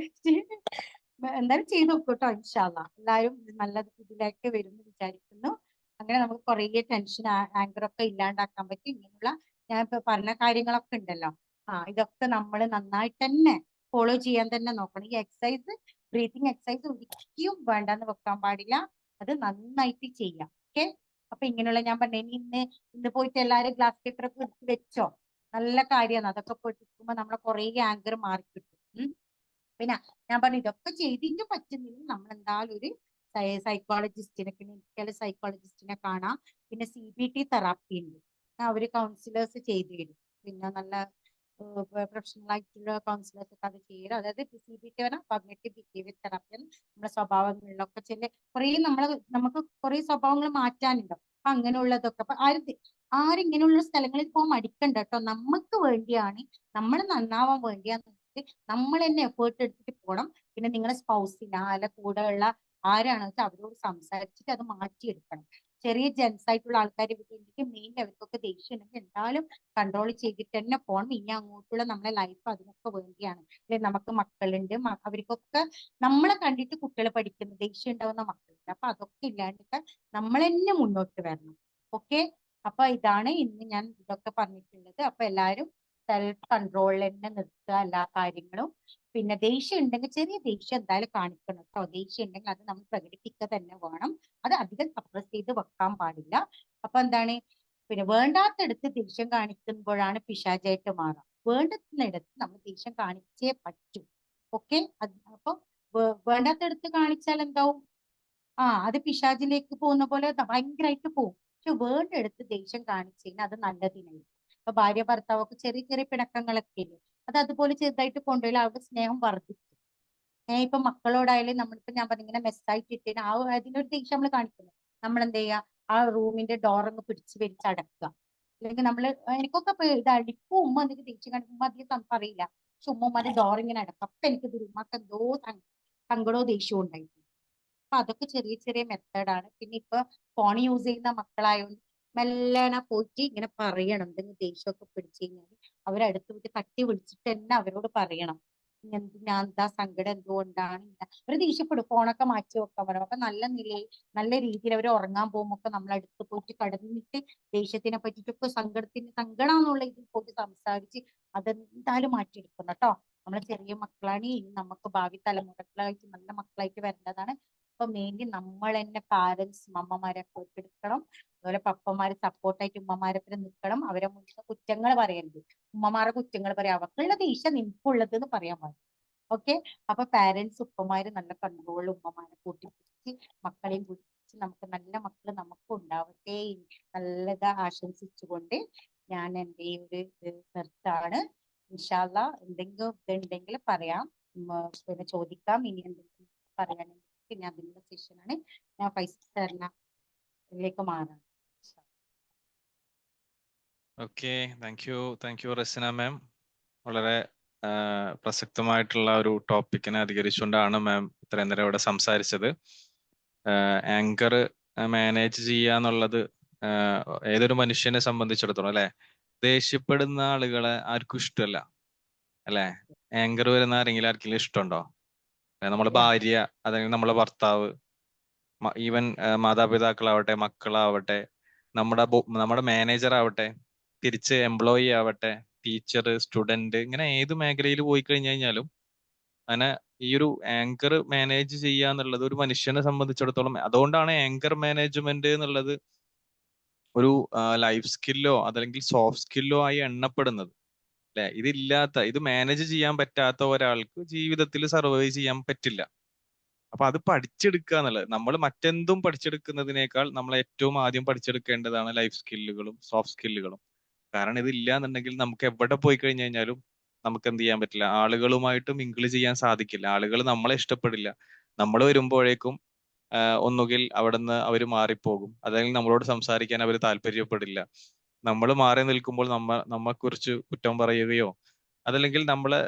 എന്തായാലും ചെയ്ത് നോക്കൂ കേട്ടോ. ഇൻഷാ അല്ലാഹ് എല്ലാവരും നല്ല ഇതിലേക്ക് വരും എന്ന് വിചാരിക്കുന്നു. അങ്ങനെ നമുക്ക് കുറേ ടെൻഷൻ ആങ്കർ ഒക്കെ ഇല്ലാണ്ടാക്കാൻ പറ്റും. ഇങ്ങനെയുള്ള ഞാൻ ഇപ്പൊ പറഞ്ഞ കാര്യങ്ങളൊക്കെ ഉണ്ടല്ലോ, ഇതൊക്കെ നമ്മൾ നന്നായിട്ട് തന്നെ ഫോളോ ചെയ്യാൻ തന്നെ നോക്കണം. ഈ എക്സസൈസ് ബ്രീത്തിങ് എക്സസൈസ് ഒരിക്കലും വേണ്ടെന്ന് വെക്കാൻ പാടില്ല, അത് നന്നായിട്ട് ചെയ്യാം. ഓക്കെ, അപ്പൊ ഇങ്ങനെയുള്ള ഞാൻ പറഞ്ഞ ഇന്ന് പോയിട്ട് എല്ലാവരും ഗ്ലാസ് പേപ്പർ ഒക്കെ എടുത്ത് വെച്ചോ, നല്ല കാര്യമാണ്. അതൊക്കെ പൊട്ടിക്കുമ്പോ നമ്മളെ കുറെ ആങ്കർ മാറി കിട്ടും. പിന്നെ ഞാൻ പറഞ്ഞു ഇതൊക്കെ ചെയ്തിട്ട് പറ്റുന്നില്ല നമ്മൾ എന്തായാലും ഒരു സൈക്കോളജിസ്റ്റിനെ, ക്ലിനിക്കൽ സൈക്കോളജിസ്റ്റിനെ കാണാം. പിന്നെ CBT തെറാപ്പി ഉണ്ട്, അവര് കൗൺസിലേഴ്സ് ചെയ്തു തരും. പിന്നെ നല്ല പ്രൊഫഷണൽ ആയിട്ടുള്ള കൗൺസിലേഴ്സ് ഒക്കെ അത് ചെയ്യണം. അതായത് CBT പറഞ്ഞാൽ കോഗ്നിറ്റീവ് ബിഹേവിയർ തെറാപ്പി. നമ്മുടെ സ്വഭാവങ്ങളിലൊക്കെ നമുക്ക് കുറെ സ്വഭാവങ്ങൾ മാറ്റാനുണ്ടാവും. അപ്പൊ അങ്ങനെയുള്ളതൊക്കെ അപ്പൊ ആരിങ്ങനെയുള്ള സ്ഥലങ്ങളിൽ പോകാൻ മടിക്കണ്ട കേട്ടോ. നമുക്ക് വേണ്ടിയാണ്, നമ്മൾ നന്നാവാൻ വേണ്ടിയാന്ന് നമ്മൾ തന്നെ എഫേർട്ട് എടുത്തിട്ട് പോകണം. പിന്നെ നിങ്ങളുടെ സ്പൗസിന് അല്ല കൂടെയുള്ള ആരാണെന്ന് വെച്ചാൽ അവരോട് സംസാരിച്ചിട്ട് അത് മാറ്റിയെടുക്കണം. ചെറിയ ജെൻസ് ആയിട്ടുള്ള ആൾക്കാർ വീട്ടിൽ മെയിൻ അവർക്കൊക്കെ ദേഷ്യം ഉണ്ടെങ്കിൽ എന്തായാലും കൺട്രോൾ ചെയ്തിട്ട് തന്നെ പോകണം. ഇനി അങ്ങോട്ടുള്ള നമ്മുടെ ലൈഫ് അതിനൊക്കെ വേണ്ടിയാണ്. അല്ലെ, നമുക്ക് മക്കളുണ്ട്, അവർക്കൊക്കെ നമ്മളെ കണ്ടിട്ട് കുട്ടികൾ പഠിക്കുന്നു, ദേഷ്യം ഉണ്ടാവുന്ന മക്കളുണ്ട്. അപ്പൊ അതൊക്കെ ഇല്ലാണ്ടിട്ട് നമ്മൾ തന്നെ മുന്നോട്ട് വരണം. ഓക്കെ, അപ്പൊ ഇതാണ് ഇന്ന് ഞാൻ ഇതൊക്കെ പറഞ്ഞിട്ടുള്ളത്. അപ്പൊ എല്ലാവരും സെൽഫ് കൺട്രോളിൽ തന്നെ നിർത്തുക എല്ലാ കാര്യങ്ങളും. പിന്നെ ദേഷ്യം ഉണ്ടെങ്കിൽ ചെറിയ ദേഷ്യം എന്തായാലും കാണിക്കണം കേട്ടോ. ദേഷ്യം ഉണ്ടെങ്കിൽ അത് നമ്മൾ പ്രകടിപ്പിക്കുക തന്നെ വേണം. അത് അധികം സപ്രസ് ചെയ്ത് വെക്കാൻ പാടില്ല. അപ്പൊ എന്താണ്, പിന്നെ വേണ്ടാത്തടുത്ത് ദേഷ്യം കാണിക്കുമ്പോഴാണ് പിശാചായിട്ട് മാറുക. വേണ്ടുന്നിടത്ത് നമ്മൾ ദേഷ്യം കാണിച്ചേ പറ്റൂ. ഓക്കെ, അപ്പൊ വേണ്ടാത്തടുത്ത് കാണിച്ചാൽ എന്താവും, അത് പിശാചിലേക്ക് പോകുന്ന പോലെ ഭയങ്കരമായിട്ട് പോകും. പക്ഷെ വേണ്ടെടുത്ത് ദേഷ്യം കാണിച്ചു കഴിഞ്ഞാൽ അത് നല്ലതിനായിരിക്കും. ഇപ്പൊ ഭാര്യ ഭർത്താവൊക്കെ ചെറിയ ചെറിയ പിണക്കങ്ങളൊക്കെ ഇല്ലേ, അത് അതുപോലെ ചെറുതായിട്ട് കൊണ്ടുപോയാൽ അവരുടെ സ്നേഹം വർദ്ധിക്കും. ഇപ്പൊ മക്കളോടായാലും നമ്മളിപ്പോ ഞാൻ പറഞ്ഞ ഇങ്ങനെ മെസ്സായിട്ട് ഇട്ടേന് അതിനൊരു ദേഷ്യം നമ്മൾ കാണിക്കുന്നു. നമ്മൾ എന്ത് ചെയ്യുക, ആ റൂമിന്റെ ഡോറങ്ങ് പിടിച്ച് വലിച്ചടക്കുക. അല്ലെങ്കിൽ എനിക്കൊക്കെ ഇതാണ്. ഇപ്പൊ ഉമ്മ എന്തെങ്കിലും ദേഷ്യം കാണിക്കും, ഉമ്മ അധികം പറയില്ല, പക്ഷെ ഉമ്മമാരുടെ ഡോറിങ്ങനെ അടക്കും. അപ്പൊ എനിക്ക് ഉമ്മക്ക് എന്തോ സങ്കടവും ദേഷ്യവും ഉണ്ടായിരുന്നു. അപ്പൊ അതൊക്കെ ചെറിയ ചെറിയ മെത്തേഡാണ്. പിന്നെ ഇപ്പൊ ഫോൺ യൂസ് ചെയ്യുന്ന മക്കളായോണ്ട് മെല്ലനെ പോയിട്ട് ഇങ്ങനെ പറയണം. എന്തെങ്കിലും ദേഷ്യമൊക്കെ പിടിച്ചു കഴിഞ്ഞാൽ അവരടുത്ത് വിട്ട് തട്ടി വിളിച്ചിട്ട് തന്നെ അവരോട് പറയണം, ഞാൻ എന്താ സങ്കടം എന്തുകൊണ്ടാണ്. അവർ ദേഷ്യപ്പെടും, ഫോണൊക്കെ മാറ്റി വെക്കാൻ പറയും. അപ്പൊ നല്ല രീതിയിൽ അവർ ഉറങ്ങാൻ പോകുമ്പോ നമ്മൾ അടുത്ത് പോയിട്ട് കടന്നിട്ട് ദേഷ്യത്തിനെ പറ്റിയിട്ടൊക്കെ സങ്കടാന്നുള്ള ഇതിൽ പോയിട്ട് സംസാരിച്ച് അതെന്തായാലും മാറ്റിയെടുക്കണം കേട്ടോ. നമ്മളെ ചെറിയ മക്കളാണ്, ഇനി നമുക്ക് ഭാവി തലമുറകളായിട്ട് നല്ല മക്കളായിട്ട് വരേണ്ടതാണ്. അപ്പൊ മെയിൻലി നമ്മൾ തന്നെ പാരന്റ്സ് അമ്മമാരെ എടുക്കണം. അതുപോലെ പപ്പമാര് സപ്പോർട്ടായിട്ട് ഉമ്മമാരെ നിൽക്കണം. അവരെ മുന്നിൽ കുറ്റങ്ങൾ പറയരുത്. ഉമ്മമാരെ കുറ്റങ്ങൾ പറയാം, അവർക്കുള്ള ദേഷ്യം നിനക്കുള്ളത് എന്ന് പറയാൻ പാടില്ല. ഓക്കെ, അപ്പൊ പാരന്റ്സ് ഉപ്പമാര് നല്ല കൺട്രോളിൽ ഉമ്മമാരെ കൂട്ടിപ്പിടിച്ച് മക്കളെയും കൂട്ടിപ്പിടിച്ച് നമുക്ക് നല്ല മക്കള് നമുക്ക് ഉണ്ടാവട്ടെ നല്ലത് ആശംസിച്ചുകൊണ്ട് ഞാൻ എൻ്റെ ഈ ഒരു നിർത്താണ്. ഇൻഷാ അല്ലാഹ് എന്തെങ്കിലും ഇതുണ്ടെങ്കിൽ പറയാം, പിന്നെ ചോദിക്കാം. ഇനി എന്തെങ്കിലും പറയാനെങ്കിൽ പിന്നെ അതിനുള്ള സെഷനാണ്. ഞാൻ ഫൈസൽ സാറിലേക്ക് മാറാം. ഓക്കെ, താങ്ക് യു റസിന മാം. വളരെ പ്രസക്തമായിട്ടുള്ള ഒരു ടോപ്പിക്കിനെ അധികരിച്ചുകൊണ്ടാണ് മാം ഇത്രയും നേരം ഇവിടെ സംസാരിച്ചത്. ആങ്കർ മാനേജ് ചെയ്യുക എന്നുള്ളത് ഏതൊരു മനുഷ്യനെ സംബന്ധിച്ചിടത്തോളം അല്ലെ, ദേഷ്യപ്പെടുന്ന ആളുകളെ ആർക്കും ഇഷ്ടമല്ല അല്ലെ. ആങ്കർ വരുന്ന ആരെങ്കിലും ഇഷ്ടമുണ്ടോ? നമ്മളെ ഭാര്യ, അല്ലെങ്കിൽ നമ്മളെ ഭർത്താവ്, ഈവൻ മാതാപിതാക്കളാവട്ടെ, മക്കളാവട്ടെ, നമ്മുടെ മാനേജർ ആവട്ടെ, തിരിച്ച് എംപ്ലോയി ആവട്ടെ, ടീച്ചർ, സ്റ്റുഡന്റ്, ഇങ്ങനെ ഏത് മേഖലയിൽ പോയി കഴിഞ്ഞാലും അങ്ങനെ ഈ ഒരു ആങ്കർ മാനേജ് ചെയ്യുക എന്നുള്ളത് ഒരു മനുഷ്യനെ സംബന്ധിച്ചിടത്തോളം, അതുകൊണ്ടാണ് ആങ്കർ മാനേജ്മെന്റ് എന്നുള്ളത് ഒരു ലൈഫ് സ്കില്ലോ അതല്ലെങ്കിൽ സോഫ്റ്റ് സ്കില്ലോ ആയി എണ്ണപ്പെടുന്നത് അല്ലെ. ഇത് മാനേജ് ചെയ്യാൻ പറ്റാത്ത ഒരാൾക്ക് ജീവിതത്തിൽ സർവൈവ് ചെയ്യാൻ പറ്റില്ല. അപ്പൊ അത് പഠിച്ചെടുക്കുക എന്നുള്ളത്, നമ്മൾ മറ്റെന്തും പഠിച്ചെടുക്കുന്നതിനേക്കാൾ നമ്മൾ ഏറ്റവും ആദ്യം പഠിച്ചെടുക്കേണ്ടതാണ് ലൈഫ് സ്കില്ലുകളും സോഫ്റ്റ് സ്കില്ലുകളും. കാരണം ഇതില്ല എന്നുണ്ടെങ്കിൽ നമുക്ക് എവിടെ പോയി കഴിഞ്ഞു കഴിഞ്ഞാലും നമുക്ക് എന്ത് ചെയ്യാൻ പറ്റില്ല, ആളുകളുമായിട്ട് മിങ്കിൾ ചെയ്യാൻ സാധിക്കില്ല. ആളുകൾ നമ്മളെ ഇഷ്ടപ്പെടില്ല. നമ്മൾ വരുമ്പോഴേക്കും ഒന്നുകിൽ അവിടുന്ന് അവർ മാറിപ്പോകും, അല്ലെങ്കിൽ നമ്മളോട് സംസാരിക്കാൻ അവർ താല്പര്യപ്പെടില്ല. നമ്മൾ മാറി നിൽക്കുമ്പോൾ നമ്മെക്കുറിച്ച് കുറ്റം പറയുകയോ അതല്ലെങ്കിൽ നമ്മളെ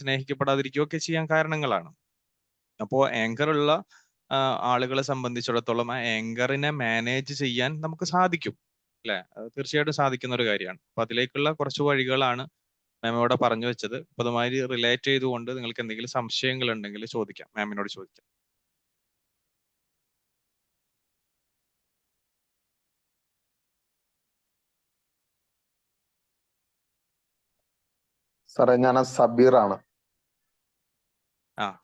സ്നേഹിക്കപ്പെടാതിരിക്കുകയോ ഒക്കെ ചെയ്യാൻ കാരണങ്ങളാണ്. അപ്പോൾ ആങ്കർ ഉള്ള ആളുകളെ സംബന്ധിച്ചിടത്തോളം ആ ആങ്കറിനെ മാനേജ് ചെയ്യാൻ നമുക്ക് സാധിക്കും അല്ലെ. തീർച്ചയായിട്ടും സാധിക്കുന്ന ഒരു കാര്യമാണ്. അപ്പൊ അതിലേക്കുള്ള കുറച്ച് വഴികളാണ് മാം ഇവിടെ പറഞ്ഞു വെച്ചത്. അപ്പൊ അതുമായി റിലേറ്റ് ചെയ്തുകൊണ്ട് നിങ്ങൾക്ക് എന്തെങ്കിലും സംശയങ്ങൾ ഉണ്ടെങ്കിൽ ചോദിക്കാം, മാമിനോട് ചോദിക്കാം. സാറേ, ഞാൻ സബീറാണ്.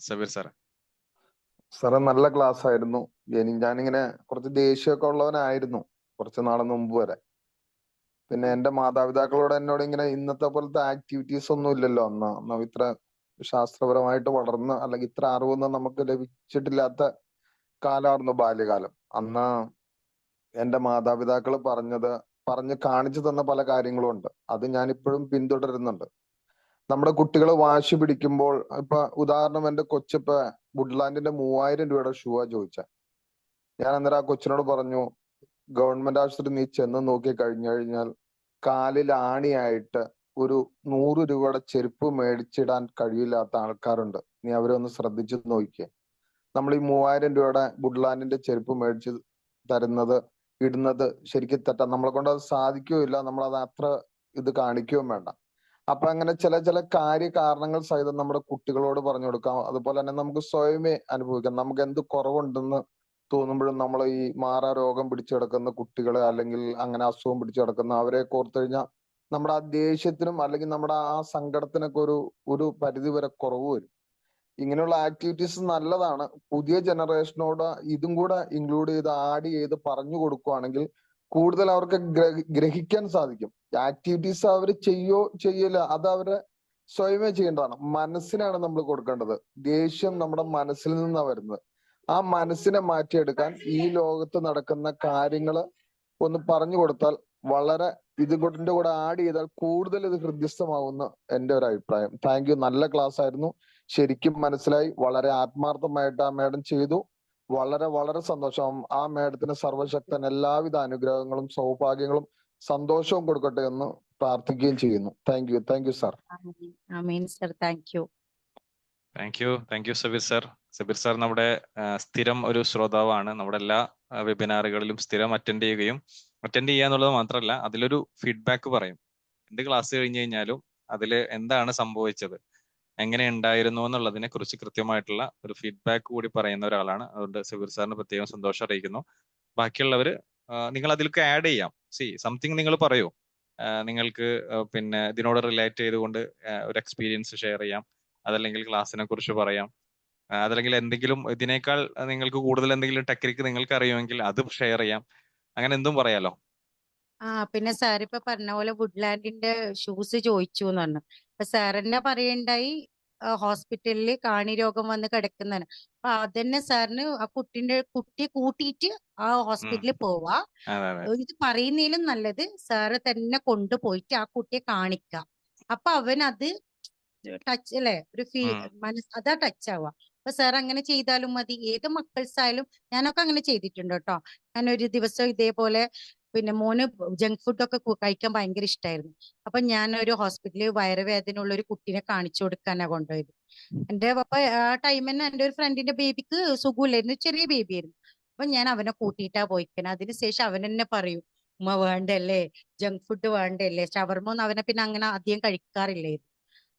സബീർ സാറേ. സാറേ, നല്ല ക്ലാസ് ആയിരുന്നു. ഞാനിങ്ങനെ കുറച്ച് ദേഷ്യമൊക്കെ ഉള്ളവനായിരുന്നു കുറച്ച് നാളെ മുമ്പ് വരെ. പിന്നെ എന്റെ മാതാപിതാക്കളോട് എന്നോട് ഇങ്ങനെ ഇന്നത്തെ പോലത്തെ ആക്ടിവിറ്റീസ് ഒന്നും ഇല്ലല്ലോ അന്ന് ഇത്ര ശാസ്ത്രപരമായിട്ട് വളർന്ന് അല്ലെങ്കിൽ ഇത്ര അറിവൊന്നും നമുക്ക് ലഭിച്ചിട്ടില്ലാത്ത കാലമായിരുന്നു ബാല്യകാലം. അന്ന് എന്റെ മാതാപിതാക്കൾ പറഞ്ഞ് കാണിച്ചു തന്ന പല കാര്യങ്ങളും ഉണ്ട്. അത് ഞാൻ ഇപ്പോഴും പിന്തുടരുന്നുണ്ട്. നമ്മുടെ കുട്ടികൾ വാശി പിടിക്കുമ്പോൾ, ഇപ്പൊ ഉദാഹരണം എന്റെ കൊച്ചിപ്പ വുഡ്ലാൻഡിന്റെ 3000 രൂപയുടെ ഷൂവാ ചോദിച്ചത്. ഞാൻ അന്നേരം ആ കൊച്ചിനോട് പറഞ്ഞു, ഗവൺമെന്റ് ആശുപത്രി നീ ചെന്ന് നോക്കി കഴിഞ്ഞു കഴിഞ്ഞാൽ കാലിൽ ആണിയായിട്ട് ഒരു 100 രൂപയുടെ ചെരുപ്പ് മേടിച്ചിടാൻ കഴിയില്ലാത്ത ആൾക്കാരുണ്ട്. നീ അവരെ ഒന്ന് ശ്രദ്ധിച്ചു നോക്കിയേ. നമ്മൾ ഈ 3000 രൂപയുടെ വുഡ്ലാൻഡിന്റെ ചെരുപ്പ് മേടിച്ച് തരുന്നത്, ഇടുന്നത് ശരിക്കും തെറ്റാ. നമ്മളെ കൊണ്ട് അത് സാധിക്കുകയില്ല. നമ്മൾ അത് അത്ര ഇത് കാണിക്കുകയും വേണ്ട. അപ്പൊ അങ്ങനെ ചില കാരണങ്ങൾ സഹിതം നമ്മുടെ കുട്ടികളോട് പറഞ്ഞു കൊടുക്കാം. അതുപോലെ തന്നെ നമുക്ക് സ്വയമേ അനുഭവിക്കാം. നമുക്ക് എന്ത് കുറവുണ്ടെന്ന് തോന്നുമ്പോഴും നമ്മൾ ഈ മാറാ രോഗം പിടിച്ചു കിടക്കുന്ന കുട്ടികളെ, അല്ലെങ്കിൽ അങ്ങനെ അസുഖം പിടിച്ചു കിടക്കുന്ന അവരെ ഓർത്തു കഴിഞ്ഞാൽ നമ്മുടെ ആ ദേഷ്യത്തിനും അല്ലെങ്കിൽ നമ്മുടെ ആ സങ്കടത്തിനൊക്കെ ഒരു പരിധി വരെ കുറവ് വരും. ഇങ്ങനെയുള്ള ആക്ടിവിറ്റീസ് നല്ലതാണ്. പുതിയ ജനറേഷനോട് ഇതും കൂടെ ഇൻക്ലൂഡ് ചെയ്ത് ആഡ് ചെയ്ത് പറഞ്ഞു കൊടുക്കുകയാണെങ്കിൽ കൂടുതൽ അവർക്ക് ഗ്രഹിക്കാൻ സാധിക്കും. ആക്ടിവിറ്റീസ് അവർ ചെയ്യില്ല, അത് അവരെ സ്വയമേ ചെയ്യേണ്ടതാണ്. മനസ്സിനാണ് നമ്മൾ കൊടുക്കേണ്ടത്. ദേഷ്യം നമ്മുടെ മനസ്സിൽ നിന്നാണ് വരുന്നത്. ആ മനസ്സിനെ മാറ്റിയെടുക്കാൻ ഈ ലോകത്ത് നടക്കുന്ന കാര്യങ്ങൾ ഒന്ന് പറഞ്ഞു കൊടുത്താൽ, വളരെ ഇതിന്റെ കൂടെ ആഡ് ചെയ്താൽ കൂടുതൽ ഇത് ഹൃദ്യസ്ഥമാവുന്ന എന്റെ ഒരു അഭിപ്രായം. Thank you. നല്ല ക്ലാസ് ആയിരുന്നു. ശരിക്കും മനസ്സിലായി. വളരെ ആത്മാർത്ഥമായിട്ട് ആ മാഡം ചെയ്തു. വളരെ വളരെ സന്തോഷം. ആ മാഡത്തിന് സർവശക്തൻ എല്ലാവിധ അനുഗ്രഹങ്ങളും സൗഭാഗ്യങ്ങളും സന്തോഷവും കൊടുക്കട്ടെ എന്ന് പ്രാർത്ഥിക്കുകയും ചെയ്യുന്നു. Thank you sir. Amin sir, thank U. Thank you Sabeer sir. Sabeer sir നമ്മുടെ സ്ഥിരം ഒരു ശ്രോതാവാണ്. നമ്മുടെ എല്ലാ വെബിനാറുകളിലും സ്ഥിരം അറ്റൻഡ് ചെയ്യുക എന്നുള്ളത് മാത്രമല്ല, അതിലൊരു ഫീഡ്ബാക്ക് പറയും. എന്ത് ക്ലാസ് കഴിഞ്ഞു കഴിഞ്ഞാലും അതിൽ എന്താണ് സംഭവിച്ചത്, എങ്ങനെ ഉണ്ടായിരുന്നു എന്നുള്ളതിനെ കുറിച്ച് കൃത്യമായിട്ടുള്ള ഒരു ഫീഡ്ബാക്ക് കൂടി പറയുന്ന ഒരാളാണ്. അതുകൊണ്ട് സബീർ സാറിന് പ്രത്യേകം സന്തോഷം അറിയിക്കുന്നു. ബാക്കിയുള്ളവർ നിങ്ങൾ അതിലേക്ക് ആഡ് ചെയ്യാം. സംതിങ് നിങ്ങൾ പറയൂ. നിങ്ങൾക്ക് പിന്നെ ഇതിനോട് റിലേറ്റ് ചെയ്തുകൊണ്ട് ഒരു എക്സ്പീരിയൻസ് ഷെയർ ചെയ്യാം, അതല്ലെങ്കിൽ ക്ലാസ്സിനെ കുറിച്ച് പറയാം, അതല്ലെങ്കിൽ എന്തെങ്കിലും ഇതിനേക്കാൾ നിങ്ങൾക്ക് കൂടുതൽ എന്തെങ്കിലും ടെക്നിക്ക് നിങ്ങൾക്ക് അറിയുമെങ്കിൽ അത് ഷെയർ ചെയ്യാം. അങ്ങനെ എന്തും പറയാലോ. പിന്നെ സാർ ഇപ്പൊ പറഞ്ഞ പോലെ വുഡ്ലാൻഡിന്റെ ഷൂസ് ചോദിച്ചു എന്ന് പറഞ്ഞു. അപ്പൊ സാർ തന്നെ പറയണ്ടായി ഹോസ്പിറ്റലിൽ കാണി രോഗം വന്ന് കിടക്കുന്നതാണ്. അപ്പൊ അതന്നെ സാറിന് ആ കുട്ടിയെ കൂട്ടിയിട്ട് ആ ഹോസ്പിറ്റലിൽ പോവാ. ഇത് പറയുന്നതിലും നല്ലത് സാറ് തന്നെ കൊണ്ടുപോയിട്ട് ആ കുട്ടിയെ കാണിക്കാം. അപ്പൊ അവനത് ടച്ച് അല്ലേ, ഒരു അതാ ടച്ച് ആവുക. അപ്പൊ സാർ അങ്ങനെ ചെയ്താലും മതി. ഏത് മക്കൾസായാലും ഞാനൊക്കെ അങ്ങനെ ചെയ്തിട്ടുണ്ട് കേട്ടോ. ഞാൻ ഒരു ദിവസം ഇതേപോലെ പിന്നെ മോന് ജങ്ക് ഫുഡൊക്കെ കഴിക്കാൻ ഭയങ്കര ഇഷ്ടമായിരുന്നു. അപ്പൊ ഞാൻ ഒരു ഹോസ്പിറ്റലിൽ വയറുവേദനയുള്ള ഒരു കുട്ടീനെ കാണിച്ചു കൊടുക്കാനാ കൊണ്ടുപോയത്. എന്റെ അപ്പൊ ആ ടൈം തന്നെ എന്റെ ഒരു ഫ്രണ്ടിന്റെ ബേബിക്ക് സുഖമില്ലായിരുന്നു, ചെറിയ ബേബി ആയിരുന്നു. അപ്പൊ ഞാൻ അവനെ കൂട്ടിയിട്ടാ പോയിക്കണം. അതിനുശേഷം അവൻ തന്നെ പറയും, ഉമ്മ വേണ്ടല്ലേ, ജങ്ക് ഫുഡ് വേണ്ടല്ലേ, ഷവർമ ഒന്നും അവനെ പിന്നെ അങ്ങനെ അധികം കഴിക്കാറില്ലായിരുന്നു.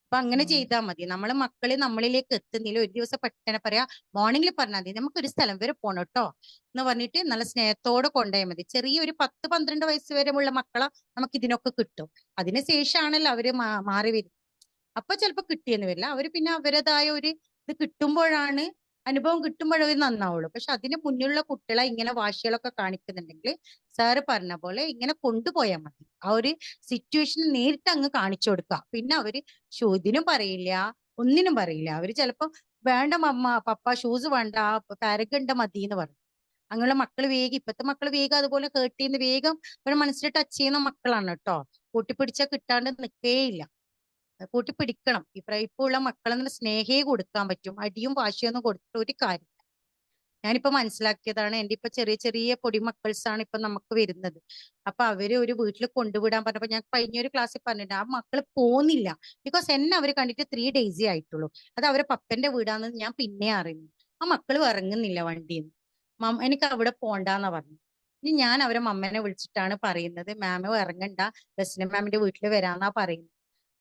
അപ്പൊ അങ്ങനെ ചെയ്താൽ മതി. നമ്മള് മക്കളെ നമ്മളിലേക്ക് എത്തുന്നില്ല. ഒരു ദിവസം പെട്ടെന്ന് പറയാ, മോർണിംഗിൽ പറഞ്ഞാൽ മതി നമുക്കൊരു സ്ഥലം വരെ പോണം കേട്ടോ എന്ന് പറഞ്ഞിട്ട് നല്ല സ്നേഹത്തോടെ കൊണ്ടുപോയാൽ മതി. ചെറിയ ഒരു 10-12 വയസ്സ് വരെയുള്ള മക്കളെ നമുക്ക് ഇതിനൊക്കെ കിട്ടും. അതിനുശേഷമാണല്ലോ അവര് മാറി വരും. അപ്പൊ ചിലപ്പോ കിട്ടിയെന്ന് വരില്ല. അവര് പിന്നെ അവരതായ ഒരു ഇത് കിട്ടുമ്പോഴാണ്, അനുഭവം കിട്ടുമ്പോഴവർ നന്നാവുള്ളൂ. പക്ഷെ അതിന് മുന്നിലുള്ള കുട്ടികളെ ഇങ്ങനെ വാശികളൊക്കെ കാണിക്കുന്നുണ്ടെങ്കിൽ സാറ് പറഞ്ഞ പോലെ ഇങ്ങനെ കൊണ്ടുപോയാൽ മതി. ആ ഒരു സിറ്റുവേഷൻ നേരിട്ട് അങ്ങ് കാണിച്ചു കൊടുക്കുക. പിന്നെ അവര് ഇതിനും പറയില്ല, ഒന്നിനും പറയില്ല. അവര് ചിലപ്പോ വേണ്ട മമ്മ പപ്പ ഷൂസ് വേണ്ട, പാരഗണ്ട മതി എന്ന് പറയും. അങ്ങനെയുള്ള മക്കള് വേഗം, ഇപ്പത്തെ മക്കള് വേഗം അതുപോലെ കേട്ട് ചെയ്യുന്ന വേഗം അവരുടെ മനസ്സിൽ ടച്ച് ചെയ്യുന്ന മക്കളാണ് കേട്ടോ. കൂട്ടിപ്പിടിച്ചാൽ കിട്ടാണ്ട് നിൽക്കേയില്ല. കൂട്ടിപ്പിടിക്കണം. ഇപ്പൊ ഉള്ള മക്കളെന്ന് സ്നേഹേ കൊടുക്കാൻ പറ്റും. അടിയും വാശിയൊന്നും കൊടുത്തിട്ട് ഒരു കാര്യം. ഞാനിപ്പോ മനസ്സിലാക്കിയതാണ്. എന്റെ ഇപ്പൊ ചെറിയ ചെറിയ പൊടി മക്കൾസാണ് ഇപ്പൊ നമുക്ക് വരുന്നത്. അപ്പൊ അവര് ഒരു വീട്ടിൽ കൊണ്ടുവിടാൻ പറഞ്ഞപ്പോ ഞാൻ കഴിഞ്ഞൊരു ക്ലാസ്സിൽ പറഞ്ഞിട്ടുണ്ട്, ആ മക്കള് പോകുന്നില്ല. ബിക്കോസ് എന്നെ അവര് കണ്ടിട്ട് 3 ഡേയ്സേ ആയിട്ടുള്ളൂ. അത് അവരെ പപ്പന്റെ വീടാന്ന് ഞാൻ പിന്നെ അറിയുന്നു. ആ മക്കള് ഇറങ്ങുന്നില്ല വണ്ടിയിൽ നിന്ന്. എനിക്ക് അവിടെ പോണ്ടാന്നാ പറഞ്ഞു. ഇനി ഞാൻ അവരെ മമ്മേനെ വിളിച്ചിട്ടാണ് പറയുന്നത്, മാമോ ഇറങ്ങണ്ട, റസ്ന മാമിന്റെ വീട്ടിൽ വരാന്നാ പറയുന്നത്.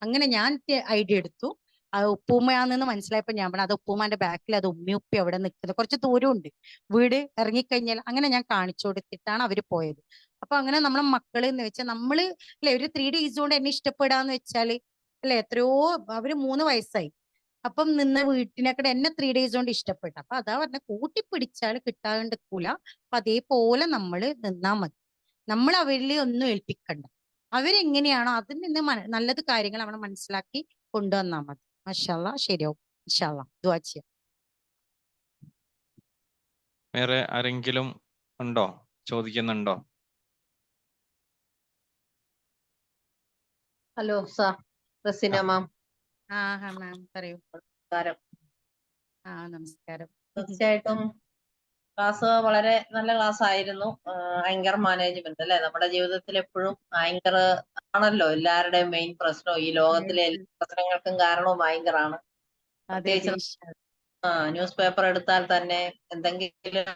അങ്ങനെ ഞാൻ ഐഡിയ എടുത്തു. അത് ഉപ്പൂമ്മയാണെന്ന് മനസ്സിലായപ്പോ ഞാൻ പറഞ്ഞു, അത് ഉപ്പൂമ്മന്റെ ബാക്കിൽ, അത് ഉമ്മി ഉപ്പി അവിടെ നിൽക്കുന്നത്, കുറച്ച് ദൂരമുണ്ട് വീട്, ഇറങ്ങിക്കഴിഞ്ഞാൽ. അങ്ങനെ ഞാൻ കാണിച്ചു കൊടുത്തിട്ടാണ് അവര് പോയത്. അപ്പൊ അങ്ങനെ നമ്മളെ മക്കള് എന്ന് വെച്ചാൽ നമ്മള് അല്ലെ ഒരു 3 ഡേയ്സ് കൊണ്ട് എന്നെ ഇഷ്ടപ്പെടാന്ന് വെച്ചാല് അല്ലെ, എത്രയോ അവര് 3 വയസ്സായി. അപ്പം നിന്ന വീട്ടിനെക്കടെ എന്നെ 3 ഡേയ്സ് കൊണ്ട് ഇഷ്ടപ്പെട്ടു. അപ്പൊ അതാ പറഞ്ഞ, കൂട്ടിപ്പിടിച്ചാൽ കിട്ടാണ്ടിരിക്കൂല. അപ്പൊ അതേപോലെ നമ്മള് നിന്നാ മതി. നമ്മൾ അവരിൽ ഒന്നും ഏൽപ്പിക്കണ്ട. അവരെങ്ങനെയാണോ അതിൽ നിന്ന് നല്ലത് കാര്യങ്ങൾ അവനെ മനസ്സിലാക്കി കൊണ്ടുവന്നാൽ മതി. മാഷാ അല്ലാഹ് ശരിയാവും. ഇൻഷാ അല്ലാഹ് ദുആ ചെയ്യാം. വേറെ ആരെങ്കിലും ഉണ്ടോ? ചോദിക്കുന്നുണ്ടോ? ഹലോ സാർ, റസിന മാം, മാം പറയൂ. നമസ്കാരം. നമസ്കാരം. തീർച്ചയായിട്ടും ക്ലാസ് വളരെ നല്ല ക്ലാസ് ആയിരുന്നു. ആങ്കർ മാനേജ്മെന്റ് അല്ലെ, നമ്മുടെ ജീവിതത്തിൽ എപ്പോഴും ആങ്കർ ആണല്ലോ എല്ലാവരുടെയും മെയിൻ പ്രശ്നം. ഈ ലോകത്തിലെ എല്ലാ പ്രശ്നങ്ങൾക്കും കാരണവും ആങ്കറാണ്. അതെ, പ്രത്യേകിച്ച് ന്യൂസ് പേപ്പർ എടുത്താൽ തന്നെ എന്തെങ്കിലും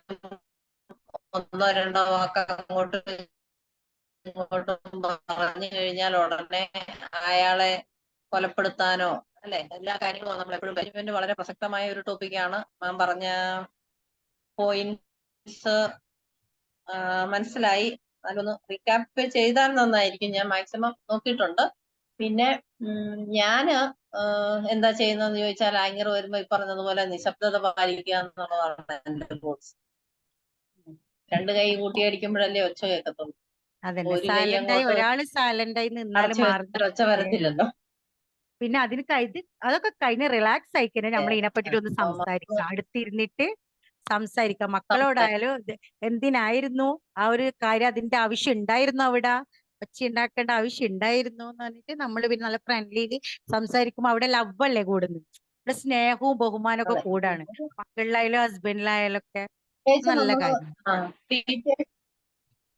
ഒന്നോ രണ്ടോ വാക്ക് അങ്ങോട്ട് ഇങ്ങോട്ടും പറഞ്ഞു കഴിഞ്ഞാൽ ഉടനെ അയാളെ കൊലപ്പെടുത്താനോ അല്ലെ, എല്ലാ കാര്യങ്ങളും നമ്മൾ എപ്പോഴും മാനേജ്മെന്റ് വളരെ പ്രസക്തമായ ഒരു ടോപ്പിക്കാണ്. മാം പറഞ്ഞ പോയിന്റ്സ് മനസ്സിലായി. അതൊന്ന് റീക്യാപ്പ് ചെയ്താൽ നന്നായിരിക്കും. ഞാൻ മാക്സിമം നോക്കിയിട്ടുണ്ട്. പിന്നെ ഞാന് എന്താ ചെയ്യുന്നതെന്ന് ചോദിച്ചാൽ, ആങ്കർ വരുമ്പോ ഈ പറഞ്ഞതുപോലെ നിശബ്ദത പാലിക്കുക എന്നുള്ളതാണ് എന്റെ ഗോൾസ്. രണ്ട് കൈ കൂട്ടിയടിക്കുമ്പോഴല്ലേ ഒച്ച കേൾക്കത്തുള്ളൂ. അതന്നെ, ഒരു കൈ സൈലന്റ് ആയി അങ്ങോട്ട് ഒരാള് സൈലന്റ് ആയി നിന്നാലും അടച്ചു വെച്ചാൽ ഒച്ച വരത്തില്ലല്ലോ. പിന്നെ അതിന് അതൊക്കെ കഴിഞ്ഞ് റിലാക്സ് ആയിക്കഴിഞ്ഞാൽ നമ്മൾ ഇതിനെപ്പറ്റിട്ട് ഒന്ന് സംസാരിക്കാം, അടുത്തിരുന്നിട്ട് സംസാരിക്കാം. മക്കളോടായാലും എന്തിനായിരുന്നു ആ ഒരു കാര്യം, അതിന്റെ ആവശ്യം ഉണ്ടായിരുന്നു, അവിടെ ഒച്ച ഉണ്ടാക്കേണ്ട ആവശ്യം ഉണ്ടായിരുന്നു എന്ന് പറഞ്ഞിട്ട് നമ്മൾ പിന്നെ നല്ല ഫ്രണ്ട്ലി സംസാരിക്കുമ്പോൾ അവിടെ ലവ് അല്ലേ കൂടുന്നത്, ഇവിടെ സ്നേഹവും ബഹുമാനവും ഒക്കെ കൂടാണ്. മക്കളിലായാലും ഹസ്ബൻഡിലായാലും ഒക്കെ നല്ല കാര്യം.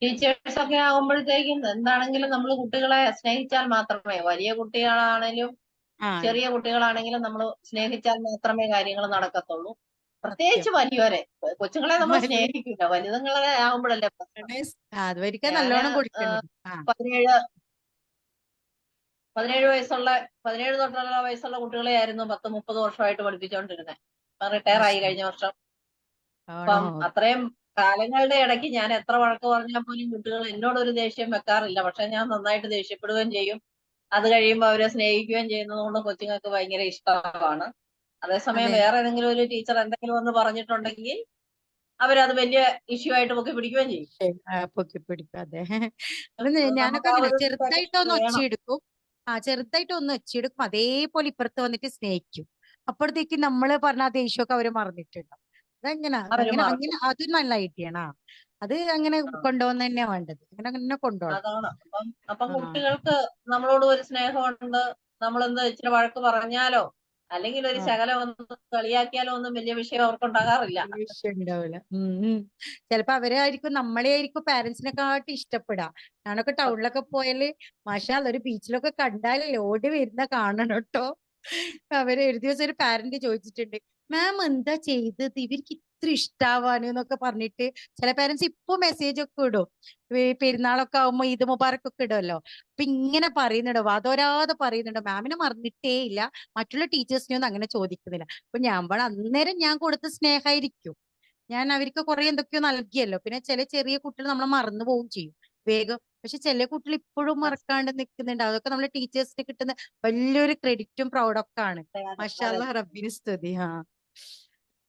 ടീച്ചേഴ്സ് ഒക്കെ ആകുമ്പോഴത്തേക്കും എന്താണെങ്കിലും നമ്മൾ കുട്ടികളെ സ്നേഹിച്ചാൽ മാത്രമേ, വലിയ കുട്ടികളാണെങ്കിലും ചെറിയ കുട്ടികളാണെങ്കിലും നമ്മൾ സ്നേഹിച്ചാൽ മാത്രമേ കാര്യങ്ങൾ നടക്കത്തുള്ളൂ. പ്രത്യേകിച്ച് വലിയവരെ, കൊച്ചുങ്ങളെ നമ്മൾ സ്നേഹിക്കില്ല, വലുതുങ്ങളെ ആകുമ്പോഴല്ലേ അതുവരിക്കാൻ നല്ലോണം കൊടുക്കണം. 17 തൊട്ടുള്ള വയസ്സുള്ള കുട്ടികളെ ആയിരുന്നു 10-30 വർഷമായിട്ട് പഠിപ്പിച്ചുകൊണ്ടിരുന്നത്. റിട്ടയർ ആയി കഴിഞ്ഞ വർഷം. അപ്പം അത്രയും കാലങ്ങളുടെ ഇടയ്ക്ക് ഞാൻ എത്ര വഴക്ക് പറഞ്ഞാൽ പോലും കുട്ടികൾ എന്നോടൊരു ദേഷ്യം വെക്കാറില്ല. പക്ഷെ ഞാൻ നന്നായിട്ട് ദേഷ്യപ്പെടുകയും ചെയ്യും. അത് കഴിയുമ്പോൾ അവരെ സ്നേഹിക്കുകയും ചെയ്യുന്നത് കൊണ്ട് കൊച്ചുങ്ങൾക്ക് ഭയങ്കര ഇഷ്ടമാണ്. അതേസമയം വേറെ ഏതെങ്കിലും ഒരു ടീച്ചർ എന്തെങ്കിലും ഒന്ന് പറഞ്ഞിട്ടുണ്ടെങ്കിൽ അവരത് വലിയ ഇഷ്യൂ ആയിട്ട് പൊക്കി പിടിക്കുകയും ചെയ്യും. പൊക്കി പിടിക്കാതെ ഞാനൊക്കെ അങ്ങനെ ചെറുതായിട്ടൊന്ന് ഒച്ചയെടുക്കും. ചെറുതായിട്ടൊന്ന് ഒച്ചയെടുക്കും, അതേപോലെ ഇപ്പുറത്ത് വന്നിട്ട് സ്നേഹിക്കും. അപ്പോഴത്തേക്ക് നമ്മള് പറഞ്ഞ ആ ദേഷ്യമൊക്കെ അവര് മറന്നിട്ടുണ്ടാവും. അതെങ്ങനെ അങ്ങനെ അതൊരു നല്ല ഐഡിയ ആണ്. അത് അങ്ങനെ കൊണ്ടുപോകുന്ന തന്നെയാ വേണ്ടത്. അങ്ങനെ കൊണ്ടുപോകണം. അതാണ്. അപ്പം കുട്ടികൾക്ക് നമ്മളോട് ഒരു സ്നേഹമുണ്ട്. നമ്മളെന്ത് ഇച്ചിരി വഴക്ക് പറഞ്ഞാലോ അല്ലെങ്കിൽ ഒരു ശകലം ഒന്ന് കളിയാക്കിയാലോ ഒന്നും വലിയ വിഷയം അവർക്കുണ്ടാകാറില്ല. വിഷയം ഉണ്ടാവില്ല. ചിലപ്പോ അവരായിരിക്കും, നമ്മളെ ആയിരിക്കും പാരന്റ്സിനെക്കാട്ടി ഇഷ്ടപ്പെടാ. ഞാനൊക്കെ ടൗണിലൊക്കെ പോയാല് മാഷാഅല്ലാഹ് ഒരു ബീച്ചിലൊക്കെ കണ്ടാലേ ഓടി വരുന്ന കാണണം കേട്ടോ. അവര് ഒരു ദിവസം ഒരു പാരന്റ് ചോദിച്ചിട്ടുണ്ട്, മാം എന്താ ചെയ്തത് ഇവർക്ക് ഇത്ര ഇഷ്ടാവാന് എന്നൊക്കെ പറഞ്ഞിട്ട്. ചില പാരന്റ്സ് ഇപ്പൊ മെസ്സേജ് ഒക്കെ ഇടും, പെരുന്നാളൊക്കെ ആവുമ്പോ ഈദ് മുബാറക് ഒക്കെ ഇടുമല്ലോ. അപ്പൊ ഇങ്ങനെ പറയുന്നുണ്ടോ, വാതോരാതെ പറയുന്നുണ്ടോ, മാമിനെ മറന്നിട്ടേ ഇല്ല, മറ്റുള്ള ടീച്ചേഴ്സിനെ ഒന്നും അങ്ങനെ ചോദിക്കുന്നില്ല. അപ്പൊ ഞാൻ അന്നേരം ഞാൻ കൊടുത്ത സ്നേഹമായിരിക്കും. ഞാൻ അവർക്ക് കുറെ എന്തൊക്കെയോ നൽകിയല്ലോ. പിന്നെ ചെറിയ കുട്ടികൾ നമ്മളെ മറന്നു പോവും ചെയ്യും വേഗം. പക്ഷെ ചില കുട്ടികൾ ഇപ്പോഴും മറക്കാണ്ട് നിൽക്കുന്നുണ്ട്. അതൊക്കെ നമ്മളെ ടീച്ചേഴ്സിന് കിട്ടുന്ന വലിയൊരു ക്രെഡിറ്റും പ്രൗഡൊക്കെ ആണ്. മാഷാഅല്ലാഹ്, റബ്ബിന് സ്തുതി.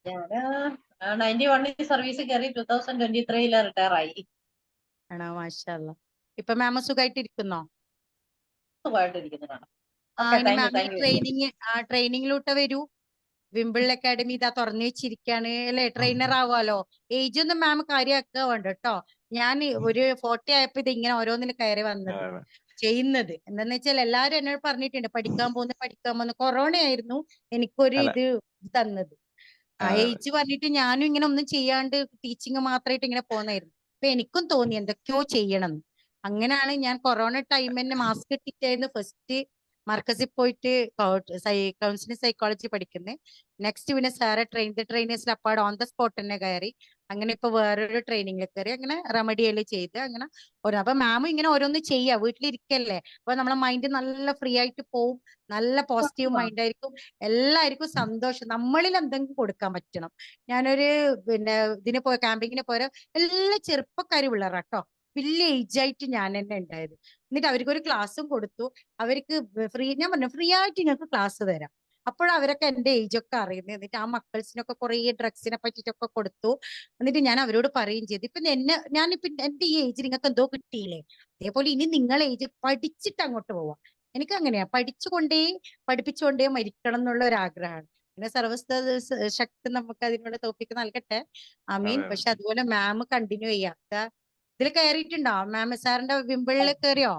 ഞാന് 91 സർവീസ് കയറി 2023 റിട്ടയർ ആയി. ആണോ? മാഷാഅല്ലാഹ്. ഇപ്പൊ മാമ സുഖമായിട്ടിരിക്കുന്നോ? സുഖമായിട്ടിരിക്കുന്നതാണ്. ട്രെയിനിങ്ങിലോട്ട് വരൂ. വിംബിൾ അക്കാഡമി ഇതാ തുറന്നു വെച്ചിരിക്കാണ് അല്ലെ, ട്രെയിനർ ആവാലോ. ഏജ് ഒന്നും മാം കാര്യമാക്കുക വേണ്ട കേട്ടോ. ഞാൻ ഒരു 40 ആയപ്പോ ഇത് ഇങ്ങനെ ഓരോന്നിന് കയറി വന്നത് ചെയ്യുന്നത് എന്താന്ന് വെച്ചാൽ, എല്ലാരും എന്നോട് പറഞ്ഞിട്ടുണ്ട് പഠിക്കാൻ പോകുന്ന. കൊറോണ ആയിരുന്നു എനിക്കൊരു ഇത് തന്നത്. ഏജ് പറഞ്ഞിട്ട് ഞാനും ഇങ്ങനെ ഒന്നും ചെയ്യാണ്ട് ടീച്ചിങ് മാത്രമായിട്ട് ഇങ്ങനെ പോന്നായിരുന്നു. അപ്പൊ എനിക്കും തോന്നി എന്തൊക്കെയോ ചെയ്യണം. അങ്ങനെയാണ് ഞാൻ കൊറോണ ടൈം തന്നെ മാസ്ക് ഇട്ടിട്ടായിരുന്നു ഫസ്റ്റ് മർക്കസിൽ പോയിട്ട് കൗൺസിലിംഗ് സൈക്കോളജി പഠിക്കുന്നത്. നെക്സ്റ്റ് പിന്നെ സാറെ ട്രെയിനേഴ്സിൽ അപ്പാട് ഓൺ ദ സ്പോട്ട് തന്നെ കയറി. അങ്ങനെ ഇപ്പൊ വേറൊരു ട്രെയിനിങ്ങിൽ കയറി. അങ്ങനെ റെമഡിയൽ ചെയ്ത് അങ്ങനെ അപ്പൊ മാമും ഇങ്ങനെ ഓരോന്ന് ചെയ്യാ, വീട്ടിലിരിക്കല്ലേ. അപ്പൊ നമ്മളെ മൈൻഡ് നല്ല ഫ്രീ ആയിട്ട് പോവും, നല്ല പോസിറ്റീവ് മൈൻഡ് ആയിരിക്കും, എല്ലാവർക്കും സന്തോഷം. നമ്മളിൽ എന്തെങ്കിലും കൊടുക്കാൻ പറ്റണം. ഞാനൊരു ഇതിന് ക്യാമ്പിങ്ങിന് പോയ എല്ലാ ചെറുപ്പക്കാരും പിള്ളേരാട്ടോ, വലിയ ഏജ് ആയിട്ട് ഞാൻ തന്നെ ഉണ്ടായത്. എന്നിട്ട് അവർക്ക് ഒരു ക്ലാസ്സും കൊടുത്തു. അവർക്ക് ഞാൻ പറഞ്ഞു ഫ്രീ ആയിട്ട് നിങ്ങൾക്ക് ക്ലാസ് തരാം. അപ്പോഴവരൊക്കെ എന്റെ ഏജ് ഒക്കെ അറിയുന്നത്. എന്നിട്ട് ആ മക്കൾസിനൊക്കെ കുറെ ഡ്രഗ്സിനെ പറ്റിയിട്ടൊക്കെ കൊടുത്തു. എന്നിട്ട് ഞാൻ അവരോട് പറയുകയും ചെയ്തു, ഇപ്പൊ ഞാനിപ്പോ എന്റെ ഈ ഏജ് നിങ്ങൾക്ക് എന്തോ കിട്ടിയില്ലേ, അതേപോലെ ഇനി നിങ്ങൾ ഏജ് പഠിച്ചിട്ട് അങ്ങോട്ട് പോവാം. എനിക്ക് അങ്ങനെയാ, പഠിപ്പിച്ചുകൊണ്ടേ മരിക്കണം എന്നുള്ള ഒരു ആഗ്രഹമാണ്. പിന്നെ ശക്തി നമുക്ക് അതിനുള്ള തോപ്പിക്ക് നൽകട്ടെ. ആമീൻ. അതെ. പക്ഷെ അതുപോലെ മാം കണ്ടിന്യൂ ചെയ്യാം. ഇതിൽ കയറിയിട്ടുണ്ടോ മാം? സാറിന്റെ വിമ്പിളിൽ കയറിയോ?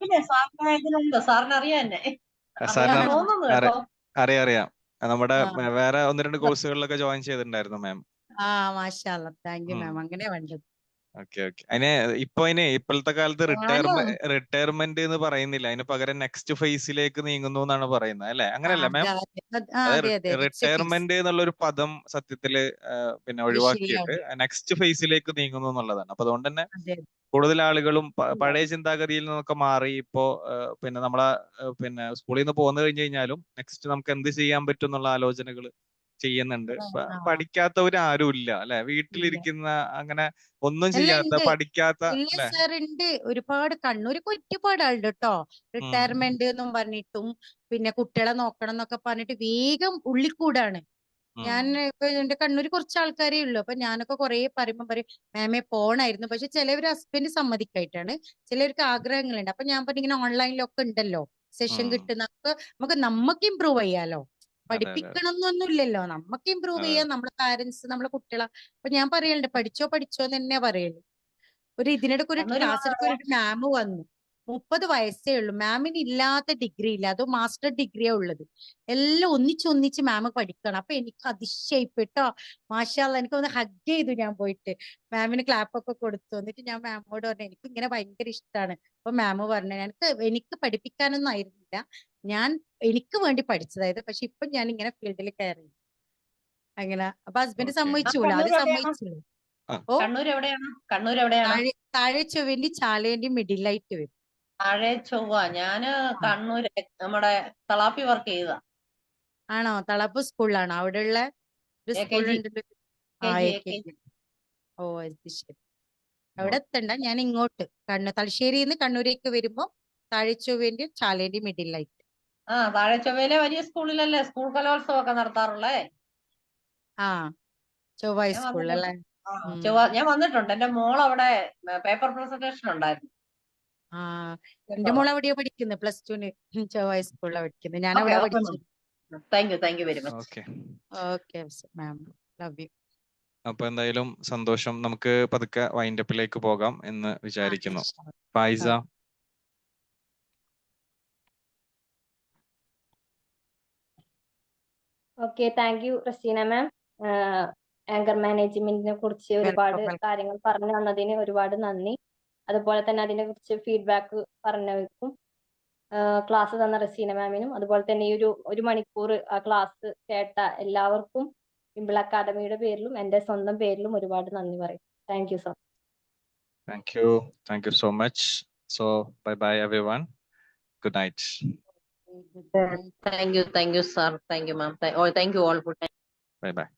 പിന്നെ സാറിന് ഇതിലുണ്ട്, സാറിന് അറിയാം എന്നെ. സാറിന് അറിയാൻ തോന്നുന്നു കേട്ടോ. അറിയാം. നമ്മുടെ ആ. വേറെ 1-2 കോഴ്സുകളിലൊക്കെ ജോയിൻ ചെയ്തിട്ടുണ്ടായിരുന്നു മാം. മാഷാ അല്ലാ. Thank you ma'am. അങ്ങനെ വേണ്ടത്. ഓക്കെ. ഇപ്പോഴത്തെ കാലത്ത് റിട്ടയർമെന്റ് എന്ന് പറയുന്നില്ല, അതിന് പകരം നെക്സ്റ്റ് ഫേസിലേക്ക് നീങ്ങുന്നു എന്നാണ് പറയുന്നത്, അല്ലെ? അങ്ങനെയല്ല മാം? അതെ അതെ. റിട്ടയർമെന്റ് എന്നുള്ള ഒരു പദം സത്യത്തില് പിന്നെ ഒഴിവാക്കിയിട്ട് നെക്സ്റ്റ് ഫേസിലേക്ക് നീങ്ങുന്നു എന്നുള്ളതാണ്. അപ്പൊ അതുകൊണ്ട് തന്നെ അതെ. കൂടുതൽ ആളുകളും പഴയ ചിന്താഗതിയിൽ നിന്നൊക്കെ മാറി ഇപ്പോ പിന്നെ നമ്മളെ പിന്നെ സ്കൂളിൽ നിന്ന് പോന്നു കഴിഞ്ഞു കഴിഞ്ഞാലും നെക്സ്റ്റ് നമുക്ക് എന്ത് ചെയ്യാൻ പറ്റും എന്നുള്ള ആലോചനകൾ ചെയ്യുന്നുണ്ട്. പഠിക്കാത്തവരാരും ഇല്ല, അല്ലെ? വീട്ടിലിരിക്കുന്ന അങ്ങനെ ഒന്നും ചെയ്യാത്ത പഠിക്കാത്ത ഇല്ല അല്ലെ? സാർ ഉണ്ട്. ഒരുപാട് കണ്ണൂർക്ക് ഒരുപാട് ആളുണ്ട് കേട്ടോ. റിട്ടയർമെന്റ് എന്നും പറഞ്ഞിട്ടും പിന്നെ കുട്ടികളെ നോക്കണം എന്നൊക്കെ പറഞ്ഞിട്ട് വേഗം ഉള്ളിക്കൂടാണ്. ഞാൻ ഇപ്പൊ എന്റെ കണ്ണൂര് കുറച്ച് ആൾക്കാരേ ഉള്ളൂ. അപ്പൊ ഞാനൊക്കെ കുറെ പറയുമ്പോ പറയും മാമേ പോണായിരുന്നു. പക്ഷെ ചിലവര് ഹസ്ബൻഡ് സമ്മതിക്കായിട്ടാണ്, ചിലവർക്ക് ആഗ്രഹങ്ങളുണ്ട്. അപ്പൊ ഞാൻ പറഞ്ഞു ഇങ്ങനെ ഓൺലൈനിലൊക്കെ ഉണ്ടല്ലോ സെഷൻ കിട്ടുന്നൊക്കെ, നമുക്ക് ഇമ്പ്രൂവ് ചെയ്യാലോ. പഠിപ്പിക്കണം എന്നൊന്നുമില്ലല്ലോ, നമുക്ക് ഇമ്പ്രൂവ് ചെയ്യാം. നമ്മളെ പാരന്റ്സ് നമ്മളെ കുട്ടികളെ. അപ്പൊ ഞാൻ പറയലുണ്ട് പഠിച്ചോ എന്ന് തന്നെ പറയല്. ഇതിനിടയ്ക്ക് ഒരു ക്ലാസ് എടുക്കാൻ ഒരു മാം വന്നു. 30 വയസ്സേ ഉള്ളൂ. മാമിന് ഇല്ലാത്ത ഡിഗ്രി ഇല്ല, അതോ മാസ്റ്റർ ഡിഗ്രിയാ ഉള്ളത്. എല്ലാം ഒന്നിച്ച് മാം പഠിക്കണം. അപ്പൊ എനിക്ക് അതിശയിപ്പെട്ടോ. മാഷാ അല്ലാ, എനിക്കൊന്ന് ഹഗ് ചെയ്തു ഞാൻ പോയിട്ട്. മാമിന് ക്ലാപ്പ് ഒക്കെ കൊടുത്തു. എന്നിട്ട് ഞാൻ മാമോട് പറഞ്ഞു എനിക്ക് ഇങ്ങനെ ഭയങ്കര ഇഷ്ടമാണ്. അപ്പൊ മാം പറഞ്ഞു എനിക്ക് പഠിപ്പിക്കാനൊന്നും ആയിരുന്നില്ല, എനിക്ക് വേണ്ടി പഠിച്ചതായത്. പക്ഷെ ഇപ്പൊ ഞാൻ ഇങ്ങനെ ഫീൽഡിൽ കയറി. അങ്ങനെ. അപ്പൊ ഹസ്ബൻഡ് സമ്മതിച്ചൂല, അത് സമ്മതിച്ചില്ല. കണ്ണൂർ എവിടെയാണ്? താഴെ ചൊവ്വേന്റെയും ചാലേന്റെയും മിഡിലായിട്ട് വരും. താഴെ ചൊവ്വ. ഞാന് കണ്ണൂര് നമ്മുടെ തളാപ്പി വർക്ക് ചെയ്തതാ. ആണോ? തളാപ്പ് സ്കൂളിലാണോ? അവിടെയുള്ള ഒരു സ്കൂളുണ്ട്. ഓ അത് ശരി. അവിടെ എത്തണ്ട, ഞാൻ ഇങ്ങോട്ട് തലശ്ശേരിന്ന് കണ്ണൂരേക്ക് വരുമ്പോ താഴെ ചൊവ്വേന്റെയും ചാലേന്റെയും മിഡിലായിട്ട്. താഴെ ചൊവ്വയിലെ വലിയ സ്കൂളിലല്ലേ സ്കൂൾ കലോത്സവം ഒക്കെ നടത്താറുള്ളേ? ചൊവ്വായി സ്കൂളിലല്ലേ? ഞാൻ വന്നിട്ടുണ്ട്. എന്റെ മോൾ അവിടെ പേപ്പർ പ്രസന്റേഷൻ ഉണ്ടായിരുന്നു. എന്റെ മോൾ എവിടെയാ പഠിക്കുന്നത്? +2 ചൊവ്വായി സ്കൂളിലാണ് പഠിക്കുന്നത്. ഞാൻ അവിടെ പഠിച്ചു. Thank you very much. Okay ma'am, love you. അപ്പൊ എന്തായാലും സന്തോഷം. നമുക്ക് പതുക്കെ വൈൻഡപ്പിലേക്ക് പോകാം എന്ന് വിചാരിക്കുന്നു. Faiza. Okay, thank you Raseena ma'am. Anchor മാനേജ്മെന്റിനെ കുറിച്ച് ഒരുപാട് കാര്യങ്ങൾ പറഞ്ഞു തന്നതിന് ഒരുപാട് നന്ദി. അതുപോലെ തന്നെ അതിനെ കുറിച്ച് ഫീഡ്ബാക്ക് പറഞ്ഞവർക്കും, ക്ലാസ് തന്ന റസീന മാമിനും, അതുപോലെ തന്നെ ഈ ഒരു മണിക്കൂർ ആ ക്ലാസ് കേട്ട എല്ലാവർക്കും വിമ്പിൾ അക്കാദമിയുടെ പേരിലും എന്റെ സ്വന്തം പേരിലും ഒരുപാട് നന്ദി പറയും. Thank you so much. Thank you so much. So bye everyone. Good night. Thank you sir. Thank you ma'am. Thank you all. Bye.